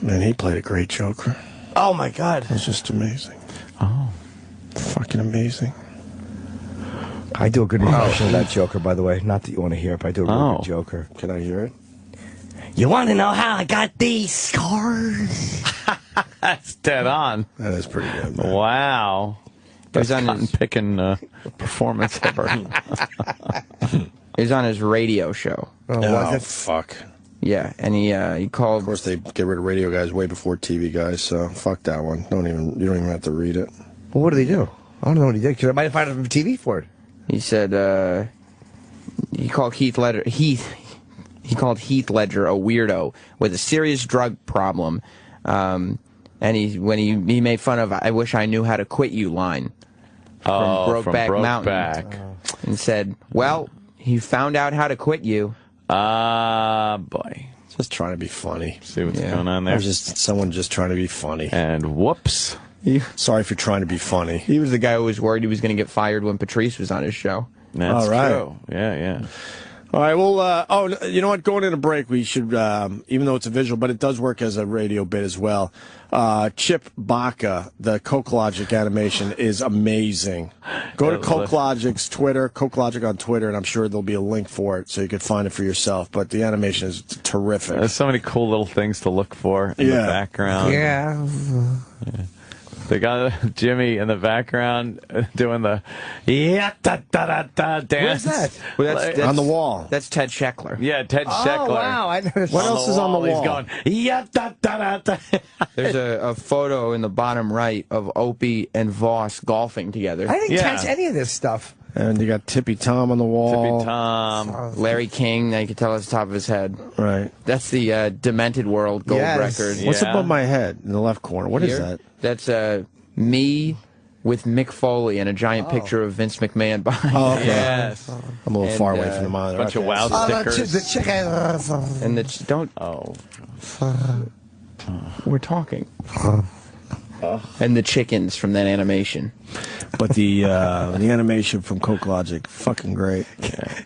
Man, he played a great Joker. Oh, my God. It was just amazing. Oh. Fucking amazing. I do a good impression of that Joker, by the way. Not that you want to hear it, but I do a really good Joker. Can I hear it? You want to know how I got these scars? That's dead on. That is pretty good, man. Wow. Best cotton picking performance ever. He was on his radio show. Oh, fuck. Yeah, and he called. Of course, they get rid of radio guys way before TV guys, so fuck that one. You don't even have to read it. Well, what did he do? I don't know what he did, because I might have found him TV for it. He said he called Heath Ledger. He called Heath Ledger a weirdo with a serious drug problem, and when he made fun of "I wish I knew how to quit you" line from Brokeback Mountain, and said, "Well, he found out how to quit you." Boy. Just trying to be funny. See what's going on there? There's just someone just trying to be funny. And whoops. Sorry for trying to be funny. He was the guy who was worried he was going to get fired when Patrice was on his show. That's all right. True. Yeah. All right, well, you know what? Going in a break, we should, even though it's a visual, but it does work as a radio bit as well. Chip Baca, the Coke Logic animation is amazing. Go to Coke Logic's Twitter, Coke Logic on Twitter, and I'm sure there'll be a link for it so you could find it for yourself. But the animation is terrific. There's so many cool little things to look for in the background. Yeah. They got Jimmy in the background doing the da-da-da-da dance. Where's that? Well, that's on the wall. That's Ted Scheckler. Yeah, Ted Scheckler. Oh, wow. What else is on the wall? He's going, da-da-da-da. There's a photo in the bottom right of Opie and Voss golfing together. I didn't catch any of this stuff. And you got Tippy Tom on the wall. Tippy Tom. Larry King, now you can tell it's the top of his head. Right. That's the Demented World gold record. What's above my head in the left corner? What is that? That's me with Mick Foley and a giant picture of Vince McMahon behind. Oh, okay. Yes. I'm a little far away from the monitor. Bunch of wow stickers. The chicken. And don't. Oh. We're talking. And the chickens from that animation. But the animation from Coke Logic, fucking great.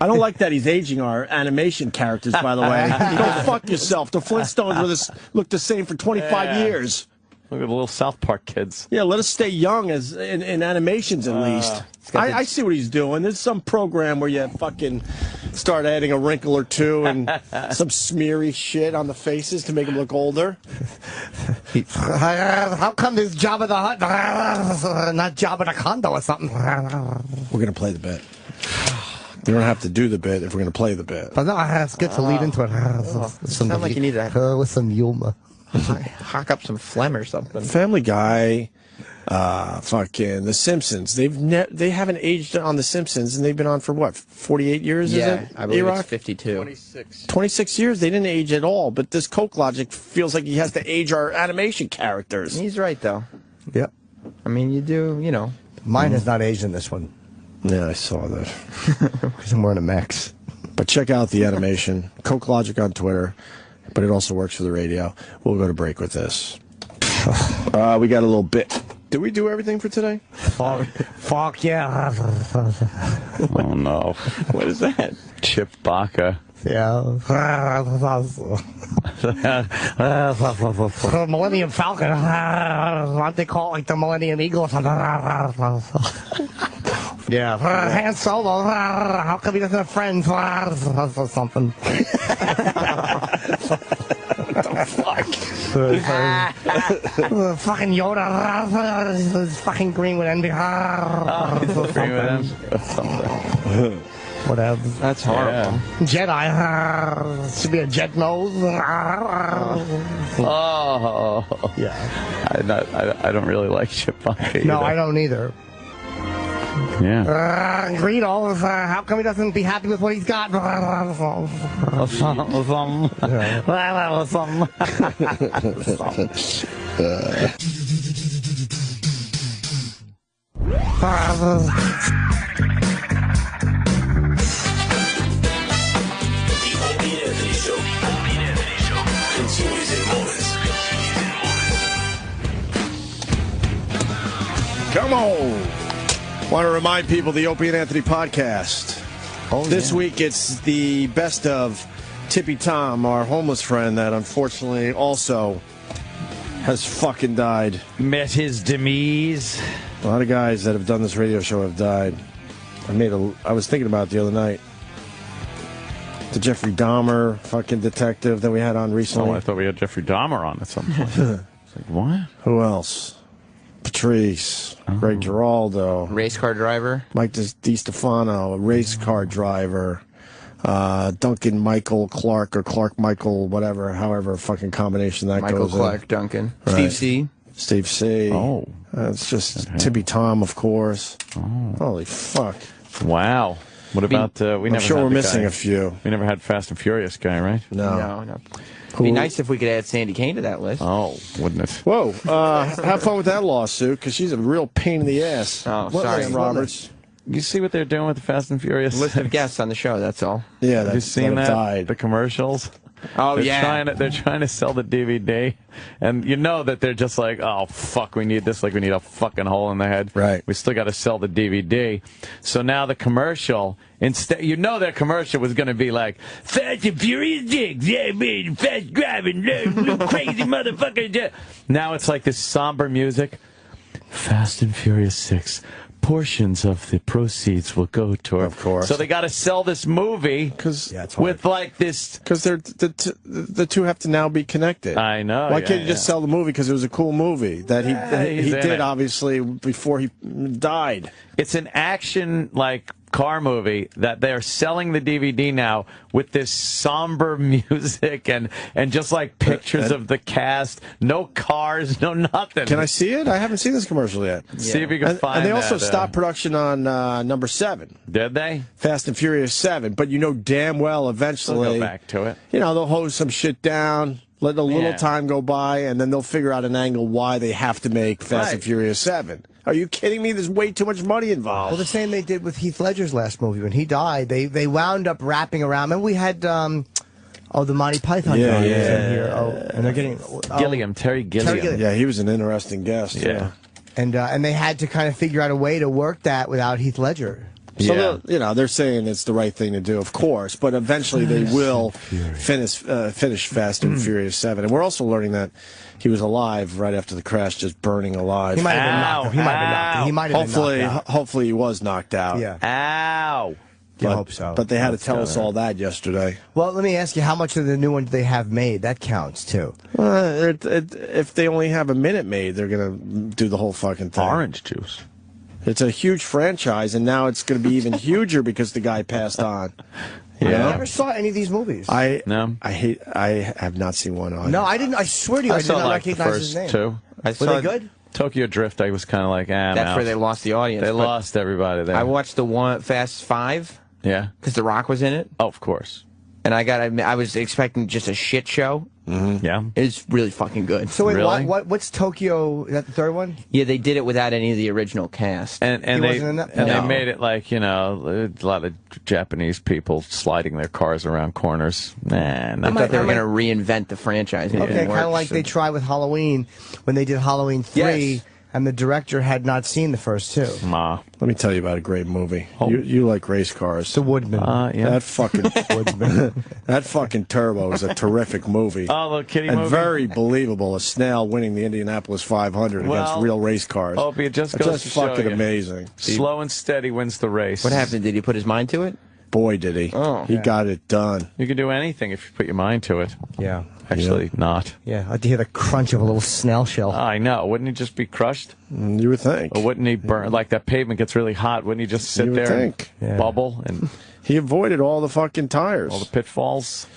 I don't like that he's aging our animation characters, by the way. Go fuck yourself. The Flintstones look the same for 25 years. Look at the little South Park kids. Yeah, let us stay young as in animations at least. I see what he's doing. There's some program where you fucking start adding a wrinkle or two and some smeary shit on the faces to make them look older. How come there's Jabba the Hutt, not Jabba the Condo or something? We're going to play the bit. We don't have to do the bit if we're going to play the bit. But no, it's good to lead into it. Sounds like you need that. With some humor. Hock up some phlegm or something. Family Guy, fucking The Simpsons. They haven't aged on The Simpsons, and they've been on for what, 48 years? Yeah, is it? I believe E-Rock? it's 52. 26 years. They didn't age at all. But this Coke Logic feels like he has to age our animation characters. He's right though. Yep. I mean, you do, Mine has not aged in this one. Yeah, I saw that. Because I'm wearing a Max. But check out the animation. Coke Logic on Twitter. But it also works for the radio. We'll go to break with this. We got a little bit. Did we do everything for today? Fuck yeah. Oh, no. What is that? Chip Baca. Yeah. Millennium Falcon. What they call it, like the Millennium Eagle. Yeah. Han Solo. How come he doesn't have friends? Or something. What the fuck? Fucking Yoda. Fucking green with envy. Green with envy. Whatever. That's horrible. Yeah. Jedi. Should be a jet nose. Oh. Yeah. I don't really like Chip Baca either. No, I don't either. Yeah. Greedo, how come he doesn't be happy with what he's got? Continues in moments. Come on. Want to remind people the Opie and Anthony podcast. This week it's the best of Tippy Tom, our homeless friend that unfortunately also has fucking died. Met his demise. A lot of guys that have done this radio show have died. I was thinking about it the other night. The Jeffrey Dahmer fucking detective that we had on recently. Oh, I thought we had Jeffrey Dahmer on at some point. It's like, what? Who else? Patrice, Greg Giraldo, race car driver, Mike DiStefano, a race car driver, Duncan Michael Clark or Clark Michael, whatever, however fucking combination that Michael goes Clark in. Duncan, Right. Steve C. Oh, it's just Tippy Tom, of course. Oh. Holy fuck! Wow. What about I'm sure we're missing a few. We never had Fast and Furious guy, right? No. It'd be nice if we could add Sandy Kane to that list. Oh, wouldn't it? Whoa! Have fun with that lawsuit because she's a real pain in the ass. Oh, What, sorry, Ryan Roberts. You see what they're doing with the Fast and Furious? List of guests on the show. That's all. Yeah, Have you seen that? died. The commercials. Oh, They're trying to sell the DVD, and you know that they're just like, oh fuck, we need this, like we need a fucking hole in the head. Right. We still got to sell the DVD. So now the commercial, instead, their commercial was going to be like, Fast and Furious jigs, yeah, man, fast driving, crazy motherfucker. Now it's like this somber music. Fast and Furious 6. Portions of the proceeds will go toward. Of course. So they got to sell this movie with like this. Because the two have to now be connected. I know. Why can't you just sell the movie because it was a cool movie that he did obviously before he died? It's an action like car movie that they're selling the DVD now with this somber music and just like pictures of the cast, no cars, no nothing. Can I see it? I haven't seen this commercial yet. See if you can find it. And they also stopped production on number 7. Did they? Fast and Furious 7. But you know damn well eventually They'll go back to it. You know, they'll hose some shit down, let a little time go by, and then they'll figure out an angle why they have to make Fast and Furious 7. Are you kidding me? There's way too much money involved. Well, the same they did with Heath Ledger's last movie. When he died, they wound up wrapping around. Remember we had, the Monty Python guy was in here. Oh, and they're getting... Terry Gilliam. Yeah, he was an interesting guest. Yeah. And they had to kind of figure out a way to work that without Heath Ledger. So, they're saying it's the right thing to do, of course, but eventually they will finish Fast and Furious 7. And we're also learning that he was alive right after the crash, just burning alive. He might have been knocked out. He might have been knocked out. Hopefully he was knocked out. Yeah. Ow. But, I hope so. But they had to tell us all that yesterday. Well, let me ask you, how much of the new one do they have made? That counts, too. If they only have a minute made, they're going to do the whole fucking thing. Orange juice. It's a huge franchise, and now it's going to be even huger because the guy passed on. I never saw any of these movies. I have not seen one on. No, I didn't. I swear to you, I did not like recognize his name. Two. Were they good? Tokyo Drift, I was kind of like, That's where they lost the audience. They lost everybody there. I watched the one Fast 5. Yeah. Because The Rock was in it. Oh, of course. And I was expecting just a shit show, Yeah. It's really fucking good. So wait, Really? what's Tokyo? Is that the third one? Yeah, they did it without any of the original cast. And He they wasn't in that? and No. they made it like, you know, a lot of Japanese people sliding their cars around corners. Nah, I thought they were going to reinvent the franchise. And it Okay, didn't kind of work, like so- they tried with Halloween when they did Halloween 3, Yes. and the director had not seen the first two. Let me tell you about a great movie. You like race cars. The Woodman. Yeah. That fucking that fucking Turbo is a terrific movie. Oh, the kitty and movie? very believable. A snail winning the Indianapolis 500 against Well, real race cars. Oh, it just That's goes just to show fucking you. amazing. Slow and steady wins the race. What happened? Did he put his mind to it? Boy, did he. Oh. He got it done. You can do anything if you put your mind to it. Yeah. Actually, not. Yeah, I had to hear the crunch of a little snail shell. I know. Wouldn't he just be crushed? You would think. Or wouldn't he burn? Like that pavement gets really hot. Wouldn't he just sit You would there think. and bubble and He avoided all the fucking tires. all the pitfalls?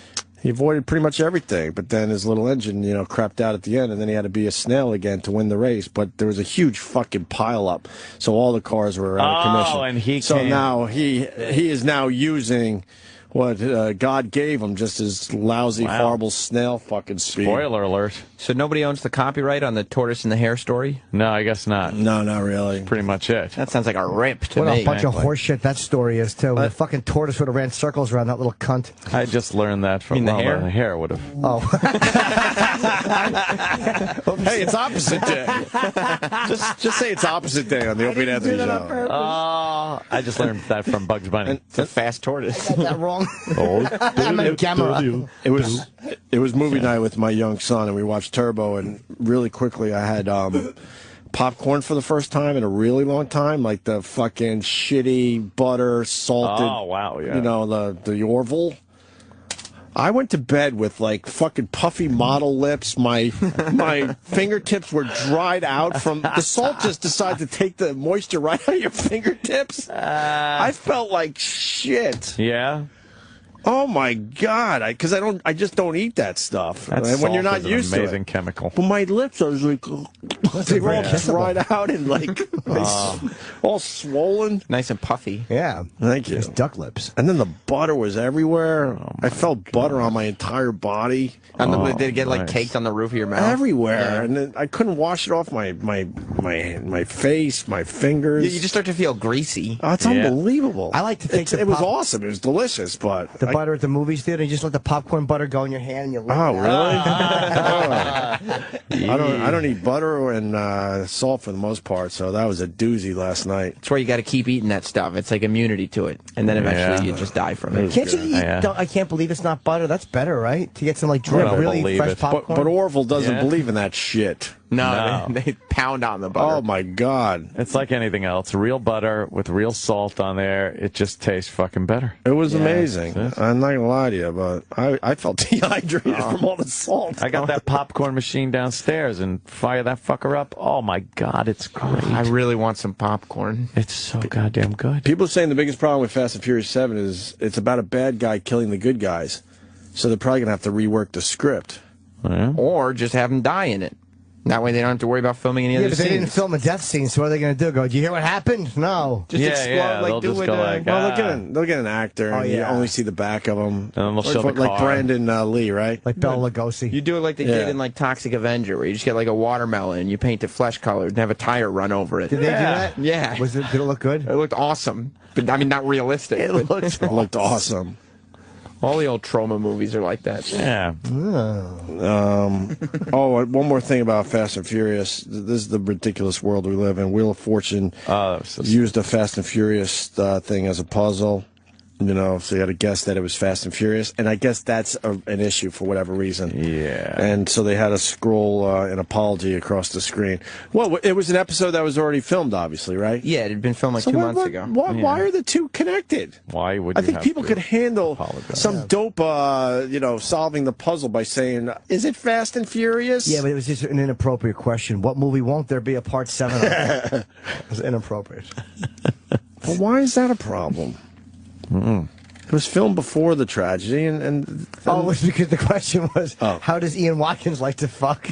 He avoided pretty much everything, but then his little engine, crapped out at the end, and then he had to be a snail again to win the race. But there was a huge fucking pileup, so all the cars were out of commission. and he so came. now he is now using what God gave him, just his lousy, horrible snail fucking speed. Spoiler alert. So nobody owns the copyright on the tortoise and the hare story? No, I guess not. No, not really. Pretty much it. That sounds like a rip to What me. a bunch of horseshit that story is, too. The fucking tortoise would have ran circles around that little cunt. I just learned that from the hare? The hare would have. Oh. Hey, it's opposite day. just say it's opposite day on the Opie and Anthony show. Oh, I just learned that from Bugs Bunny. It's a fast tortoise. I got that wrong. It was movie night with my young son, and we watched Turbo, and really quickly I had popcorn for the first time in a really long time, like the fucking shitty butter salted. Oh, wow, yeah. The Orville. I went to bed with like fucking puffy model lips. My fingertips were dried out from the salt. Just decided to take the moisture right out of your fingertips. I felt like shit. Yeah. Oh my God! Because I just don't eat that stuff. That when you're salt not is an used to it. amazing chemical. But my lips, I was like, they were all dried out and like all swollen. Nice and puffy. Yeah. Thank you. It's duck lips. And then the butter was everywhere. I felt butter on my entire body. And did it get like caked on the roof of your mouth? Everywhere. Yeah. And then I couldn't wash it off my face, my fingers. You just start to feel greasy. Oh, it's unbelievable. I like to take it was awesome. It was delicious, but the butter at the movies theater, you just let the popcorn butter go in your hand and you lick oh, it really? I don't eat butter and salt for the most part, so that was a doozy last night. That's where you got to keep eating that stuff. It's like immunity to it, and then eventually you just die from it. Can't you eat? I can't believe it's not butter. That's better, right? To get some like really fresh popcorn. But Orville doesn't believe in that shit. No. They pound on the butter. Oh my God! It's like anything else. Real butter with real salt on there. It just tastes fucking better. It was amazing. I'm not gonna lie to you, but I felt dehydrated from all the salt. I got that popcorn machine downstairs and fire that fucker up. Oh my God, it's great. I really want some popcorn. It's so goddamn good. People are saying the biggest problem with Fast and Furious 7 is it's about a bad guy killing the good guys, so they're probably gonna have to rework the script. Or just have them die in it. That way they don't have to worry about filming any other but scenes. they didn't film a death scene, so what are they going to do? Did you hear what happened? No. Just explode they'll just go like, Well, they'll get an actor, and you only see the back of them. And then they'll show the like car. Brandon Lee, right? Like Bela Lugosi. You do it like they did in like Toxic Avenger, where you just get like a watermelon and you paint it flesh colored and have a tire run over it. Did they do that? Yeah. Did it look good? It looked awesome. But I mean, not realistic. It looked awesome. All the old trauma movies are like that. Yeah. One more thing about Fast and Furious. This is the ridiculous world we live in. Wheel of Fortune used a Fast and Furious thing as a puzzle. So you had to guess that it was Fast and Furious. And I guess that's an issue for whatever reason. Yeah. And so they had to scroll an apology across the screen. Well, it was an episode that was already filmed, obviously, right? Yeah, it had been filmed like 2 months ago. Why are the two connected? Why would I you think have people to could handle apologize? some dope, solving the puzzle by saying, is it Fast and Furious? Yeah, but it was just an inappropriate question. What movie won't there be a part 7 of? It was inappropriate. Well, why is that a problem? It was filmed before the tragedy, and it was because the question was, how does Ian Watkins like to fuck?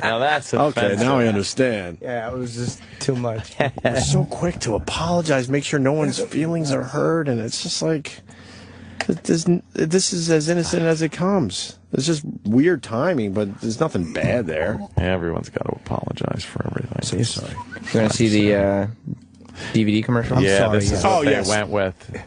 Now that's okay. Now I understand. Yeah, it was just too much. They're so quick to apologize, make sure no one's feelings are hurt, and it's just like, This is as innocent as it comes. It's just weird timing, but there's nothing bad there. Everyone's got to apologize for everything. So sorry. You want to see the DVD commercial? This is what they went with.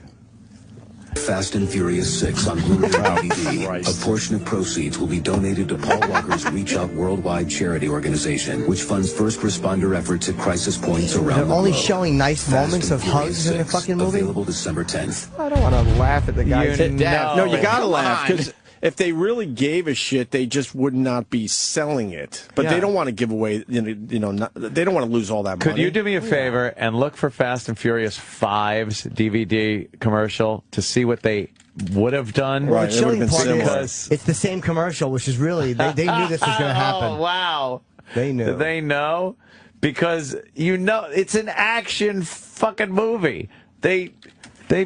Fast and Furious 6 on Blu-ray DVD. A portion of proceeds will be donated to Paul Walker's Reach Out Worldwide charity organization, which funds first responder efforts at crisis points around the globe. They're only showing nice moments of hugs in the fucking movie? Available December 10th. I don't want to laugh at the guy's death. No, you gotta laugh, because if they really gave a shit, they just would not be selling it. But they don't want to give away, they don't want to lose all that money. Could you do me a favor and look for Fast and Furious 5's DVD commercial to see what they would have done? Well, the chilling part is it's the same commercial, which is really, they knew this was going to happen. Oh, wow. They knew. Did they know? Because, it's an action fucking movie. They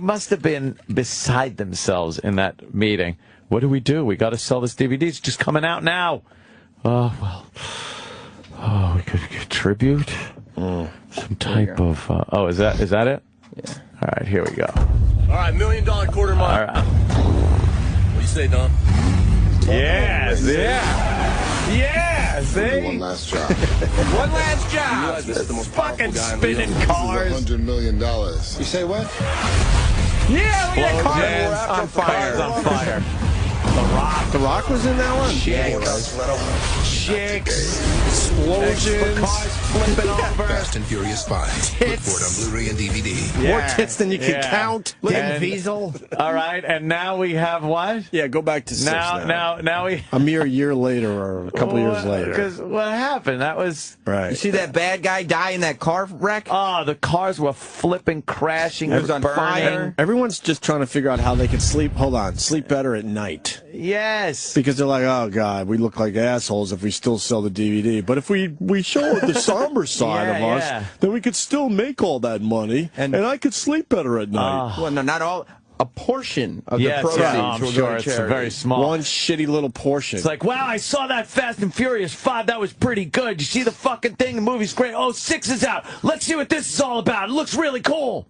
must have been beside themselves in that meeting. What do? We got to sell this DVD. It's just coming out now. Oh, well. Oh, we could contribute some type of... is that it? Yeah. All right, here we go. All right, $1 million quarter mile. All right. What do you say, Don? Yeah, see? One last job. One last job. This is the most fucking spinning cars. $100 million. You say what? Yeah, look at that car. On fire. On fire. The Rock was in that one? Chicks. Explosions. Cars flipping over. Fast and Furious 5. Look for it on Blu-ray and DVD. More tits than you can count. Vin Diesel. All right, and now we have what? Yeah, go back to 6 now we... A mere year later or a couple years later. Because what happened? That was... Right. You see that bad guy die in that car wreck? Oh, the cars were flipping, crashing, it was on fire. Everyone's just trying to figure out how they can sleep. Hold on. Sleep better at night. Yes. Because they're like, oh, God, we look like assholes if we still sell the DVD. But if we show the somber side of us, then we could still make all that money, and I could sleep better at night. Well, no, not all. A portion of the proceeds I'm will sure go to it's charity. very small. One shitty little portion. It's like, wow, I saw that Fast and Furious 5. That was pretty good. You see the fucking thing? The movie's great. Oh, 6 is out. Let's see what this is all about. It looks really cool.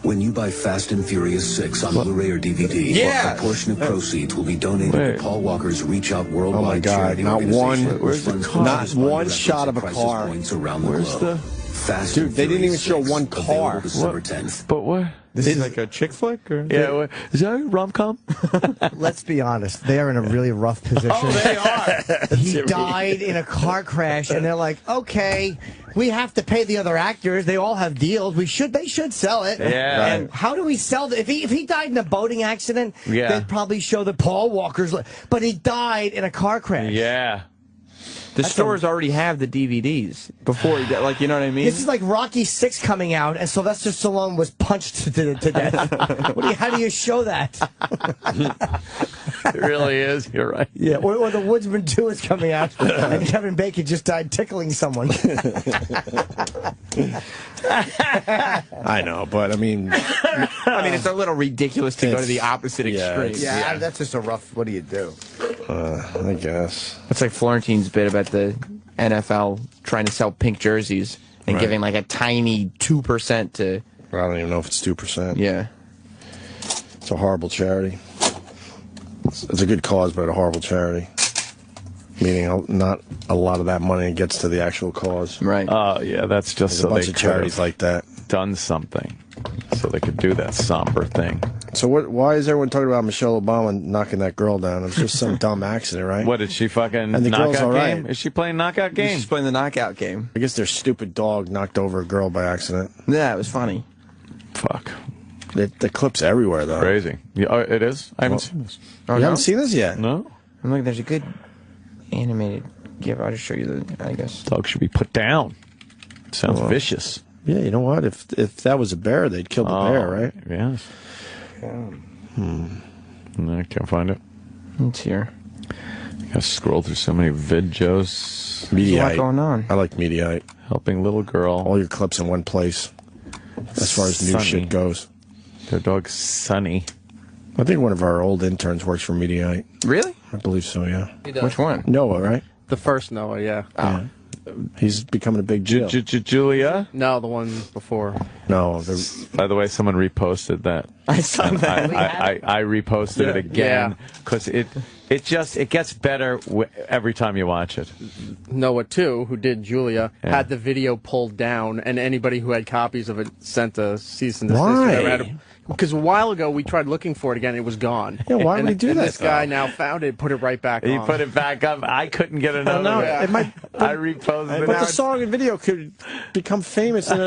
When you buy Fast and Furious 6 on Blu-ray or DVD, a portion of proceeds will be donated to Paul Walker's Reach Out Worldwide charity organization. Not one shot of a car. Where's the Fast Dude, they didn't even show one car. December 10th. But what? This is like a chick flick? Or? Yeah, is that a rom-com? Let's be honest. They are in a really rough position. Oh, they are. He died in a car crash, and they're like, okay, we have to pay the other actors. They all have deals. They should sell it. Yeah. And how do we sell it? If he died in a boating accident, they'd probably show the Paul Walker's. But he died in a car crash. Yeah. The stores already have the DVDs before he died. Like, you know what I mean? This is like Rocky 6 coming out, and Sylvester Stallone was punched to death. How do you show that? It really is. You're right. Yeah, or The Woodsman 2 is coming out, and Kevin Bacon just died tickling someone. I know, but I mean, it's a little ridiculous to go to the opposite extreme. Yeah, that's just a rough. What do you do? I guess it's like Florentine's bit about the NFL trying to sell pink jerseys and giving like a tiny 2% to. I don't even know if it's 2%. Yeah, it's a horrible charity. It's a good cause, but a horrible charity. Meaning, not a lot of that money gets to the actual cause. Right. Oh, yeah, that's just so a bunch of charities like that done something, so they could do that somber thing. So why is everyone talking about Michelle Obama knocking that girl down? It was just some dumb accident, right? What, did she fucking and the girl's knockout all right. game? Is she playing knockout game? She's playing the knockout game. I guess their stupid dog knocked over a girl by accident. Yeah, it was funny. Fuck. The clip's everywhere, though. Crazy. Yeah, it is? I haven't seen this. You haven't seen this yet? No. I'm like, there's a good animated GIF. I'll just show you the, I guess. Dog should be put down. Sounds vicious. Yeah, you know what? If that was a bear, they'd kill the bear, right? Yes. No, I can't find it. It's here. I gotta scroll through so many videos. There's a lot going on. I like Mediaite. Helping little girl. All your clips in one place. As far as new shit goes. Their dog's Sunny. I think one of our old interns works for Mediaite. Really? I believe so, yeah. Which one? Noah, right? The first Noah, yeah. Oh. He's becoming a big deal. Julia? No, the one before. No. By the way, someone reposted that. I saw that. I reposted it again because it gets better every time you watch it. Noah, too, who did Julia, had the video pulled down, and anybody who had copies of it sent a cease and desist. Why? Because a while ago we tried looking for it again, it was gone. Yeah, why would he do that? This guy now found it, put it right back on. He put it back up. I couldn't get another. It might. I reposted it. But the song and video could become famous in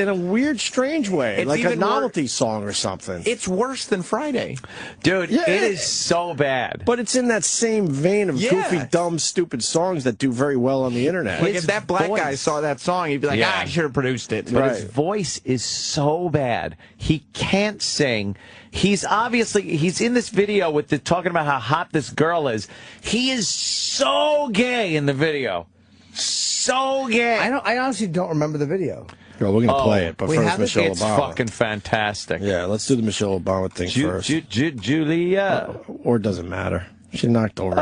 a weird, strange way, It's like a even novelty song or something. It's worse than Friday. Dude, it is so bad. But it's in that same vein of goofy, dumb, stupid songs that do very well on the internet. Like if that black guy saw that song, he'd be like, I should have produced it. But his voice is so bad. He can't sing. He's in this video with talking about how hot this girl is. He is so gay in the video. So gay. I honestly don't remember the video. Well, we're going to play it, but first Michelle Obama. It's fucking fantastic. Yeah, let's do the Michelle Obama thing first. Julia. Or it doesn't matter. She knocked over.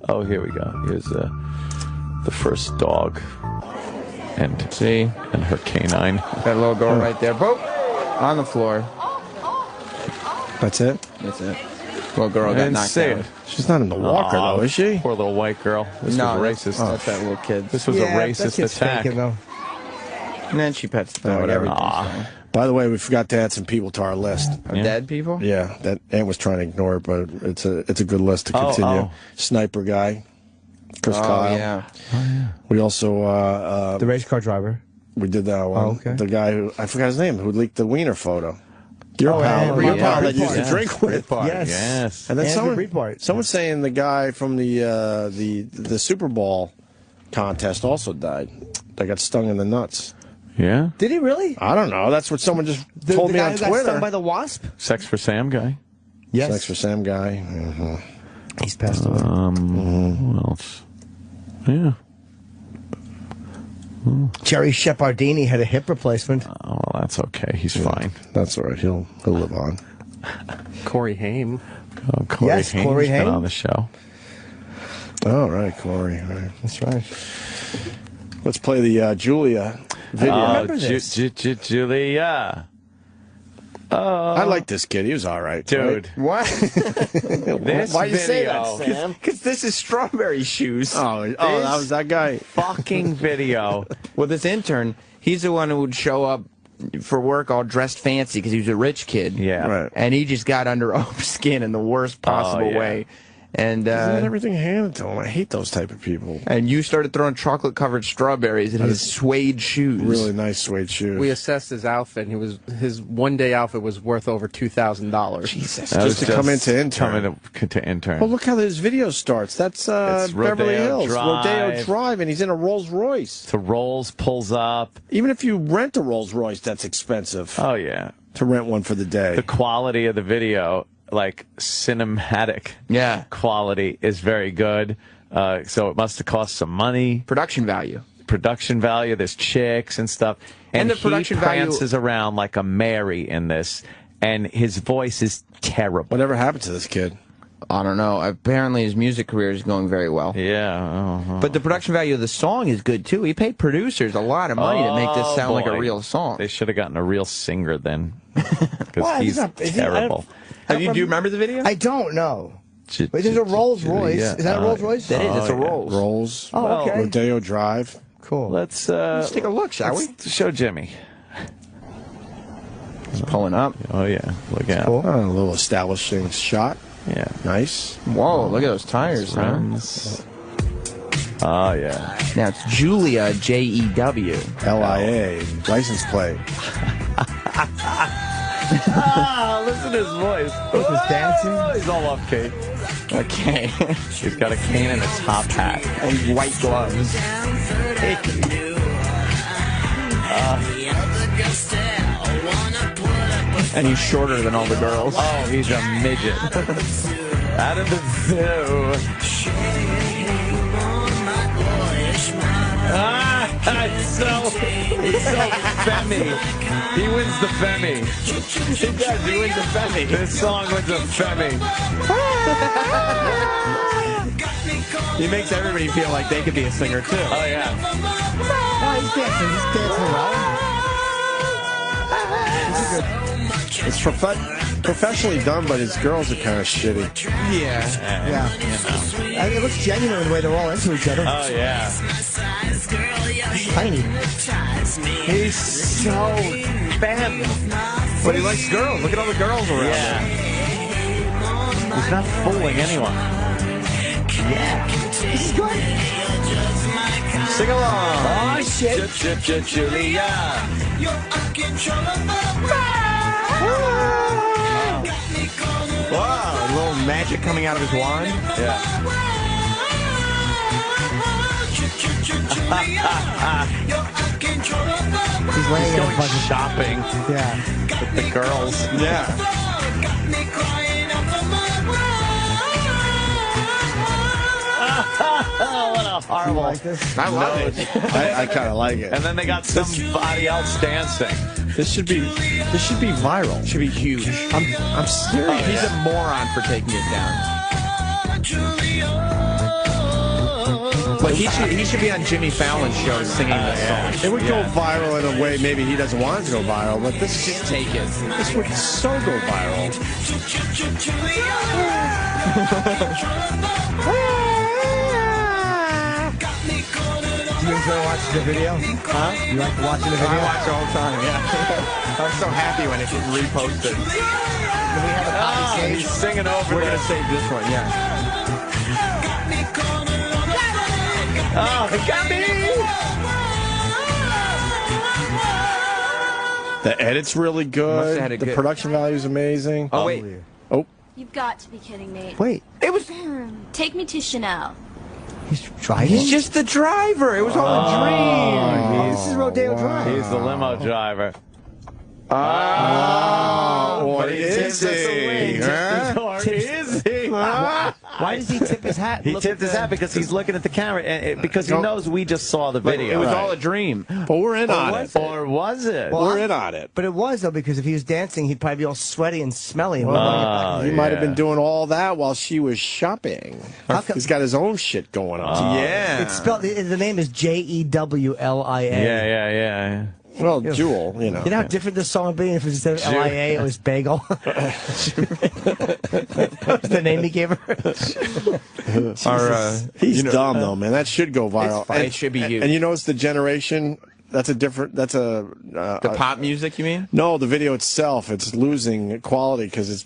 Oh, here we go. Here's the first dog. And her canine. That little girl right there. Boop. On the floor. That's it? That's it. Little girl got knocked down. She's not in the walker, though, is she? Poor little white girl. This was racist. That's that little kid. This was a racist attack. And then she pets the dog. Everything's By the way, we forgot to add some people to our list. Dead people? Yeah, that Ant was trying to ignore it, but it's a good list to continue. Sniper guy. Chris Kyle. Yeah. We also the race car driver. We did that one. Oh, okay. The guy who I forgot his name, who leaked the wiener photo. Your pal that used to drink with. Yes. And then someone's saying the guy from the Super Bowl contest also died. They got stung in the nuts. Yeah. Did he really? I don't know. That's what someone just told me on Twitter. The guy who got stung by the wasp? Sex for Sam guy. Yes. Sex for Sam guy. Mm-hmm. He's passed away. Who else? Yeah. Jerry Shepardini had a hip replacement. Oh, well, that's okay. He's fine. That's all right. He'll live on. Corey Haim. Corey Haim's been on the show. All right, Corey. All right. That's right. Let's play the Julia video. I remember this. Julia. I like this kid. He was all right. Dude. What? Why you say that, Sam? Because this is Strawberry Shoes. That was that guy. Fucking video. Well, this intern, he's the one who would show up for work all dressed fancy because he was a rich kid. Yeah. Right. And he just got under Oprah's skin in the worst possible way. And he had everything handed to him. I hate those type of people. And you started throwing chocolate-covered strawberries in his suede shoes. Really nice suede shoes. We assessed his outfit, and his one-day outfit was worth over $2,000. Jesus. Just to come into intern. To intern. Well, look how his video starts. That's Beverly Hills. Rodeo Drive, and he's in a Rolls Royce. The Rolls pulls up. Even if you rent a Rolls Royce, that's expensive. Oh, yeah. To rent one for the day. The quality of the video, like cinematic quality, is very good. So it must have cost some money. Production value. There's chicks and stuff. And the production value prances around like a Mary in this. And his voice is terrible. Whatever happened to this kid? I don't know. Apparently his music career is going very well. Yeah. But the production value of the song is good, too. He paid producers a lot of money to make this sound like a real song. They should have gotten a real singer then. Because he's terrible. Do you remember the video? I don't know. Wait, there's a Rolls Royce. Is that a Rolls Royce? That is. It's a Rolls. Rolls. Oh, okay. Rodeo Drive. Cool. Let's take a look, shall we? Show Jimmy. He's pulling up. Oh, yeah. Look out. Cool. A little establishing shot. Yeah. Nice. Whoa, look at those tires, man. Oh, yeah. Now it's Julia, J-E-W. L-I-A. License plate. Listen to his voice. Look, he's dancing. He's all off Kate. Okay. He's got a cane and a top hat. And white gloves. And he's shorter than all the girls. Oh, he's a midget. Out of the zoo. It's so Femi. He wins the Femi. He does. He wins the Femi. This song wins a Femi. He makes everybody feel like they could be a singer, too. Oh, yeah. Oh, he's dancing. He's dancing well. It's professionally done, but his girls are kind of shitty. Yeah. It looks genuine the way they're all into each other. Oh, yeah. He's tiny. He's so femme. But he likes girls. Look at all the girls around him. He's not fooling anyone. Yeah. This is good. Sing along. Oh, shit. Julia. Wow, a little magic coming out of his wand. Yeah. He's laying in a going fucking shopping. Yeah. With the girls. Yeah. What a horrible. Like this? I love it. I kind of like it. And then they got somebody else dancing. This should be viral. Should be huge. I'm serious. He's a moron for taking it down. But he should be on Jimmy Fallon's show singing this song. It would go viral in a way maybe he doesn't want it to go viral, but this Just take it. This would so go viral. Do you enjoy watching the video? Huh? You like watching the video? I watch all the time, yeah. I was so happy when it gets reposted. Do we have a copy saved? He's singing over We're going to save this one, yeah. Oh, he got me! The edit's really good. The production value is amazing. Oh, wait. Oh. You've got to be kidding me. Wait. It was... Take me to Chanel. He's driving? He's just the driver. It was all a dream. This is Rodeo Drive. He's the limo driver. What is he? Or is he? Why does he tip his hat? He tipped his hat because he's looking at the camera, and because he knows we just saw the video. It was all a dream. But we're in on it. Or was it? Well, we're in on it. But it was, though, because if he was dancing, he'd probably be all sweaty and smelly. And he might have been doing all that while she was shopping. He's got his own shit going on. Yeah. It's spelled, the name is Jewlia. Yeah. Well, Jewel, you know. You know how different this song would be if it was instead of LIA, it was Bagel? That was the name he gave her. He's dumb, though, man. That should go viral. It's fine. It should be huge. And you notice the generation... That's a different. That's a the pop music. You mean? No, the video itself. It's losing quality because it's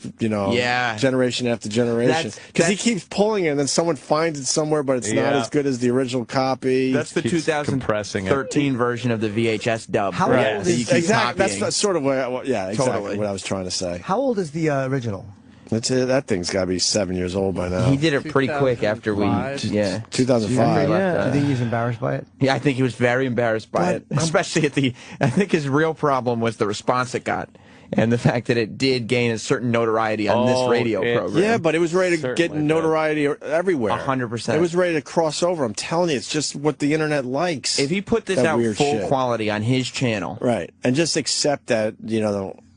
generation after generation. Because he keeps pulling it, and then someone finds it somewhere, but it's not as good as the original copy. That's the 2013 version of the VHS dub. How old is exactly? That's sort of what. Exactly what I was trying to say. How old is the original? That thing's got to be 7 years old by now. He did it pretty quick after we, 2005. Do you think he was embarrassed by it? Yeah, I think he was very embarrassed by it, especially I think his real problem was the response it got. And the fact that it did gain a certain notoriety on this radio program. Yeah, but it was ready to get notoriety everywhere. 100%. It was ready to cross over. I'm telling you, it's just what the internet likes. If he put this out full quality on his channel. Right. And just accept that,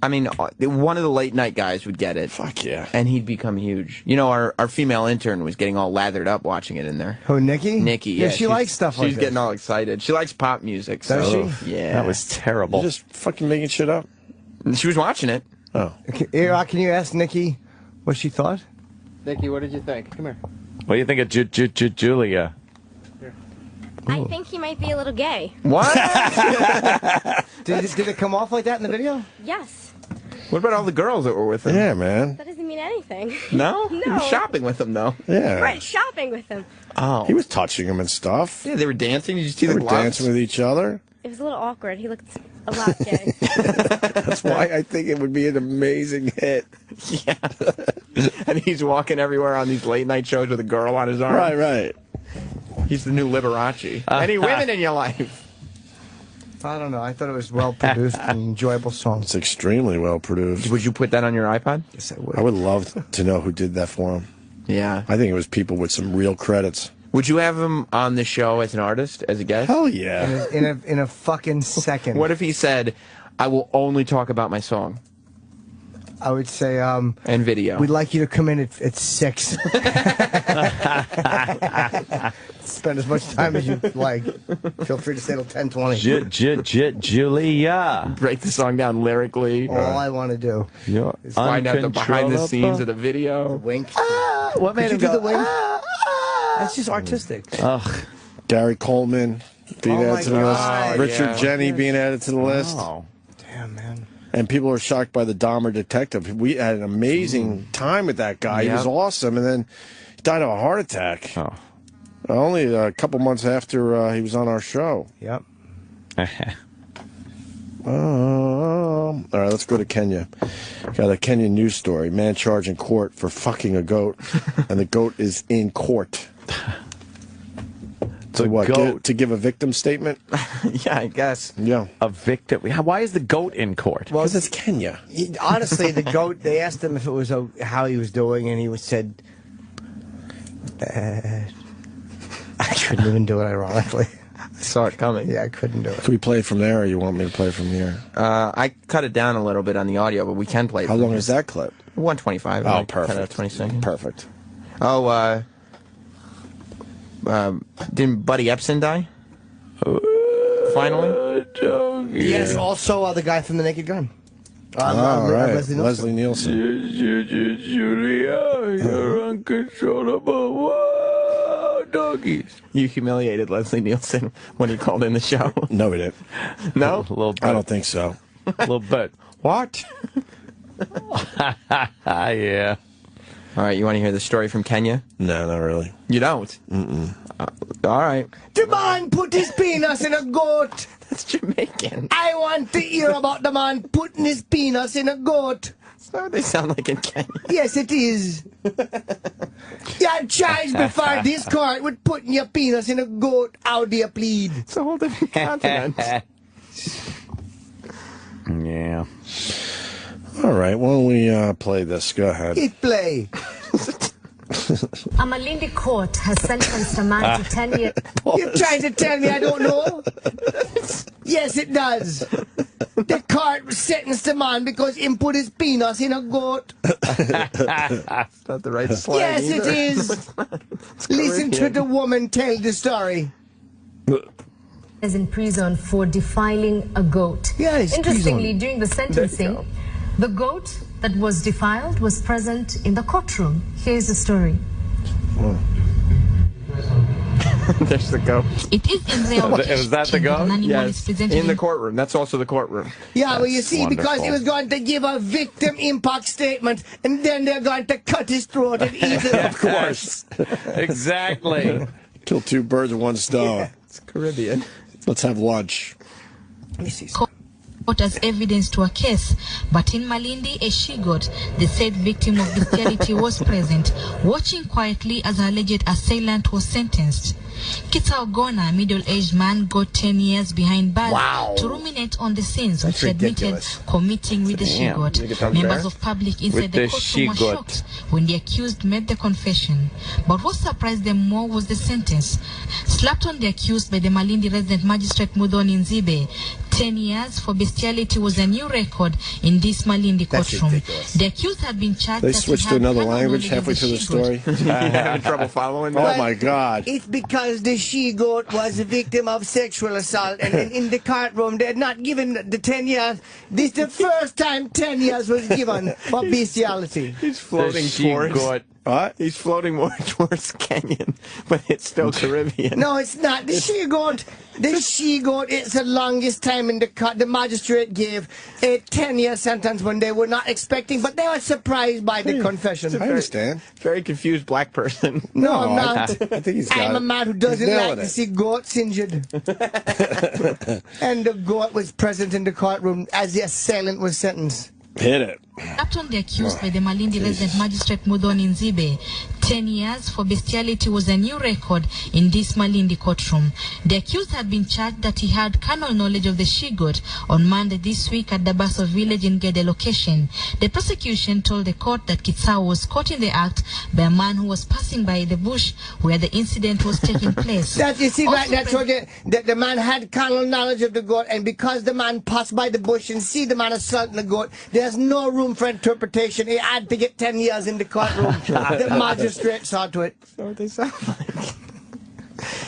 I mean, one of the late night guys would get it. Fuck yeah. And he'd become huge. You know, our female intern was getting all lathered up watching it in there. Who, Nikki? Nikki, yeah. She likes stuff like this. She's getting all excited. She likes pop music. Does she? Yeah. That was terrible. You're just fucking making shit up. She was watching it. Oh. Can you ask Nikki what she thought? Nikki, what did you think? Come here. What do you think of Julia? I think he might be a little gay. What? Did it come off like that in the video? Yes. What about all the girls that were with him? Yeah, man. That doesn't mean anything. No? No. He was shopping with them, though. Yeah. Right, shopping with him. Oh. He was touching them and stuff. Yeah, they were dancing. Did you see they the were gloves? dancing with each other. It was a little awkward. He looked a lot gay. That's why I think it would be an amazing hit. Yeah. And he's walking everywhere on these late night shows with a girl on his arm. Right. He's the new Liberace. Any women in your life? I don't know. I thought it was well produced and enjoyable song. It's extremely well produced. Would you put that on your iPod? Yes, I would. I would love to know who did that for him. Yeah. I think it was people with some real credits. Would you have him on the show as an artist, as a guest? Hell yeah. In a fucking second. What if he said, I will only talk about my song? I would say, and video. We'd like you to come in at 6. Spend as much time as you like. Feel free to stay till 10:20. Julia. Break the song down lyrically. All I want to do is find out the behind the scenes of the video. The wink. What made him do go? the wink? That's just artistic. Ugh. Gary Coleman being added to the list. Richard Jenny being added to the list. Oh. Damn, man. And people are shocked by the Dahmer detective. We had an amazing time with that guy. He was awesome, and then he died of a heart attack. Oh. Only a couple months after he was on our show. Yep. All right, let's go to Kenya. Got a Kenyan news story. Man charged in court for fucking a goat, and the goat is in court. To what? To give a victim statement? Yeah, I guess. Yeah. A victim. Why is the goat in court? Well, because it's Kenya. Honestly, the goat, they asked him if it was how he was doing, and he said, I couldn't even do it, ironically. I saw it coming. Yeah, I couldn't do it. Can we play it from there, or you want me to play it from here? I cut it down a little bit on the audio, but we can play it. How long is that clip? 125. Oh, perfect. 20 seconds. Perfect. Oh, didn't Buddy Epson die? Finally? Yes, also the guy from The Naked Gun. Right. Leslie Nielsen. Julia, you're uncontrollable. Whoa, doggies. You humiliated Leslie Nielsen when he called in the show. No, we didn't. No? A little bit. I don't think so. A little bit. What? Yeah. All right, you want to hear the story from Kenya? No, not really. You don't? Mm-mm. All right. The man put his penis in a goat. That's Jamaican. I want to hear about the man putting his penis in a goat. That's not what they sound like in Kenya. Yes, it is. You're charged before this court with putting your penis in a goat. How do you plead? It's a whole different continent. Yeah. All right, why don't we play this? Go ahead. Hit play. A Malindi court has sentenced a man to 10 years. You're trying to tell me I don't know? Yes, it does. The court sentenced a man because he put his penis in a goat. That's not the right slang. Yes, either. it is. Listen to the woman tell the story. Is in prison for defiling a goat. Yes, interestingly, during the sentencing, the goat that was defiled was present in the courtroom. Here's the story. There's the goat. It is in the Is that the goat? Yes, in the courtroom. That's also the courtroom. Yeah, well, you That's see, because he wonderful. was going to give a victim impact statement, and then they're going to cut his throat and eat it. Of course. Exactly. Kill two birds with one stone. Yeah. It's Caribbean. Let's have lunch. Let me see. as evidence to a case, but in Malindi, a she-goat, the said victim of bestiality, was present, watching quietly as her alleged assailant was sentenced. Kita Ogona, a middle-aged man, got 10 years behind bars to ruminate on the sins which he admitted committing with the she-goat. Members of public inside the courtroom were shocked when the accused made the confession. But what surprised them more was the sentence. Slapped on the accused by the Malindi resident magistrate Mudhoni Nzibe, 10 years for bestiality was a new record in this Malindi courtroom. The accused had been charged. They switched to another language halfway through the story. Having trouble following. Oh my God! It's because the she-goat was a victim of sexual assault, and in the courtroom they had not given the 10 years. This is the first time 10 years was given for bestiality. He's floating towards. What? He's floating more towards Kenyan, but it's still Caribbean. No, it's not. The she-goat, it's the longest time in the court. The magistrate gave a 10-year sentence when they were not expecting, but they were surprised by the confession. I understand. Very confused black person. No, I'm not. I think he's got I'm a man who doesn't like to it. see goats injured. And the goat was present in the courtroom as the assailant was sentenced. Hit it. Slapped on the accused by the Malindi resident magistrate Mudhoni Nzibe, 10 years for bestiality was a new record in this Malindi courtroom. The accused had been charged that he had carnal knowledge of the she-goat on Monday this week at the Baso village in Gede location. The prosecution told the court that Kitsao was caught in the act by a man who was passing by the bush where the incident was taking place. That you see, right? That's what the man had carnal knowledge of the goat, and because the man passed by the bush and see the man assaulting the goat, there's no room for interpretation. He had to get 10 years in the courtroom. The magistrate saw to it. That's what they sound like.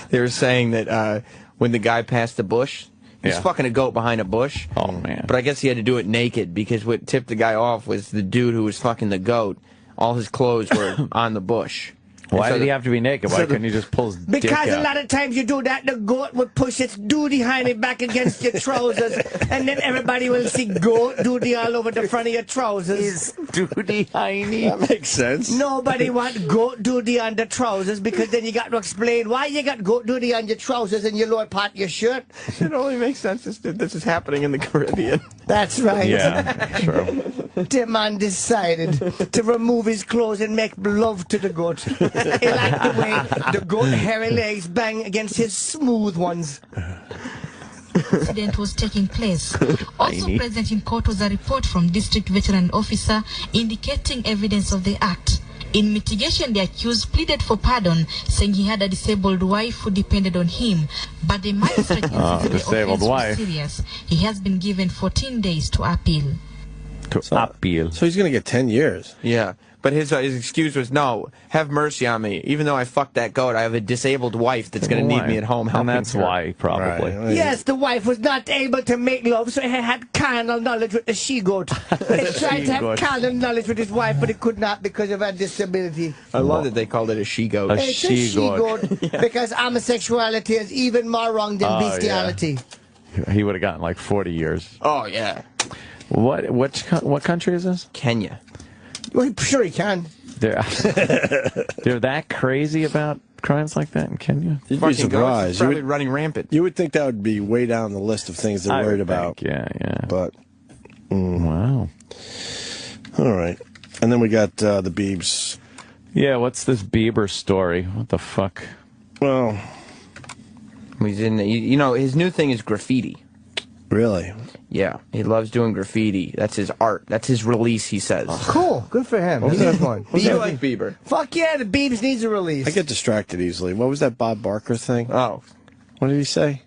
They were saying that when the guy passed the bush, he's fucking a goat behind a bush. Oh, man. But I guess he had to do it naked because what tipped the guy off was the dude who was fucking the goat. All his clothes were on the bush. Why did he have to be naked? Why couldn't he just pull his dick Because out? a lot of times you do that, the goat would push its duty hiney back against your trousers, and then everybody will see goat duty all over the front of your trousers. Duty hiney. That makes sense. Nobody want goat duty on the trousers because then you got to explain why you got goat duty on your trousers and your lower part of your shirt. It only makes sense if this is happening in the Caribbean. That's right. Yeah, true. The man decided to remove his clothes and make love to the goat. He liked the way the goat hairy legs bang against his smooth ones. Incident was taking place. Also present in court was a report from District Veteran Officer indicating evidence of the act. In mitigation, the accused pleaded for pardon, saying he had a disabled wife who depended on him. But the magistrate insisted the offense was serious. He has been given 14 days to appeal. So he's going to get 10 years. Yeah. But his excuse was, no, have mercy on me. Even though I fucked that goat, I have a disabled wife that's going to need me at home helping And that's her. why, probably. Right. Yes, the wife was not able to make love, so he had carnal knowledge with the she-goat. He tried to have carnal knowledge with his wife, but he could not because of her disability. I love that they called it a she-goat. It's a she-goat because homosexuality is even more wrong than bestiality. Yeah. He would have gotten like 40 years. Oh, yeah. What country is this? Kenya. Well, sure he can. They're that crazy about crimes like that in Kenya? You'd be surprised. Probably running rampant. You would think that would be way down the list of things they're worried about. Yeah. But, wow. All right. And then we got the Biebs. Yeah, what's this Bieber story? What the fuck? Well, he's in. You know, his new thing is graffiti. Really? Yeah, he loves doing graffiti. That's his art. That's his release, he says. Oh, cool. Good for him. He needs one. You like Bieber? Fuck yeah, the Biebs needs a release. I get distracted easily. What was that Bob Barker thing? Oh. What did he say?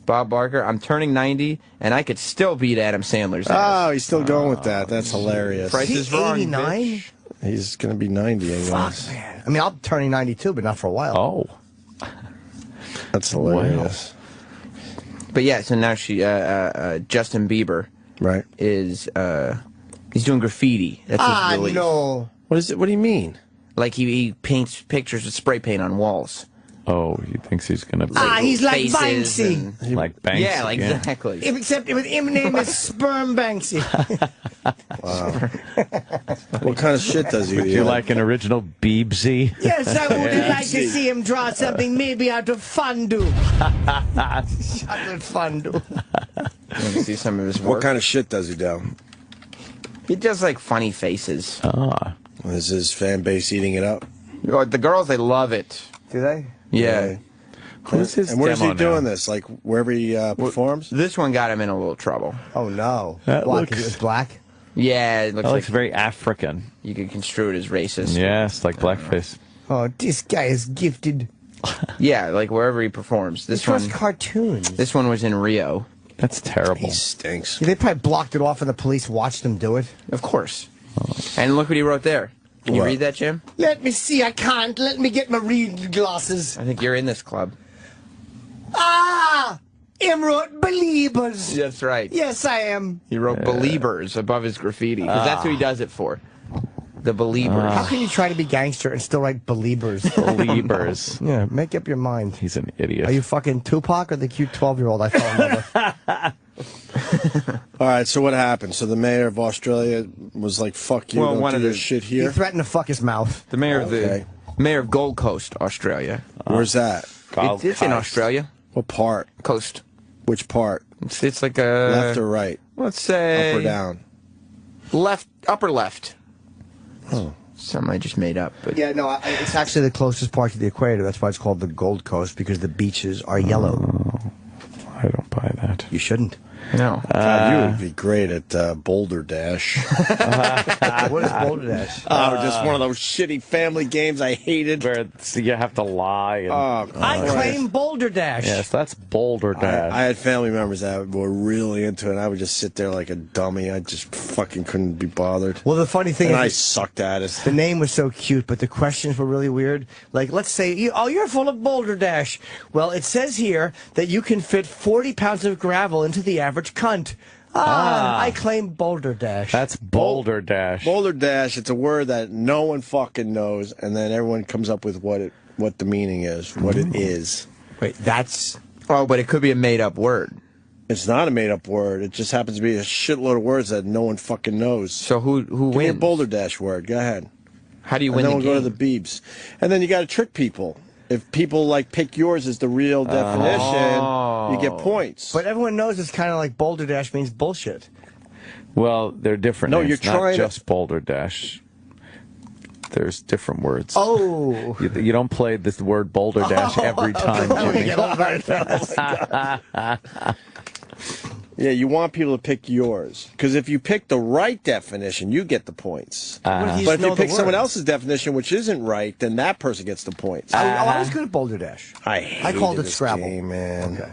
Bob Barker, I'm turning 90, and I could still beat Adam Sandler's ass. Oh, he's still going with that. That's hilarious. Price is wrong, 89? bitch. He's going to be 90, I guess. Fuck, man. I mean, I'm turning 92, but not for a while. Oh. That's hilarious. Wow. But yeah, so now Justin Bieber is he's doing graffiti. That's his release. No. What is it? What do you mean? Like he paints pictures with spray paint on walls. Oh, he thinks he's gonna. He's like Banksy. Like Banksy. Yeah, like exactly. Except his name is Sperm Banksy. Wow. What kind of shit does he do? Would you like an original Biebsy? Yes, I would like to see him draw something maybe out of fondue. Chocolate fondue. Want to see some of his work? What kind of shit does he do? He does like funny faces. Is his fan base eating it up? The girls, they love it. Do they? Yeah. Who's his and where's he demo doing now? this? Like wherever he performs? This one got him in a little trouble. Oh no. That Black. looks- It was black? Yeah, it looks That like looks very African. you could construe it as racist. Yes, like blackface. Oh, this guy is gifted. Yeah, like wherever he performs. This was cartoons. This one was in Rio. That's terrible. He stinks. Yeah, they probably blocked it off and the police watched them do it. Of course. And look what he wrote there. Can you read that, Jim? Let me see, I can't. Let me get my reading glasses. I think you're in this club. Him wrote Believers. That's right. Yes, I am. He wrote Believers above his graffiti, because that's who he does it for. The Believers. How can you try to be gangster and still write Believers? Believers. Yeah, make up your mind. He's an idiot. Are you fucking Tupac or the cute 12-year-old I fell in love with? All right, so what happened? So the mayor of Australia was like, fuck you, don't do this shit He here? threatened to fuck his mouth. The mayor of mayor of Gold Coast, Australia. Where's that? It's in Australia. What part? Coast. Which part? It's like a... Left or right? Let's say... Up or down? Left, upper left. Oh. Something I just made up. But yeah, no, it's actually the closest part to the equator. That's why it's called the Gold Coast, because the beaches are yellow. I don't buy that. You shouldn't. No. God, you would be great at Boulder Dash. What is Boulder Dash? Oh, just one of those shitty family games I hated. Where you have to lie. And, I claim Boulder Dash. Yes, that's Boulder Dash. I had family members that were really into it, and I would just sit there like a dummy. I just fucking couldn't be bothered. Well, the funny thing is, I sucked at it. The name was so cute, but the questions were really weird. Like, let's say, you're full of Boulder Dash. Well, it says here that you can fit 40 pounds of gravel into the average cunt. I claim Boulder Dash. That's Boulder Dash. Boulder Dash, it's a word that no one fucking knows, and then everyone comes up with what the meaning is, what it is. Wait, that's... Oh, but it could be a made-up word. It's not a made-up word. It just happens to be a shitload of words that no one fucking knows. So who Give me wins? a Boulder Dash word. Go ahead. How do you win the game? And then we'll go to the Beebs. And then you got to trick people. If people like pick yours as the real definition, you get points. But everyone knows it's kind of like Boulder Dash means bullshit. Well, they're different. No, names, you're trying not just Boulder Dash. There's different words. Oh. You don't play this word Boulder Dash every time, Jimmy. Yeah, you want people to pick yours. Because if you pick the right definition, you get the points. But if you pick someone else's definition, which isn't right, then that person gets the points. I was good at Boulder Dash. I called it this Scrabble. game, man. Okay.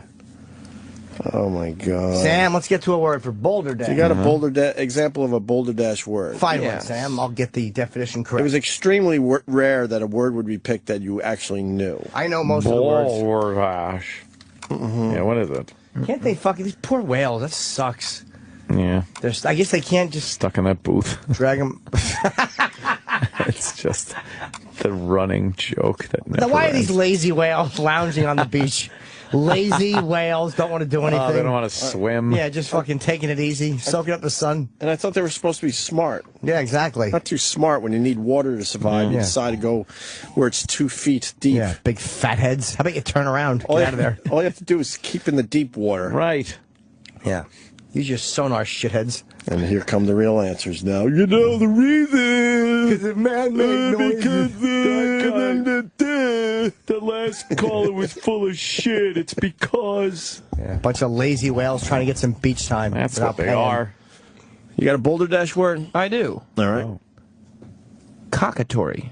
Oh, my God. Sam, let's get to a word for Boulder Dash. You got a example of a Boulder Dash word. Find one, Sam. I'll get the definition correct. It was extremely rare that a word would be picked that you actually knew. I know most of the words. Boulder Dash. Yeah, what is it? Can't they fucking... These poor whales, that sucks. Yeah. I guess they can't just... Stuck in that booth. Drag them... It's just the running joke that never Why are ends. these lazy whales lounging on the beach? Lazy whales don't want to do anything. They don't want to swim. Yeah, just fucking taking it easy, soaking up the sun. And I thought they were supposed to be smart. Yeah, exactly. Not too smart when you need water to survive. You decide to go where it's 2 feet deep. Yeah, big fat heads. How about you turn around? Get out of there. All you have to do is keep in the deep water. Right. Yeah. Use your sonar, shitheads. And here come the real answers now. You know the reason. Because the man-made noise. Because the last caller was full of shit. It's because... Yeah, a bunch of lazy whales trying to get some beach time. That's what they are. You got a Boulder Dash word? I do. All right. Cockatory.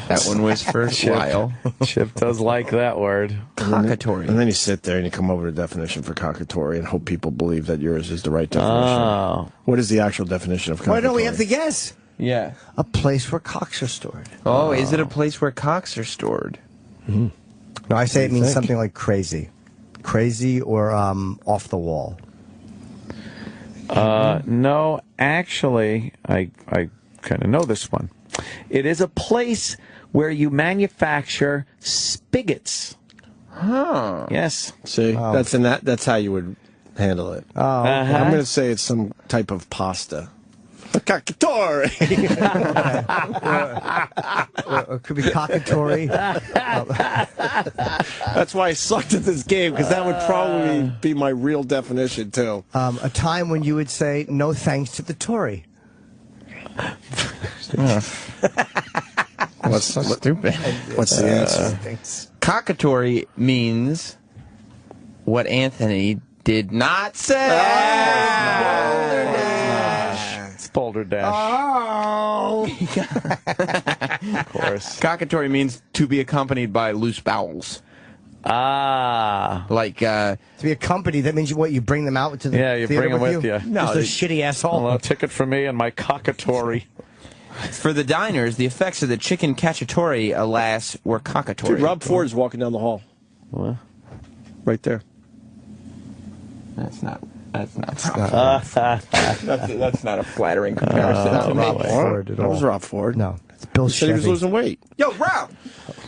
That one was for a while. Chip does like that word. Cockatory. And then you sit there and you come over to the definition for cockatory and hope people believe that yours is the right definition. Oh. What is the actual definition of cockatory? Why don't we have to guess? Yeah. A place where cocks are stored. Oh, is it a place where cocks are stored? No, I say it means something like crazy. Crazy or off the wall. No, actually, I kind of know this one. It is a place where you manufacture spigots. Huh. Yes. See, that's how you would handle it. Oh, I'm going to say it's some type of pasta. A cockatory. It could be cockatory. That's why I sucked at this game, because that would probably be my real definition, too. A time when you would say, no thanks to the Tory. What's so stupid? What's the answer? Cockatory means what Anthony did not say. It's Boulder Dash. Oh! Of course. Cockatory means to be accompanied by loose bowels. Ah. Like, to be accompanied, that means you bring them out to the you theater bring them with you? you. No, just a shitty asshole. Well, a ticket for me and my cockatory. For the diners, the effects of the chicken cacciatore, alas, were cockatory. Dude, Rob Ford's walking down the hall. What? Right there. That's not a flattering comparison. Rob Ford at all. That was Rob Ford. No, it's Bill He said he was Chevy. losing weight. Yo, Rob!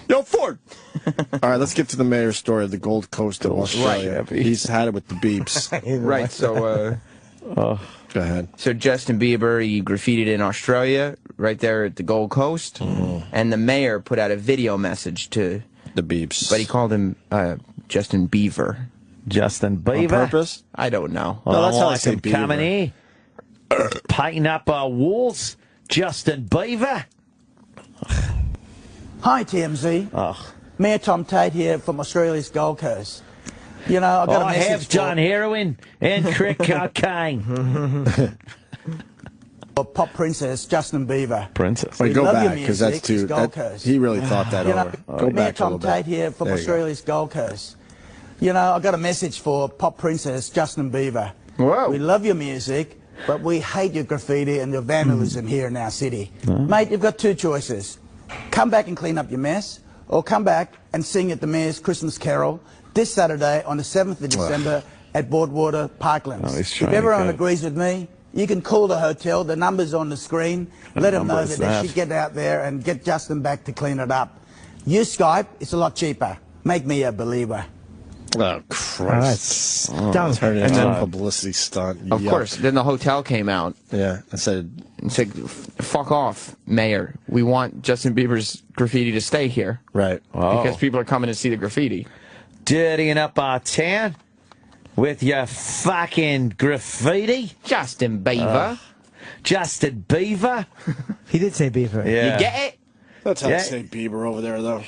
Yo, Ford! All right, let's get to the mayor's story of the Gold Coast of Australia. Right. He's had it with the beeps. Right, so, Go ahead. So Justin Bieber, he graffitied in Australia, right there at the Gold Coast, and the mayor put out a video message to the beeps. But he called him Justin Beaver. Justin Bieber? On purpose? I don't know. No, that's how I say Beaver. Comedy. painting up our walls, Justin Bieber. Hi, TMZ. Oh. Mayor Tom Tate here from Australia's Gold Coast. You know, I've got a message have done heroin and crack cocaine. Pop princess Justin Bieber. Princess. Wait, go back, because that's too... he really thought that over. Go Mayor back a little Tom Tate bit. here from Australia's Gold Coast. You know, I've got a message for pop princess Justin Bieber. Whoa. We love your music, but we hate your graffiti and your vandalism here in our city. Mate, you've got two choices. Come back and clean up your mess, or come back and sing at the Mayor's Christmas Carol this Saturday on the 7th of December at Broadwater Parklands. If everyone agrees with me, you can call the hotel. The number's on the screen. Let them know that they should get out there and get Justin back to clean it up. Use Skype. It's a lot cheaper. Make me a believer. Oh, Christ. Turn it into a publicity stunt. Of course. Then the hotel came out. Yeah. I said, fuck off, Mayor. We want Justin Bieber's graffiti to stay here. Right. Because people are coming to see the graffiti. Dirtying up our town with your fucking graffiti. Justin Bieber. Justin Bieber. He did say Bieber. Yeah. You get it? That's how they say Bieber over there, though.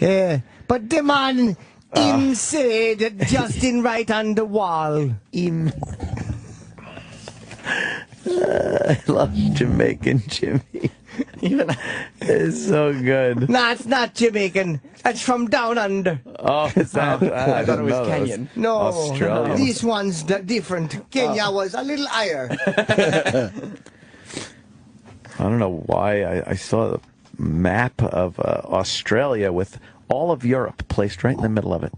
Yeah. But the man... Him said Justin right on the wall. Him. I love Jamaican Jimmy. It's so good. No, it's not Jamaican. It's from down under. Oh, it's not. I thought it was Kenyan. No, Australian. This one's different. Kenya was a little higher. I don't know why I saw a map of Australia with all of Europe placed right in the middle of it.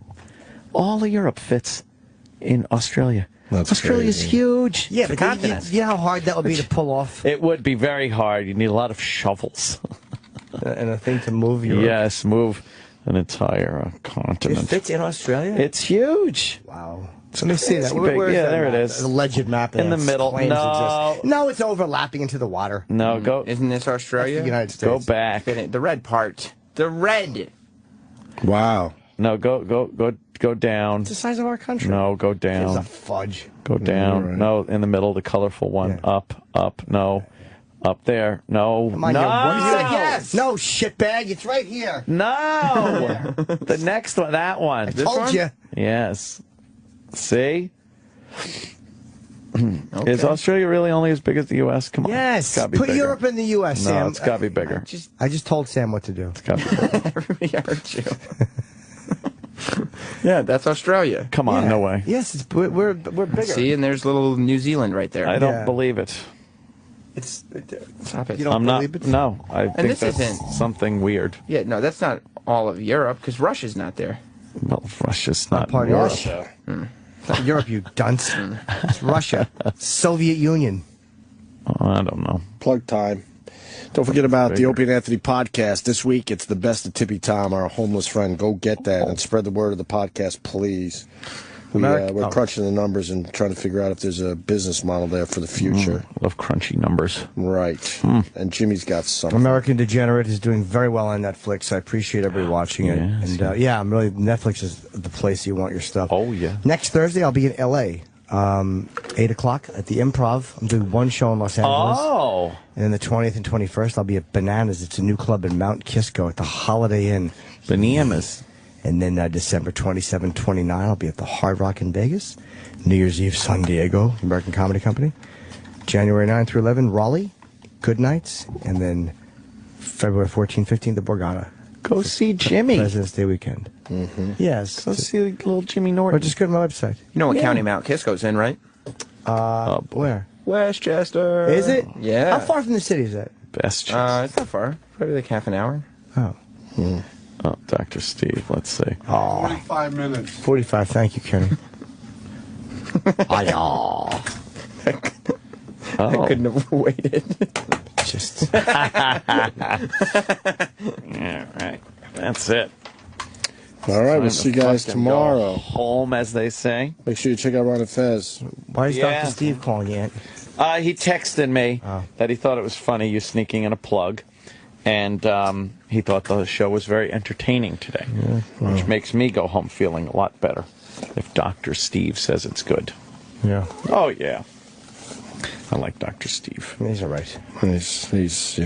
All of Europe fits in Australia. Australia's crazy. huge. Yeah, but you know how hard that would be to pull off? It would be very hard. You need a lot of shovels. And a thing to move Europe. Yes, move an entire continent. It fits in Australia? It's huge. Wow. Let me see that. Big. Where is Yeah, that there map? it is. An alleged map In the that middle. claims No. exists. No, it's overlapping into the water. No, go. Isn't this Australia? That's the United States. Go back. The red part. The red. Wow. No, go down. It's the size of our country. No, go It's down. a fudge. Go down. right. No, in the middle, the colorful one. Yeah. Up. No. Up there. No. Come on, no. you said yes. No, shitbag. It's right here. No. The next one. That one. I told you. Yes. See? Is Australia really only as big as the U.S.? Come on. Yes. It's gotta be Put bigger. Europe in the U.S., No, Sam. it's got to be bigger. I just told Sam what to do. It's got to be bigger. Everybody heard you. Yeah, that's Australia. Come on, no way. Yes, we're bigger. See, and there's little New Zealand right there. I don't believe it. Stop it. You don't I'm not. believe it? No, I think this that's isn't- something weird. Yeah, no, that's not all of Europe, because Russia's not there. Well, Russia's not part of Europe. Russia. It's not Europe, you dunce. It's Russia. Soviet Union. Oh, I don't know. Plug time. Don't forget about the Opie and Anthony podcast. This week, it's the best of Tippy Tom, our homeless friend. Go get that and spread the word of the podcast, please. We're crunching the numbers and trying to figure out if there's a business model there for the future. Love crunchy numbers. Right. And Jimmy's got something. American Degenerate is doing very well on Netflix. I appreciate everybody watching it. I'm really, Netflix is the place you want your stuff. Oh, yeah. Next Thursday, I'll be in L.A., 8 o'clock at the Improv. I'm doing one show in Los Angeles. Oh. And then the 20th and 21st, I'll be at Bananas. It's a new club in Mount Kisco at the Holiday Inn. Bananas. And then December 27, 29, I'll be at the Hard Rock in Vegas. New Year's Eve, San Diego, American Comedy Company. January 9 through 11, Raleigh, Good Nights. And then February 14, 15, the Borgata. Go see Jimmy. President's Day weekend. Yes. Go see little Jimmy Norton. Or just go to my website. You know what county Mount Kisco's in, right? Where? Westchester. Is it? Yeah. How far from the city is that? Best. It's not far. Probably like half an hour. Oh. Oh, Dr. Steve, let's see. 45 minutes. 45, thank you, Kenny. I couldn't have waited. Just. Yeah, right. That's it. All right, we'll see you guys tomorrow. Home, as they say. Make sure you check out Ron Fez. Why is Dr. Steve calling you, Aunt? He texted me that he thought it was funny, you sneaking in a plug. And he thought the show was very entertaining today, which makes me go home feeling a lot better if Dr. Steve says it's good. Yeah. Oh, yeah. I like Dr. Steve. He's all right. He's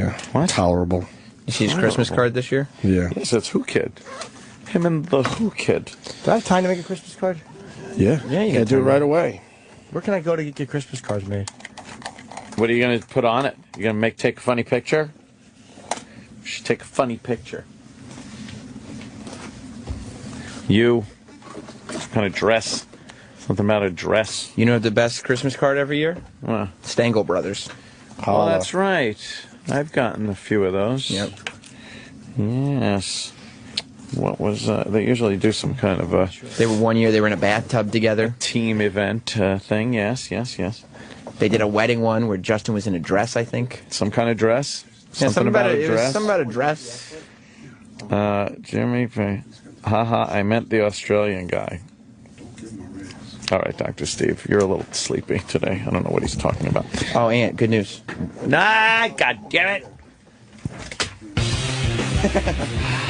tolerable. You see his Christmas card this year? Yeah. Yes, it's Who Kid. Him and the Who Kid. Do I have time to make a Christmas card? Yeah. Yeah, you gotta do it right away. Where can I go to get Christmas cards made? What are you going to put on it? You going to take a funny picture? You should take a funny picture. You. What kind of dress? Something about a dress. You know the best Christmas card every year? Stengel Brothers. Oh, that's right. I've gotten a few of those. Yep. Yes. What was they usually do some kind of They were one year they were in a bathtub together. Team event thing. Yes. They did a wedding one where Justin was in a dress, I think. Some kind of dress. Yeah, something about a dress. Something about a dress. Jimmy, haha, I meant the Australian guy. All right, Dr. Steve, you're a little sleepy today. I don't know what he's talking about. Oh, Aunt, good news. Nah, God damn it.